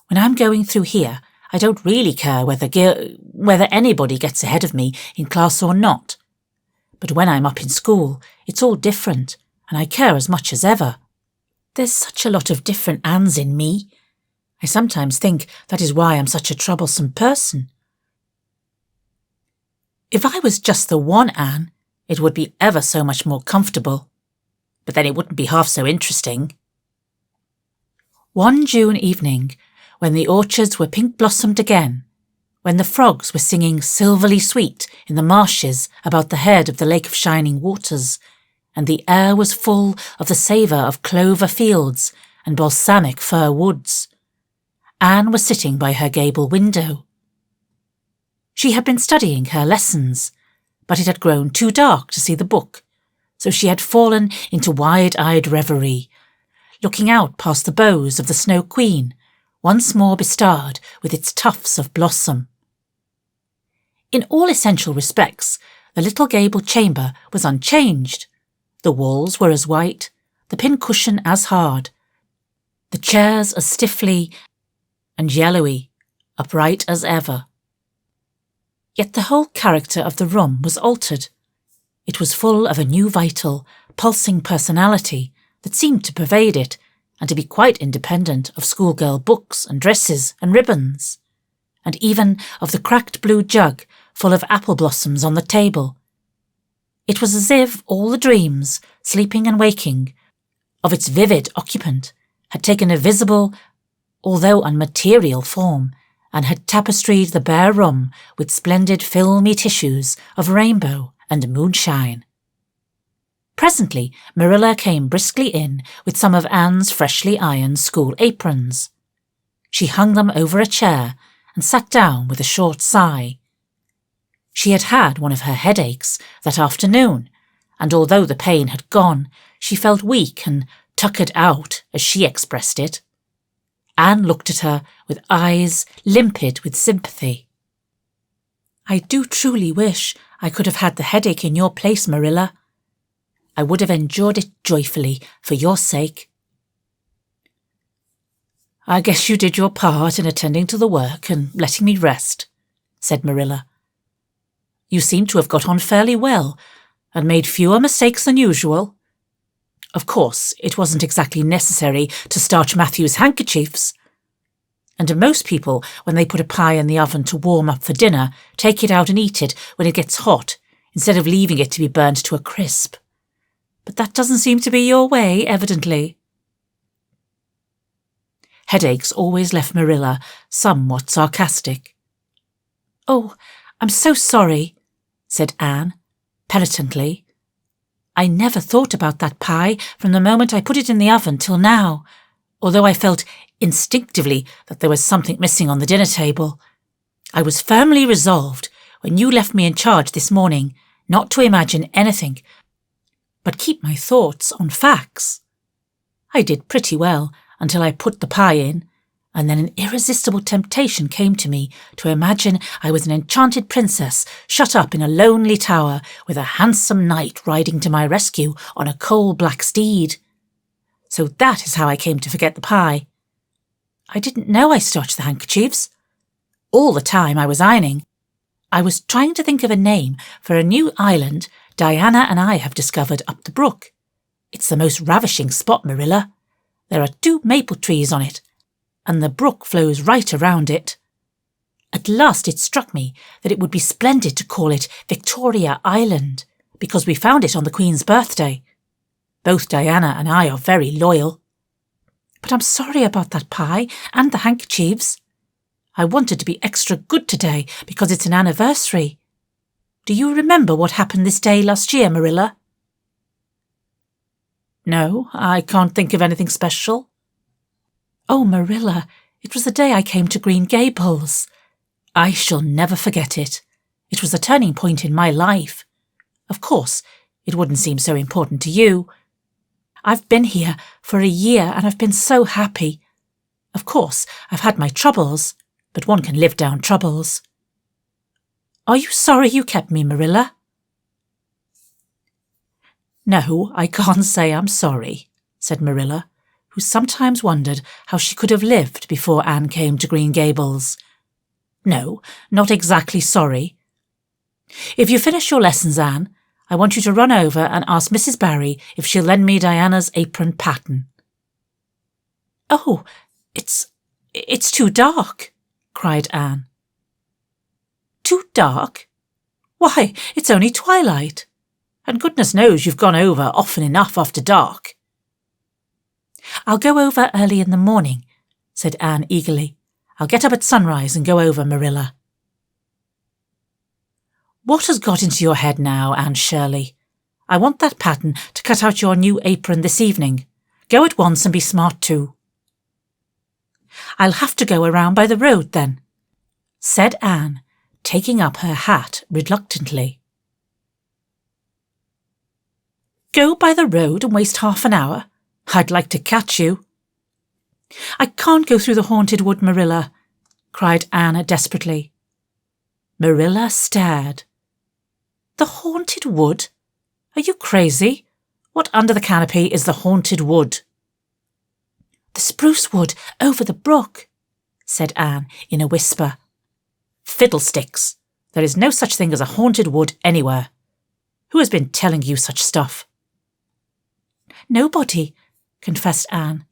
"when I'm going through here, I don't really care whether anybody gets ahead of me in class or not. But when I'm up in school, it's all different, and I care as much as ever. There's such a lot of different Annes in me. I sometimes think that is why I'm such a troublesome person. If I was just the one Anne, it would be ever so much more comfortable. But then it wouldn't be half so interesting." One June evening, when the orchards were pink-blossomed again, when the frogs were singing silverly sweet in the marshes about the head of the Lake of Shining Waters, and the air was full of the savour of clover fields and balsamic fir woods, Anne was sitting by her gable window. She had been studying her lessons, but it had grown too dark to see the book, so she had fallen into wide-eyed reverie, looking out past the boughs of the Snow Queen, once more bestarred with its tufts of blossom. In all essential respects, the little gable chamber was unchanged, The walls were as white, the pincushion as hard, the chairs as stiffly and yellowy, upright as ever. Yet the whole character of the room was altered. It was full of a new vital, pulsing personality that seemed to pervade it and to be quite independent of schoolgirl books and dresses and ribbons, and even of the cracked blue jug full of apple blossoms on the table. It was as if all the dreams, sleeping and waking, of its vivid occupant had taken a visible, although unmaterial form, and had tapestried the bare room with splendid filmy tissues of rainbow and moonshine. Presently Marilla came briskly in with some of Anne's freshly ironed school aprons. She hung them over a chair and sat down with a short sigh. She had had one of her headaches that afternoon, and although the pain had gone, she felt weak and tuckered out, as she expressed it. Anne looked at her with eyes limpid with sympathy. "I do truly wish I could have had the headache in your place, Marilla. I would have endured it joyfully for your sake." "I guess you did your part in attending to the work and letting me rest," said Marilla. "You seem to have got on fairly well and made fewer mistakes than usual. Of course, it wasn't exactly necessary to starch Matthew's handkerchiefs. And most people, when they put a pie in the oven to warm up for dinner, take it out and eat it when it gets hot, instead of leaving it to be burnt to a crisp. But that doesn't seem to be your way, evidently." Headaches always left Marilla somewhat sarcastic. "Oh, I'm so sorry," said Anne, penitently. "I never thought about that pie from the moment I put it in the oven till now, although I felt instinctively that there was something missing on the dinner table. I was firmly resolved, when you left me in charge this morning, not to imagine anything, but keep my thoughts on facts. I did pretty well until I put the pie in, and then an irresistible temptation came to me to imagine I was an enchanted princess shut up in a lonely tower with a handsome knight riding to my rescue on a coal-black steed. So that is how I came to forget the pie. I didn't know I starched the handkerchiefs. All the time I was ironing, I was trying to think of a name for a new island Diana and I have discovered up the brook. It's the most ravishing spot, Marilla. There are 2 maple trees on it, and the brook flows right around it. At last it struck me that it would be splendid to call it Victoria Island, because we found it on the Queen's birthday. Both Diana and I are very loyal. But I'm sorry about that pie and the handkerchiefs. I wanted to be extra good today because it's an anniversary. Do you remember what happened this day last year, Marilla?" "No, I can't think of anything special." "Oh, Marilla, it was the day I came to Green Gables. I shall never forget it. It was a turning point in my life. Of course, it wouldn't seem so important to you. I've been here for a year and I've been so happy. Of course, I've had my troubles, but one can live down troubles. Are you sorry you kept me, Marilla?" "No, I can't say I'm sorry," said Marilla, who sometimes wondered how she could have lived before Anne came to Green Gables. "No, not exactly sorry. If you finish your lessons, Anne, I want you to run over and ask Mrs. Barry if she'll lend me Diana's apron pattern." "Oh, it's too dark," cried Anne. "Too dark? Why, it's only twilight. And goodness knows you've gone over often enough after dark." "I'll go over early in the morning," said Anne eagerly. "I'll get up at sunrise and go over, Marilla." "What has got into your head now, Anne Shirley? I want that pattern to cut out your new apron this evening. Go at once and be smart too." "I'll have to go around by the road then," said Anne, taking up her hat reluctantly. "Go by the road and waste half an hour? I'd like to catch you." "I can't go through the haunted wood, Marilla," cried Anne desperately. Marilla stared. "The haunted wood? Are you crazy? What under the canopy is the haunted wood?" "The spruce wood over the brook," said Anne in a whisper. "Fiddlesticks! There is no such thing as a haunted wood anywhere. Who has been telling you such stuff?" "Nobody," confessed Anne.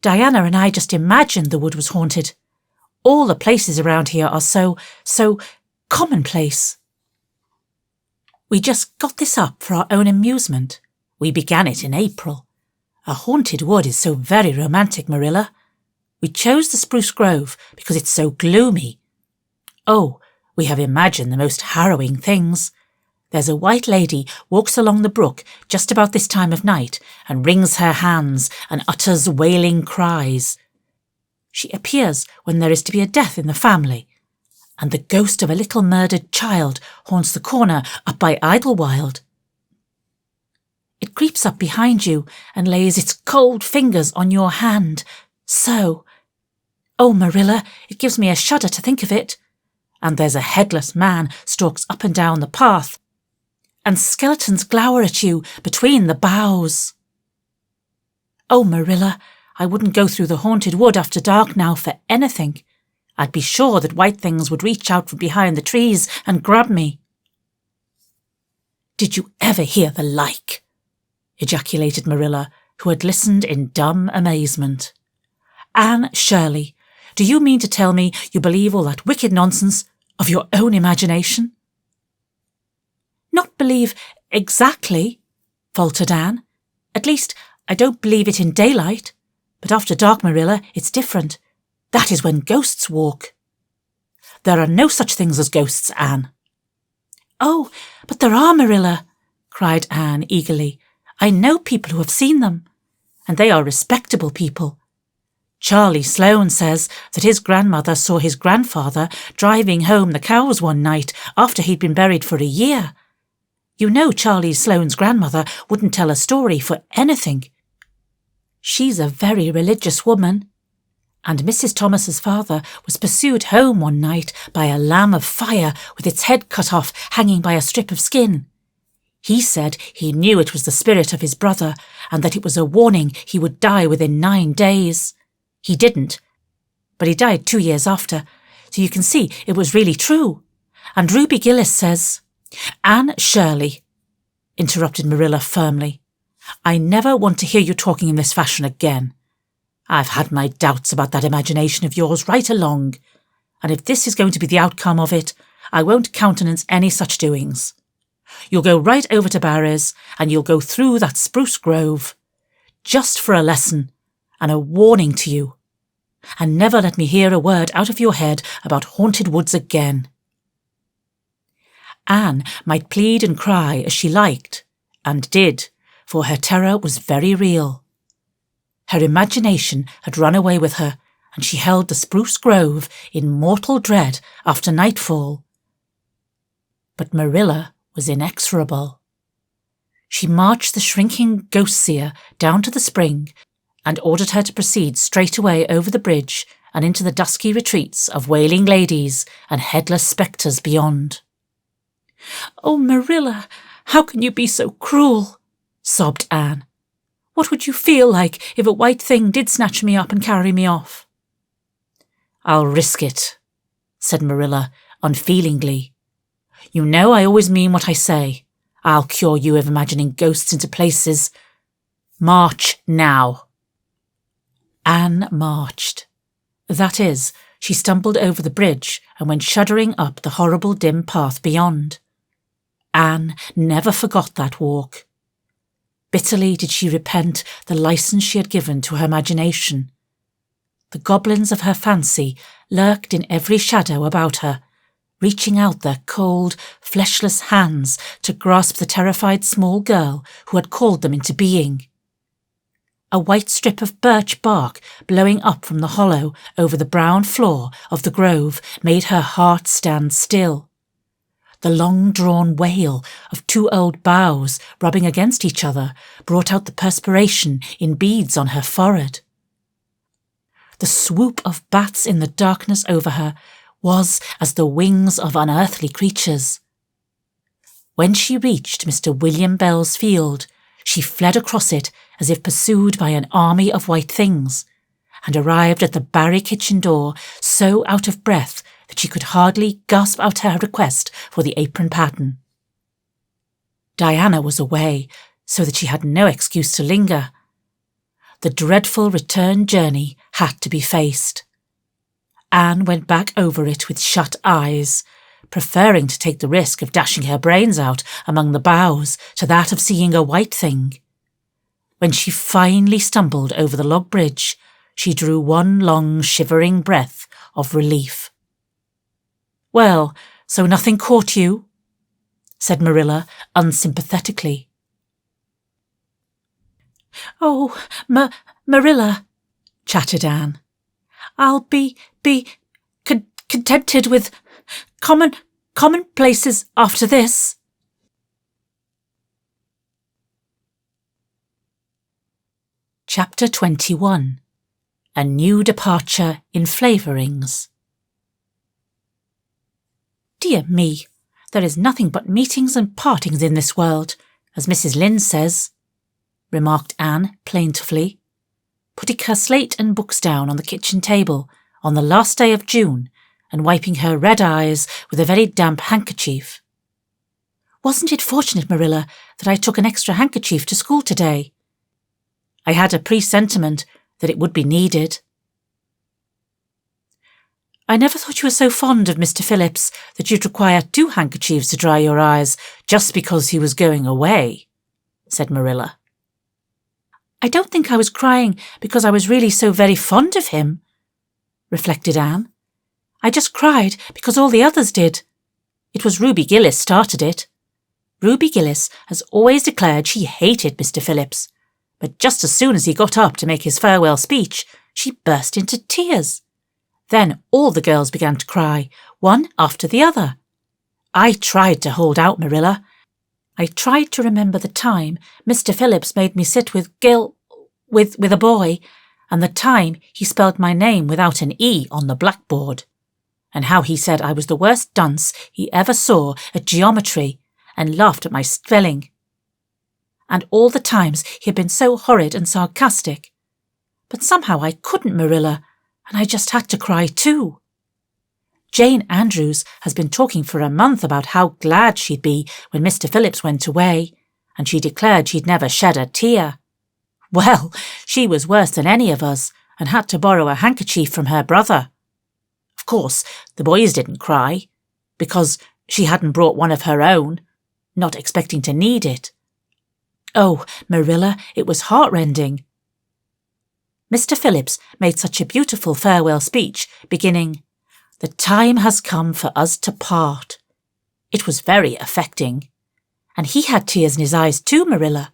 "Diana and I just imagined the wood was haunted. All the places around here are so commonplace. We just got this up for our own amusement. We began it in April. A haunted wood is so very romantic, Marilla. We chose the spruce grove because it's so gloomy. Oh, we have imagined the most harrowing things. There's a white lady walks along the brook just about this time of night and wrings her hands and utters wailing cries. She appears when there is to be a death in the family, and the ghost of a little murdered child haunts the corner up by Idlewild. It creeps up behind you and lays its cold fingers on your hand, so. Oh, Marilla, it gives me a shudder to think of it. And there's a headless man stalks up and down the path, and skeletons glower at you between the boughs. Oh, Marilla, I wouldn't go through the haunted wood after dark now for anything. I'd be sure that white things would reach out from behind the trees and grab me." "Did you ever hear the like?" ejaculated Marilla, who had listened in dumb amazement. "Anne Shirley, do you mean to tell me you believe all that wicked nonsense of your own imagination?" "Not believe exactly," faltered Anne. "At least, I don't believe it in daylight. But after dark, Marilla, it's different. That is when ghosts walk." "There are no such things as ghosts, Anne." "Oh, but there are, Marilla," cried Anne eagerly. "I know people who have seen them, and they are respectable people. Charlie Sloane says that his grandmother saw his grandfather driving home the cows one night after he'd been buried for a year. You know Charlie Sloane's grandmother wouldn't tell a story for anything. She's a very religious woman. And Mrs. Thomas's father was pursued home one night by a lamb of fire with its head cut off, hanging by a strip of skin. He said he knew it was the spirit of his brother and that it was a warning he would die within 9 days. He didn't, but he died 2 years after, so you can see it was really true. And Ruby Gillis says—" "Anne Shirley," interrupted Marilla firmly, "I never want to hear you talking in this fashion again. I've had my doubts about that imagination of yours right along, and if this is going to be the outcome of it, I won't countenance any such doings. You'll go right over to Barry's, and you'll go through that spruce grove, just for a lesson and a warning to you, and never let me hear a word out of your head about haunted woods again." Anne might plead and cry as she liked, and did, for her terror was very real. Her imagination had run away with her, and she held the spruce grove in mortal dread after nightfall. But Marilla was inexorable. She marched the shrinking ghost-seer down to the spring and ordered her to proceed straight away over the bridge and into the dusky retreats of wailing ladies and headless spectres beyond. "Oh, Marilla, how can you be so cruel?" sobbed Anne. "What would you feel like if a white thing did snatch me up and carry me off?" "I'll risk it," said Marilla unfeelingly. "You know I always mean what I say. I'll cure you of imagining ghosts into places. March now." Anne marched. That is, she stumbled over the bridge and went shuddering up the horrible dim path beyond. Anne never forgot that walk. Bitterly did she repent the license she had given to her imagination. The goblins of her fancy lurked in every shadow about her, reaching out their cold, fleshless hands to grasp the terrified small girl who had called them into being. A white strip of birch bark blowing up from the hollow over the brown floor of the grove made her heart stand still. The long-drawn wail of 2 old boughs rubbing against each other brought out the perspiration in beads on her forehead. The swoop of bats in the darkness over her was as the wings of unearthly creatures. When she reached Mr. William Bell's field, she fled across it as if pursued by an army of white things, and arrived at the Barry kitchen door so out of breath that she could hardly gasp out her request for the apron pattern. Diana was away, so that she had no excuse to linger. The dreadful return journey had to be faced. Anne went back over it with shut eyes, preferring to take the risk of dashing her brains out among the boughs to that of seeing a white thing. When she finally stumbled over the log bridge, she drew one long shivering breath of relief. "Well, so nothing caught you?" said Marilla unsympathetically. "Oh, Marilla," chattered Anne, "I'll be contented with commonplaces after this." Chapter 21. A New Departure in Flavorings. "Dear me, there is nothing but meetings and partings in this world, as Mrs. Lynde says," remarked Anne plaintively, putting her slate and books down on the kitchen table on the last day of June and wiping her red eyes with a very damp handkerchief. "Wasn't it fortunate, Marilla, that I took an extra handkerchief to school today? I had a presentiment that it would be needed." "I never thought you were so fond of Mr. Phillips that you'd require 2 handkerchiefs to dry your eyes just because he was going away," said Marilla. "I don't think I was crying because I was really so very fond of him," reflected Anne. "I just cried because all the others did. It was Ruby Gillis started it. Ruby Gillis has always declared she hated Mr. Phillips, but just as soon as he got up to make his farewell speech, she burst into tears. Then all the girls began to cry, one after the other. I tried to hold out, Marilla. I tried to remember the time Mr. Phillips made me sit with with a boy, and the time he spelled my name without an E on the blackboard, and how he said I was the worst dunce he ever saw at geometry and laughed at my spelling. And all the times he had been so horrid and sarcastic. But somehow I couldn't, Marilla, and I just had to cry too. Jane Andrews has been talking for a month about how glad she'd be when Mr. Phillips went away, and she declared she'd never shed a tear. Well, she was worse than any of us, and had to borrow a handkerchief from her brother. Of course, the boys didn't cry, because she hadn't brought one of her own, not expecting to need it. Oh, Marilla, it was heartrending. Mr. Phillips made such a beautiful farewell speech, beginning, "The time has come for us to part." It was very affecting. And he had tears in his eyes too, Marilla.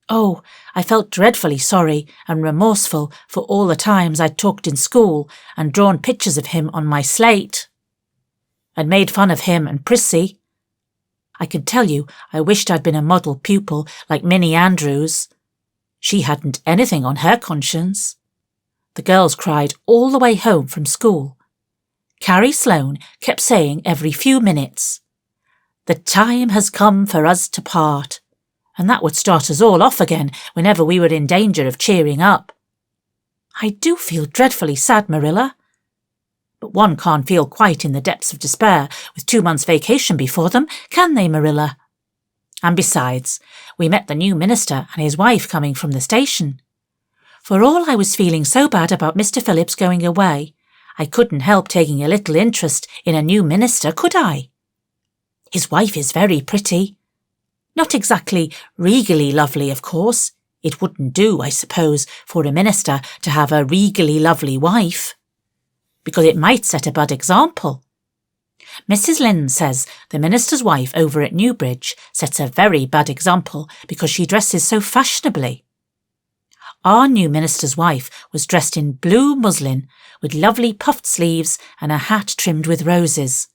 Oh, I felt dreadfully sorry and remorseful for all the times I'd talked in school and drawn pictures of him on my slate, and made fun of him and Prissy. I can tell you I wished I'd been a model pupil like Minnie Andrews. She hadn't anything on her conscience. The girls cried all the way home from school. Carrie Sloane kept saying every few minutes, "The time has come for us to part," and that would start us all off again whenever we were in danger of cheering up. I do feel dreadfully sad, Marilla. But one can't feel quite in the depths of despair with 2 months' vacation before them, can they, Marilla? And besides, we met the new minister and his wife coming from the station. For all I was feeling so bad about Mr. Phillips going away, I couldn't help taking a little interest in a new minister, could I? His wife is very pretty. Not exactly regally lovely, of course. It wouldn't do, I suppose, for a minister to have a regally lovely wife, because it might set a bad example. Mrs. Lynde says the minister's wife over at Newbridge sets a very bad example because she dresses so fashionably. Our new minister's wife was dressed in blue muslin with lovely puffed sleeves and a hat trimmed with roses.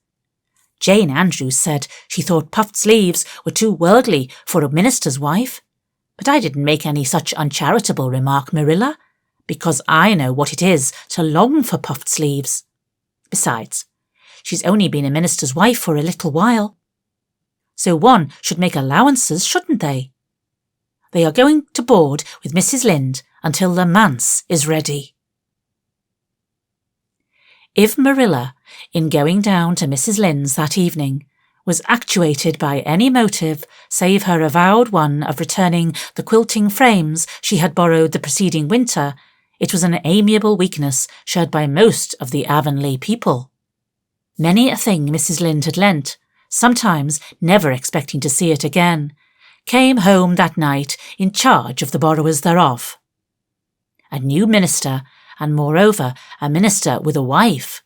Jane Andrews said she thought puffed sleeves were too worldly for a minister's wife, but I didn't make any such uncharitable remark, Marilla, because I know what it is to long for puffed sleeves. Besides, she's only been a minister's wife for a little while. So one should make allowances, shouldn't they? They are going to board with Mrs. Lynde until the manse is ready. If Marilla, in going down to Mrs. Lynde's that evening, was actuated by any motive save her avowed one of returning the quilting frames she had borrowed the preceding winter, it was an amiable weakness shared by most of the Avonlea people. Many a thing Mrs. Lynde had lent, sometimes never expecting to see it again, came home that night in charge of the borrowers thereof. A new minister, and moreover a minister with a wife,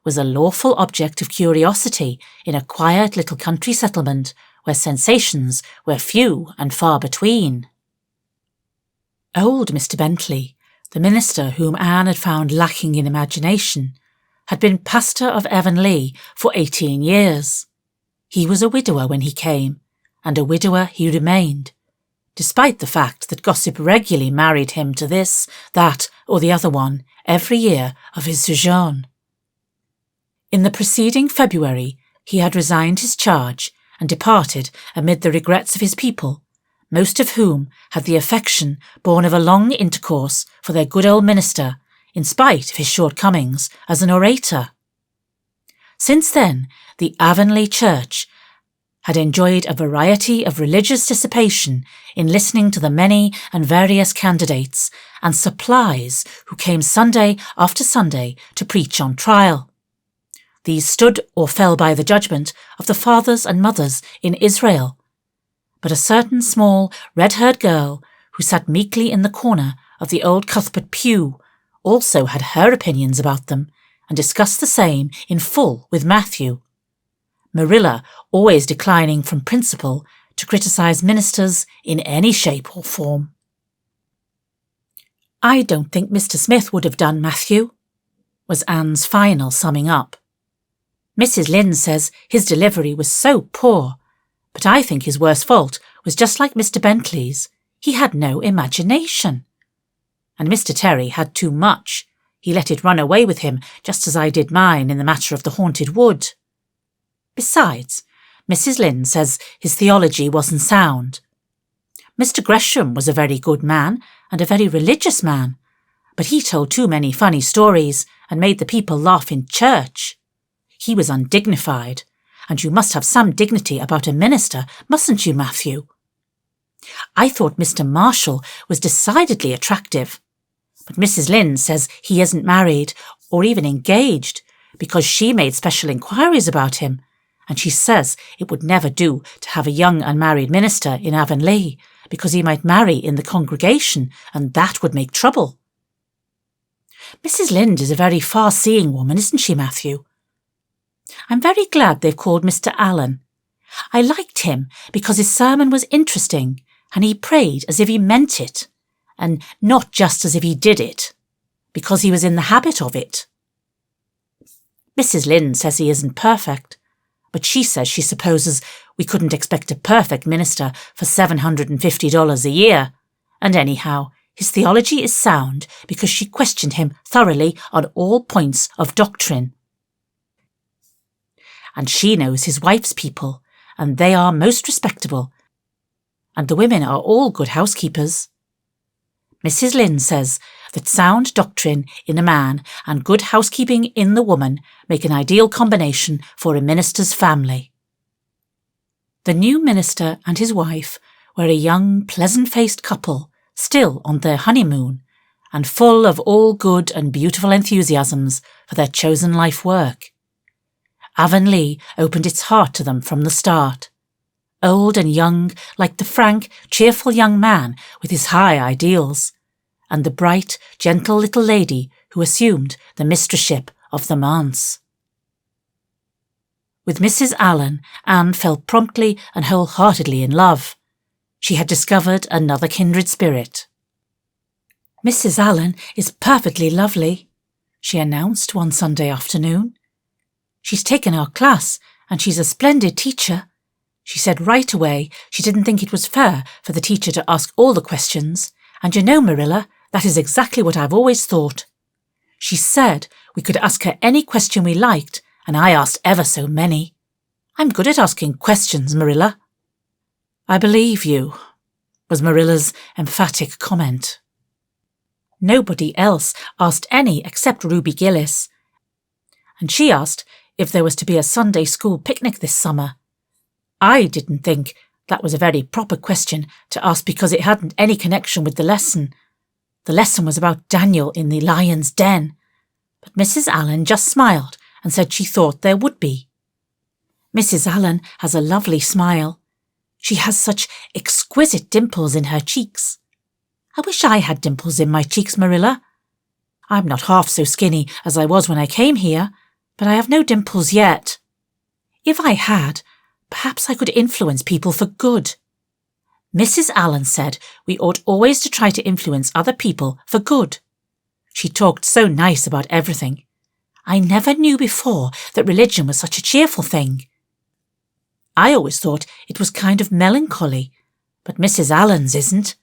was a lawful object of curiosity in a quiet little country settlement where sensations were few and far between. Old Mr Bentley, the minister whom Anne had found lacking in imagination, had been pastor of Avonlea for 18 years. He was a widower when he came, and a widower he remained, despite the fact that gossip regularly married him to this, that, or the other one every year of his sojourn. In the preceding February he had resigned his charge and departed amid the regrets of his people, most of whom had the affection born of a long intercourse for their good old minister, in spite of his shortcomings as an orator. Since then, the Avonlea Church had enjoyed a variety of religious dissipation in listening to the many and various candidates and supplies who came Sunday after Sunday to preach on trial. These stood or fell by the judgment of the fathers and mothers in Israel. But a certain small, red-haired girl who sat meekly in the corner of the old Cuthbert pew also had her opinions about them and discussed the same in full with Matthew. Marilla always declining from principle to criticise ministers in any shape or form. "I don't think Mr. Smith would have done, Matthew," was Anne's final summing up. "Mrs. Lynde says his delivery was so poor, but I think his worst fault was just like Mr. Bentley's. He had no imagination. And Mr. Terry had too much. He let it run away with him, just as I did mine in the matter of the haunted wood. Besides, Mrs. Lynde says his theology wasn't sound. Mr. Gresham was a very good man and a very religious man, but he told too many funny stories and made the people laugh in church. He was undignified, and you must have some dignity about a minister, mustn't you, Matthew? I thought Mr. Marshall was decidedly attractive, but Mrs. Lynde says he isn't married or even engaged because she made special inquiries about him, and she says it would never do to have a young unmarried minister in Avonlea because he might marry in the congregation and that would make trouble. Mrs. Lynde is a very far-seeing woman, isn't she, Matthew? I'm very glad they've called Mr. Allen. I liked him because his sermon was interesting and he prayed as if he meant it, and not just as if he did it, because he was in the habit of it. Mrs. Lynde says he isn't perfect, but she says she supposes we couldn't expect a perfect minister for $750 a year, and anyhow, his theology is sound because she questioned him thoroughly on all points of doctrine. And she knows his wife's people, and they are most respectable, and the women are all good housekeepers. Mrs. Lynde says that sound doctrine in a man and good housekeeping in the woman make an ideal combination for a minister's family. The new minister and his wife were a young, pleasant-faced couple, still on their honeymoon, and full of all good and beautiful enthusiasms for their chosen life work. Avonlea opened its heart to them from the start. Old and young, like the frank, cheerful young man with his high ideals, and the bright, gentle little lady who assumed the mistressship of the manse. With Mrs. Allen, Anne fell promptly and wholeheartedly in love. She had discovered another kindred spirit. "Mrs. Allen is perfectly lovely," she announced one Sunday afternoon. "She's taken our class, and she's a splendid teacher. She said right away she didn't think it was fair for the teacher to ask all the questions, and you know, Marilla, that is exactly what I've always thought. She said we could ask her any question we liked, and I asked ever so many. I'm good at asking questions, Marilla." "I believe you," was Marilla's emphatic comment. Nobody else asked any except Ruby Gillis, and she asked if there was to be a Sunday school picnic this summer. I didn't think that was a very proper question to ask because it hadn't any connection with the lesson. The lesson was about Daniel in the lion's den, but Mrs. Allen just smiled and said she thought there would be. Mrs. Allen has a lovely smile. She has such exquisite dimples in her cheeks. I wish I had dimples in my cheeks, Marilla. I'm not half so skinny as I was when I came here, but I have no dimples yet. If I had, perhaps I could influence people for good. Mrs. Allen said we ought always to try to influence other people for good. She talked so nice about everything. I never knew before that religion was such a cheerful thing. I always thought it was kind of melancholy, but Mrs. Allen's isn't.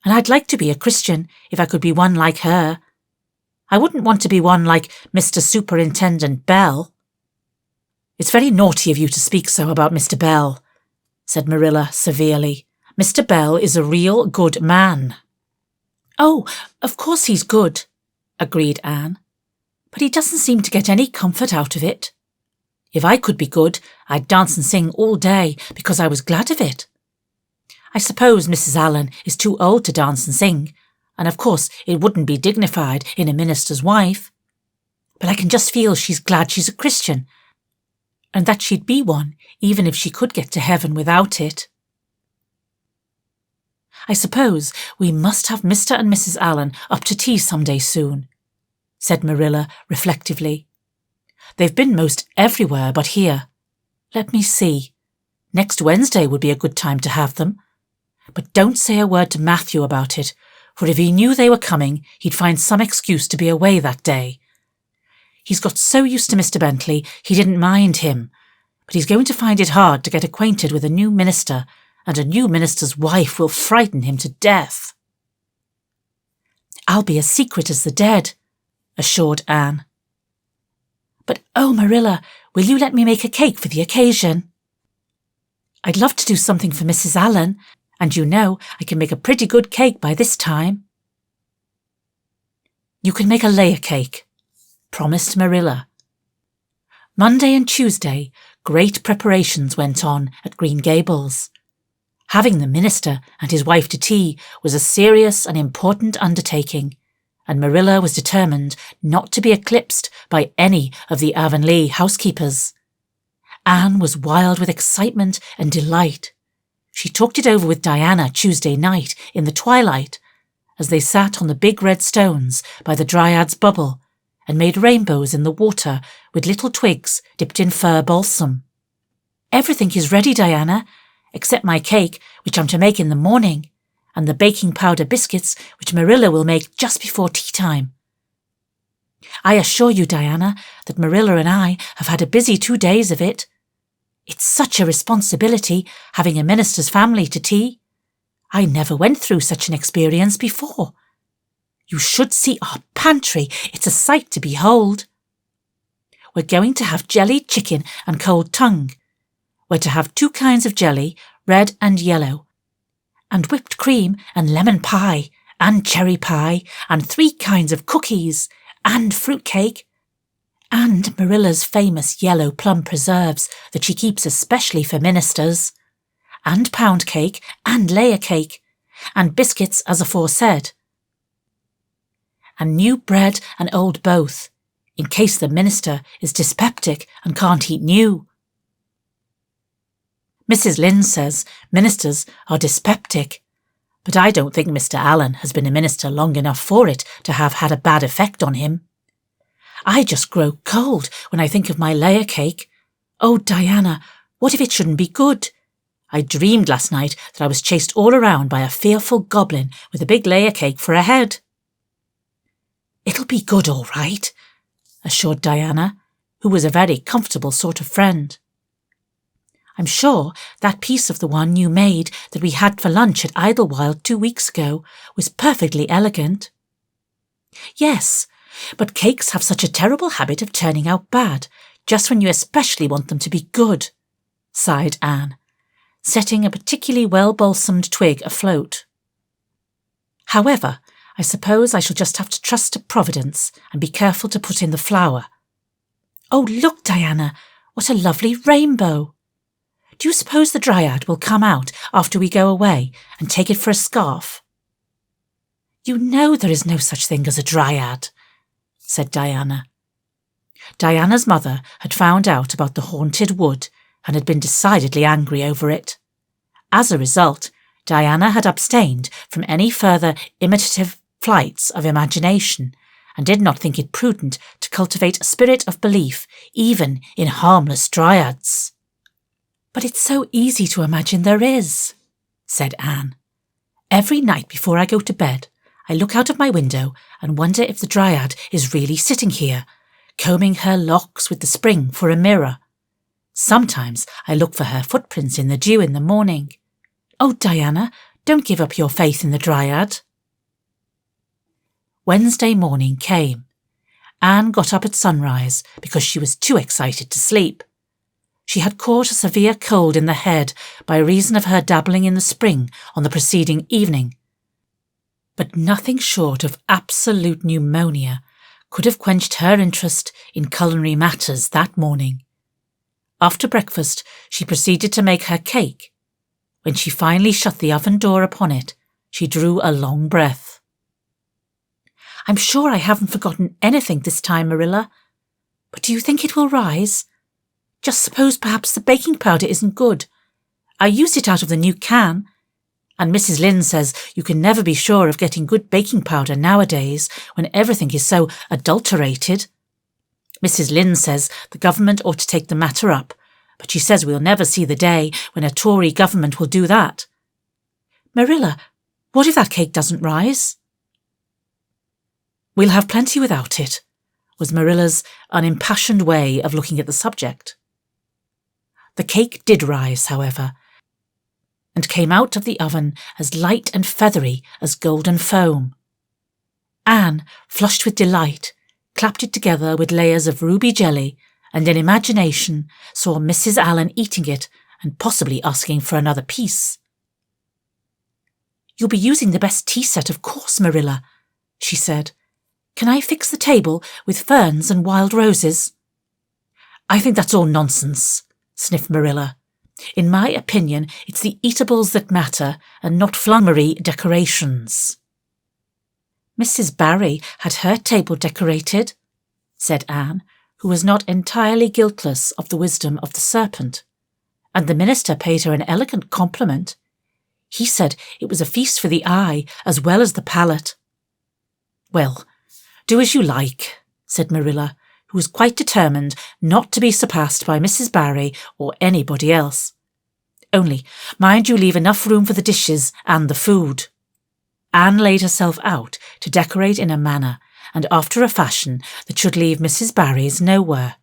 And I'd like to be a Christian if I could be one like her. I wouldn't want to be one like Mr. Superintendent Bell. It's very naughty of you to speak so about Mr. Bell, said Marilla severely. Mr. Bell is a real good man. Oh, of course he's good, agreed Anne. But he doesn't seem to get any comfort out of it. If I could be good, I'd dance and sing all day because I was glad of it. I suppose Mrs. Allen is too old to dance and sing, and of course it wouldn't be dignified in a minister's wife. But I can just feel she's glad she's a Christian, and that she'd be one even if she could get to heaven without it. I suppose we must have Mr. and Mrs. Allen up to tea some day soon, said Marilla reflectively. They've been most everywhere but here. Let me see. Next Wednesday would be a good time to have them. But don't say a word to Matthew about it, for if he knew they were coming, he'd find some excuse to be away that day. He's got so used to Mr. Bentley, he didn't mind him, but he's going to find it hard to get acquainted with a new minister, and a new minister's wife will frighten him to death. I'll be as secret as the dead, assured Anne. But oh, Marilla, will you let me make a cake for the occasion? I'd love to do something for Mrs. Allen, and you know I can make a pretty good cake by this time. You can make a layer cake, promised Marilla. Monday and Tuesday, great preparations went on at Green Gables. Having the minister and his wife to tea was a serious and important undertaking, and Marilla was determined not to be eclipsed by any of the Avonlea housekeepers. Anne was wild with excitement and delight. She talked it over with Diana Tuesday night in the twilight, as they sat on the big red stones by the Dryad's bubble and made rainbows in the water with little twigs dipped in fir balsam. Everything is ready, Diana, except my cake, which I'm to make in the morning, and the baking powder biscuits, which Marilla will make just before tea time. I assure you, Diana, that Marilla and I have had a busy 2 days of it. It's such a responsibility, having a minister's family to tea. I never went through such an experience before. You should see our pantry. It's a sight to behold. We're going to have jellied chicken and cold tongue. We're to have 2 kinds of jelly, red and yellow, and whipped cream and lemon pie, and cherry pie, and 3 kinds of cookies, and fruit cake, and Marilla's famous yellow plum preserves that she keeps especially for ministers, and pound cake, and layer cake, and biscuits as aforesaid, and new bread and old both, in case the minister is dyspeptic and can't eat new. Mrs. Lynde says ministers are dyspeptic, but I don't think Mr. Allen has been a minister long enough for it to have had a bad effect on him. I just grow cold when I think of my layer cake. Oh, Diana, what if it shouldn't be good? I dreamed last night that I was chased all around by a fearful goblin with a big layer cake for a head. It'll be good, all right, assured Diana, who was a very comfortable sort of friend. I'm sure that piece of the one you made that we had for lunch at Idlewild 2 weeks ago was perfectly elegant. Yes, but cakes have such a terrible habit of turning out bad, just when you especially want them to be good, sighed Anne. setting a particularly well-balsamed twig afloat. "However, I suppose I shall just have to trust to Providence and be careful to put in the flower. Oh, look, Diana, what a lovely rainbow! Do you suppose the Dryad will come out after we go away and take it for a scarf?" "You know there is no such thing as a Dryad," said Diana. Diana's mother had found out about the haunted wood and had been decidedly angry over it. As a result, Diana had abstained from any further imitative flights of imagination and did not think it prudent to cultivate a spirit of belief even in harmless Dryads. "But it's so easy to imagine there is," said Anne. "Every night before I go to bed, I look out of my window and wonder if the Dryad is really sitting here, combing her locks with the spring for a mirror. Sometimes I look for her footprints in the dew in the morning. Oh, Diana, don't give up your faith in the Dryad." Wednesday morning came. Anne got up at sunrise because she was too excited to sleep. She had caught a severe cold in the head by reason of her dabbling in the spring on the preceding evening. But nothing short of absolute pneumonia could have quenched her interest in culinary matters that morning. After breakfast, she proceeded to make her cake. When she finally shut the oven door upon it, she drew a long breath. "I'm sure I haven't forgotten anything this time, Marilla. But do you think it will rise? Just suppose perhaps the baking powder isn't good. I used it out of the new can, and Mrs. Lynde says you can never be sure of getting good baking powder nowadays when everything is so adulterated. Mrs. Lynde says the government ought to take the matter up, but she says we'll never see the day when a Tory government will do that. Marilla, what if that cake doesn't rise?" "We'll have plenty without it," was Marilla's unimpassioned way of looking at the subject. The cake did rise, however, and came out of the oven as light and feathery as golden foam. Anne, flushed with delight, clapped it together with layers of ruby jelly, and in imagination saw Mrs. Allen eating it and possibly asking for another piece. "You'll be using the best tea set, of course, Marilla," she said. "Can I fix the table with ferns and wild roses?" "I think that's all nonsense," sniffed Marilla. "In my opinion, it's the eatables that matter and not flummery decorations." "Mrs. Barry had her table decorated," said Anne, who was not entirely guiltless of the wisdom of the serpent, "and the minister paid her an elegant compliment. He said it was a feast for the eye as well as the palate." "Well, do as you like," said Marilla, who was quite determined not to be surpassed by Mrs. Barry or anybody else. "Only mind you leave enough room for the dishes and the food." Anne laid herself out to decorate in a manner and after a fashion that should leave Mrs. Barry's nowhere.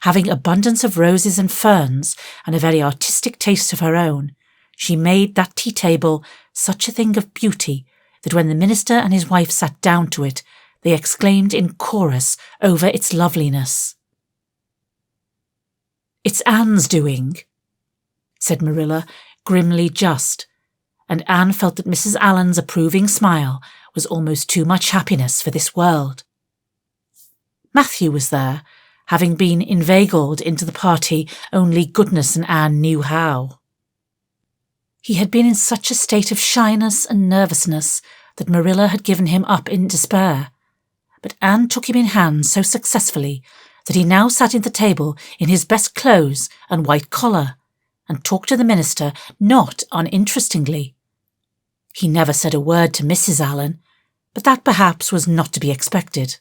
Having abundance of roses and ferns and a very artistic taste of her own, she made that tea table such a thing of beauty that when the minister and his wife sat down to it, they exclaimed in chorus over its loveliness. "It's Anne's doing," said Marilla, grimly just, and Anne felt that Mrs. Allen's approving smile was almost too much happiness for this world. Matthew was there, having been inveigled into the party only goodness and Anne knew how. He had been in such a state of shyness and nervousness that Marilla had given him up in despair, but Anne took him in hand so successfully that he now sat at the table in his best clothes and white collar, and talked to the minister not uninterestingly. He never said a word to Mrs. Allen, but that perhaps was not to be expected.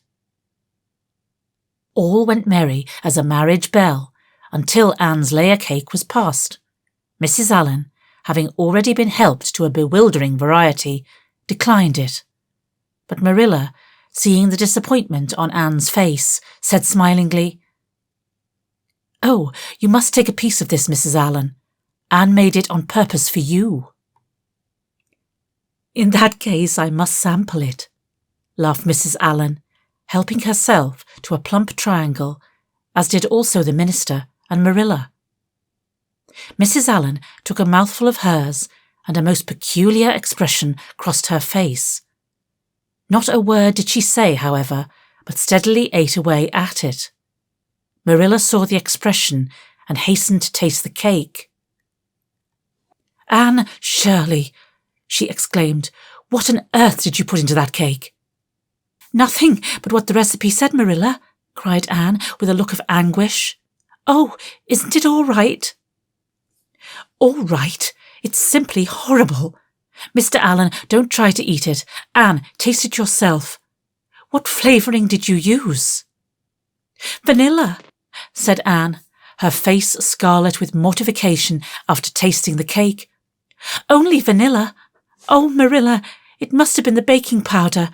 All went merry as a marriage bell until Anne's layer cake was passed. Mrs. Allen, having already been helped to a bewildering variety, declined it. But Marilla, seeing the disappointment on Anne's face, said smilingly, "Oh, you must take a piece of this, Mrs. Allen. Anne made it on purpose for you." "In that case, I must sample it," laughed Mrs. Allen, helping herself to a plump triangle, as did also the minister and Marilla. Mrs. Allen took a mouthful of hers, and a most peculiar expression crossed her face. Not a word did she say, however, but steadily ate away at it. Marilla saw the expression and hastened to taste the cake. "Anne Shirley," she exclaimed, "what on earth did you put into that cake?" "Nothing but what the recipe said, Marilla," cried Anne with a look of anguish. "Oh, isn't it all right?" "All right? It's simply horrible. Mr. Allen, don't try to eat it. Anne, taste it yourself. What flavouring did you use?" "Vanilla," said Anne, her face scarlet with mortification after tasting the cake. "Only vanilla. Oh, Marilla, it must have been the baking powder.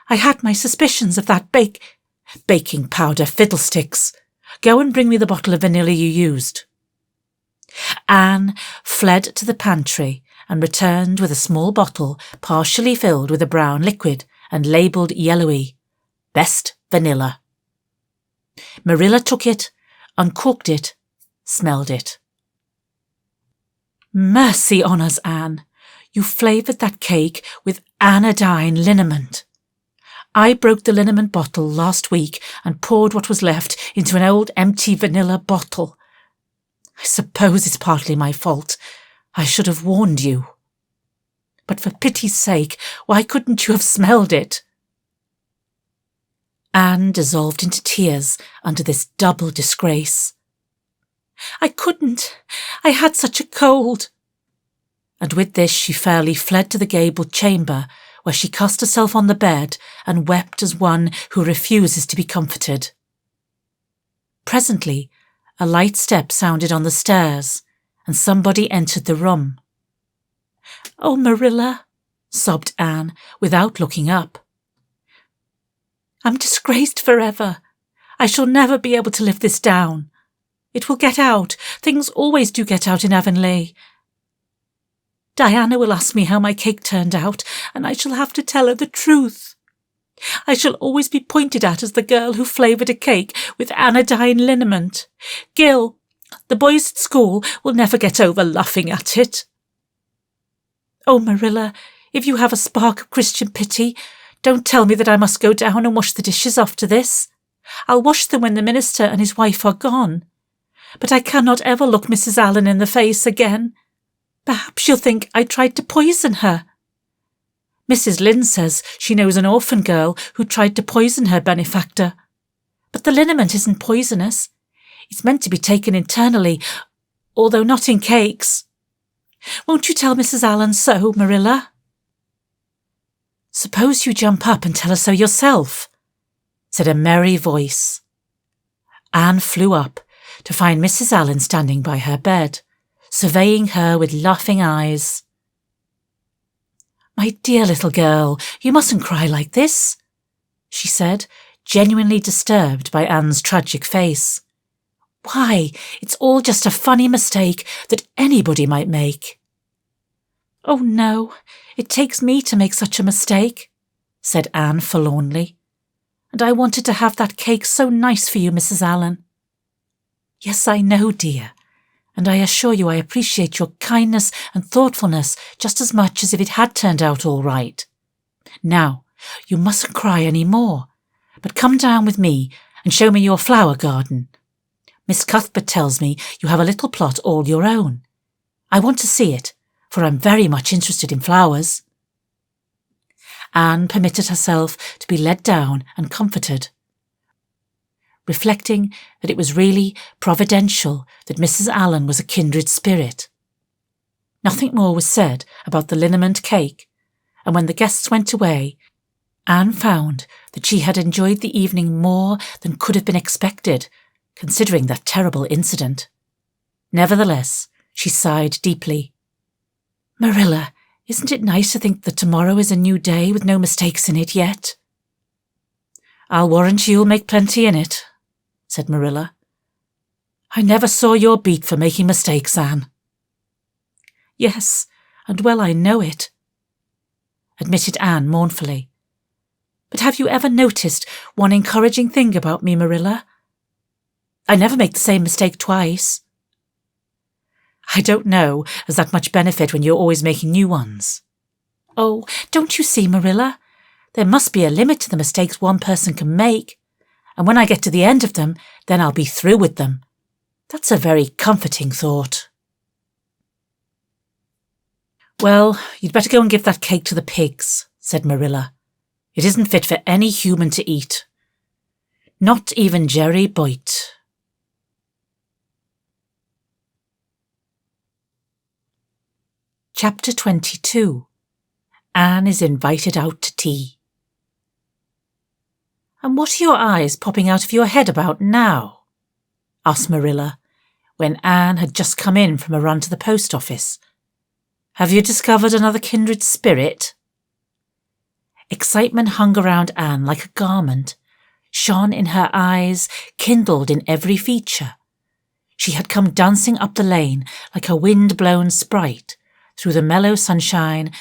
I had my suspicions of that baking powder, fiddlesticks. Go and bring me the bottle of vanilla you used." Anne fled to the pantry and returned with a small bottle partially filled with a brown liquid and labelled yellowy, "Best vanilla." Marilla took it, uncorked it, smelled it. "Mercy on us, Anne, you flavoured that cake with anodyne liniment. I broke the liniment bottle last week and poured what was left into an old empty vanilla bottle. I suppose it's partly my fault. I should have warned you. But for pity's sake, why couldn't you have smelled it?" Anne dissolved into tears under this double disgrace. "I couldn't. I had such a cold." And with this she fairly fled to the gabled chamber, where she cast herself on the bed and wept as one who refuses to be comforted. Presently, a light step sounded on the stairs, and somebody entered the room. "Oh, Marilla," sobbed Anne, without looking up. "I'm disgraced forever. I shall never be able to live this down. It will get out. Things always do get out in Avonlea. Diana will ask me how my cake turned out, and I shall have to tell her the truth. I shall always be pointed at as the girl who flavoured a cake with anodyne liniment. Gil, the boys at school, will never get over laughing at it. Oh, Marilla, if you have a spark of Christian pity, don't tell me that I must go down and wash the dishes after this. I'll wash them when the minister and his wife are gone. But I cannot ever look Mrs. Allen in the face again. Perhaps she'll think I tried to poison her. Mrs. Lynde says she knows an orphan girl who tried to poison her benefactor. But the liniment isn't poisonous. It's meant to be taken internally, although not in cakes. Won't you tell Mrs. Allen so, Marilla?" "Suppose you jump up and tell her so yourself," said a merry voice. Anne flew up to find Mrs. Allen standing by her bed, surveying her with laughing eyes. "My dear little girl, you mustn't cry like this," she said, genuinely disturbed by Anne's tragic face. "Why, it's all just a funny mistake that anybody might make." "Oh, no, it takes me to make such a mistake," said Anne forlornly. "And I wanted to have that cake so nice for you, Mrs. Allen." "Yes, I know, dear, and I assure you I appreciate your kindness and thoughtfulness just as much as if it had turned out all right. Now, you mustn't cry any more, but come down with me and show me your flower garden. Miss Cuthbert tells me you have a little plot all your own. I want to see it, for I'm very much interested in flowers." Anne permitted herself to be led down and comforted, reflecting that it was really providential that Mrs. Allen was a kindred spirit. Nothing more was said about the liniment cake, and when the guests went away, Anne found that she had enjoyed the evening more than could have been expected, considering that terrible incident. Nevertheless, she sighed deeply. "Marilla, isn't it nice to think that tomorrow is a new day with no mistakes in it yet?" "I'll warrant you'll make plenty in it," said Marilla. "I never saw your beat for making mistakes, Anne." "Yes, and well I know it," admitted Anne mournfully. "But have you ever noticed one encouraging thing about me, Marilla? I never make the same mistake twice." I don't know as that much benefit when you're always making new ones. Oh, don't you see, Marilla? There must be a limit to the mistakes one person can make, and when I get to the end of them, then I'll be through with them. That's a very comforting thought. Well, you'd better go and give that cake to the pigs, said Marilla. It isn't fit for any human to eat. Not even Jerry Boyt. Chapter 22. Anne is invited out to tea. And what are your eyes popping out of your head about now? Asked Marilla, when Anne had just come in from a run to the post office. Have you discovered another kindred spirit? Excitement hung around Anne like a garment, shone in her eyes, kindled in every feature. She had come dancing up the lane like a wind-blown sprite through the mellow sunshine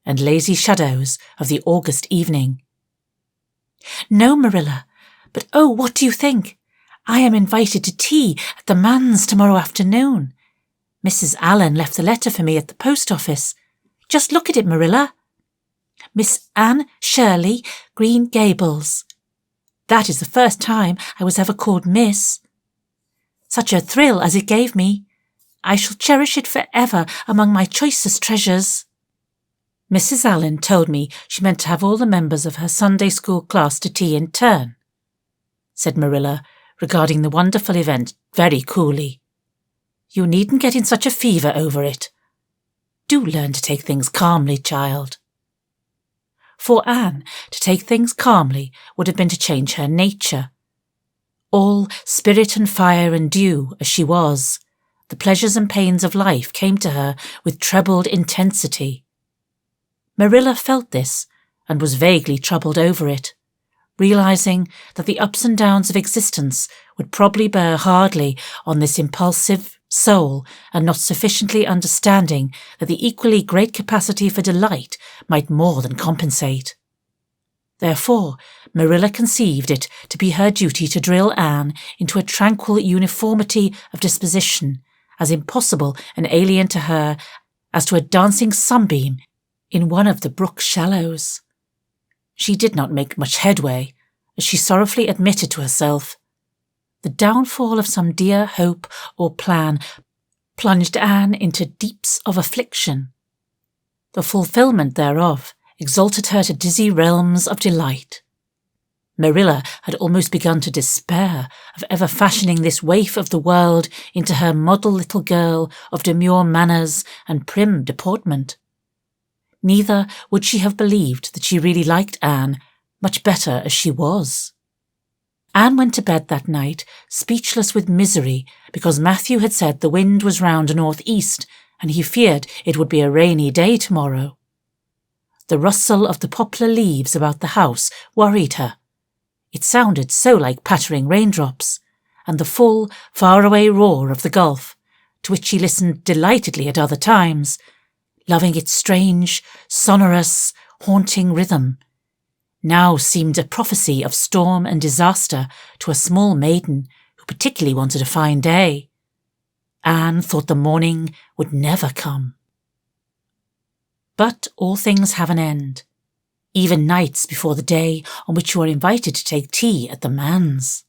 and lazy shadows of the August evening. No, Marilla, but oh, what do you think? I am invited to tea at the manse tomorrow afternoon. Mrs. Allen left the letter for me at the post office. Just look at it, Marilla. Miss Anne Shirley, Green Gables. That is the first time I was ever called Miss. Such a thrill as it gave me. I shall cherish it forever among my choicest treasures. Mrs. Allen told me she meant to have all the members of her Sunday school class to tea in turn, said Marilla, regarding the wonderful event very coolly. You needn't get in such a fever over it. Do learn to take things calmly, child. For Anne, to take things calmly would have been to change her nature. All spirit and fire and dew as she was, the pleasures and pains of life came to her with trebled intensity. Marilla felt this and was vaguely troubled over it, realizing that the ups and downs of existence would probably bear hardly on this impulsive soul, and not sufficiently understanding that the equally great capacity for delight might more than compensate. Therefore, Marilla conceived it to be her duty to drill Anne into a tranquil uniformity of disposition, as impossible and alien to her as to a dancing sunbeam in one of the brook shallows. She did not make much headway, as she sorrowfully admitted to herself. The downfall of some dear hope or plan plunged Anne into deeps of affliction. The fulfilment thereof exalted her to dizzy realms of delight. Marilla had almost begun to despair of ever fashioning this waif of the world into her model little girl of demure manners and prim deportment. Neither would she have believed that she really liked Anne much better as she was. Anne went to bed that night, speechless with misery, because Matthew had said the wind was round northeast, and he feared it would be a rainy day tomorrow. The rustle of the poplar leaves about the house worried her. It sounded so like pattering raindrops, and the full, far-away roar of the Gulf, to which she listened delightedly at other times, loving its strange, sonorous, haunting rhythm, now seemed a prophecy of storm and disaster to a small maiden who particularly wanted a fine day. Anne thought the morning would never come. But all things have an end, even nights before the day on which you are invited to take tea at the manse.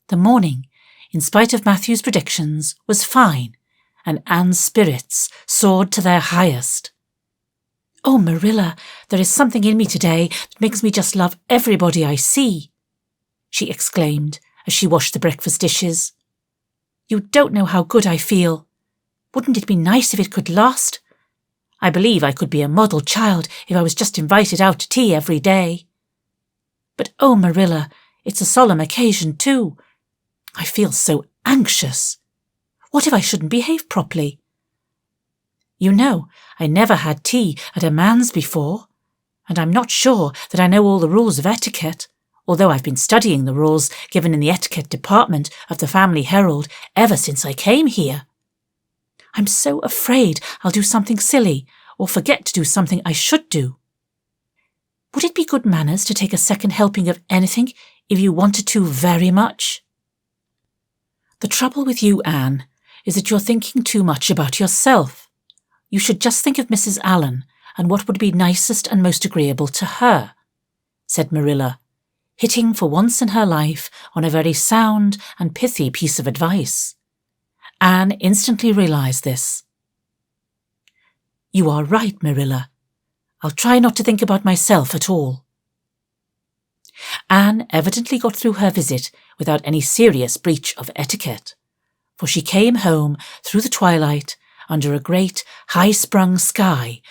The morning, in spite of Matthew's predictions, was fine, and Anne's spirits soared to their highest. Oh, Marilla, there is something in me today that makes me just love everybody I see, she exclaimed as she washed the breakfast dishes. You don't know how good I feel. Wouldn't it be nice if it could last? I believe I could be a model child if I was just invited out to tea every day. But oh, Marilla, it's a solemn occasion too. I feel so anxious. What if I shouldn't behave properly? You know, I never had tea at a manse before, and I'm not sure that I know all the rules of etiquette, although I've been studying the rules given in the etiquette department of the Family Herald ever since I came here. I'm so afraid I'll do something silly or forget to do something I should do. Would it be good manners to take a second helping of anything if you wanted to very much? The trouble with you, Anne, is that you're thinking too much about yourself. You should just think of Mrs. Allen and what would be nicest and most agreeable to her," said Marilla, hitting for once in her life on a very sound and pithy piece of advice. Anne instantly realized this. "You are right, Marilla. I'll try not to think about myself at all." Anne evidently got through her visit without any serious breach of etiquette, for she came home through the twilight under a great high-sprung sky,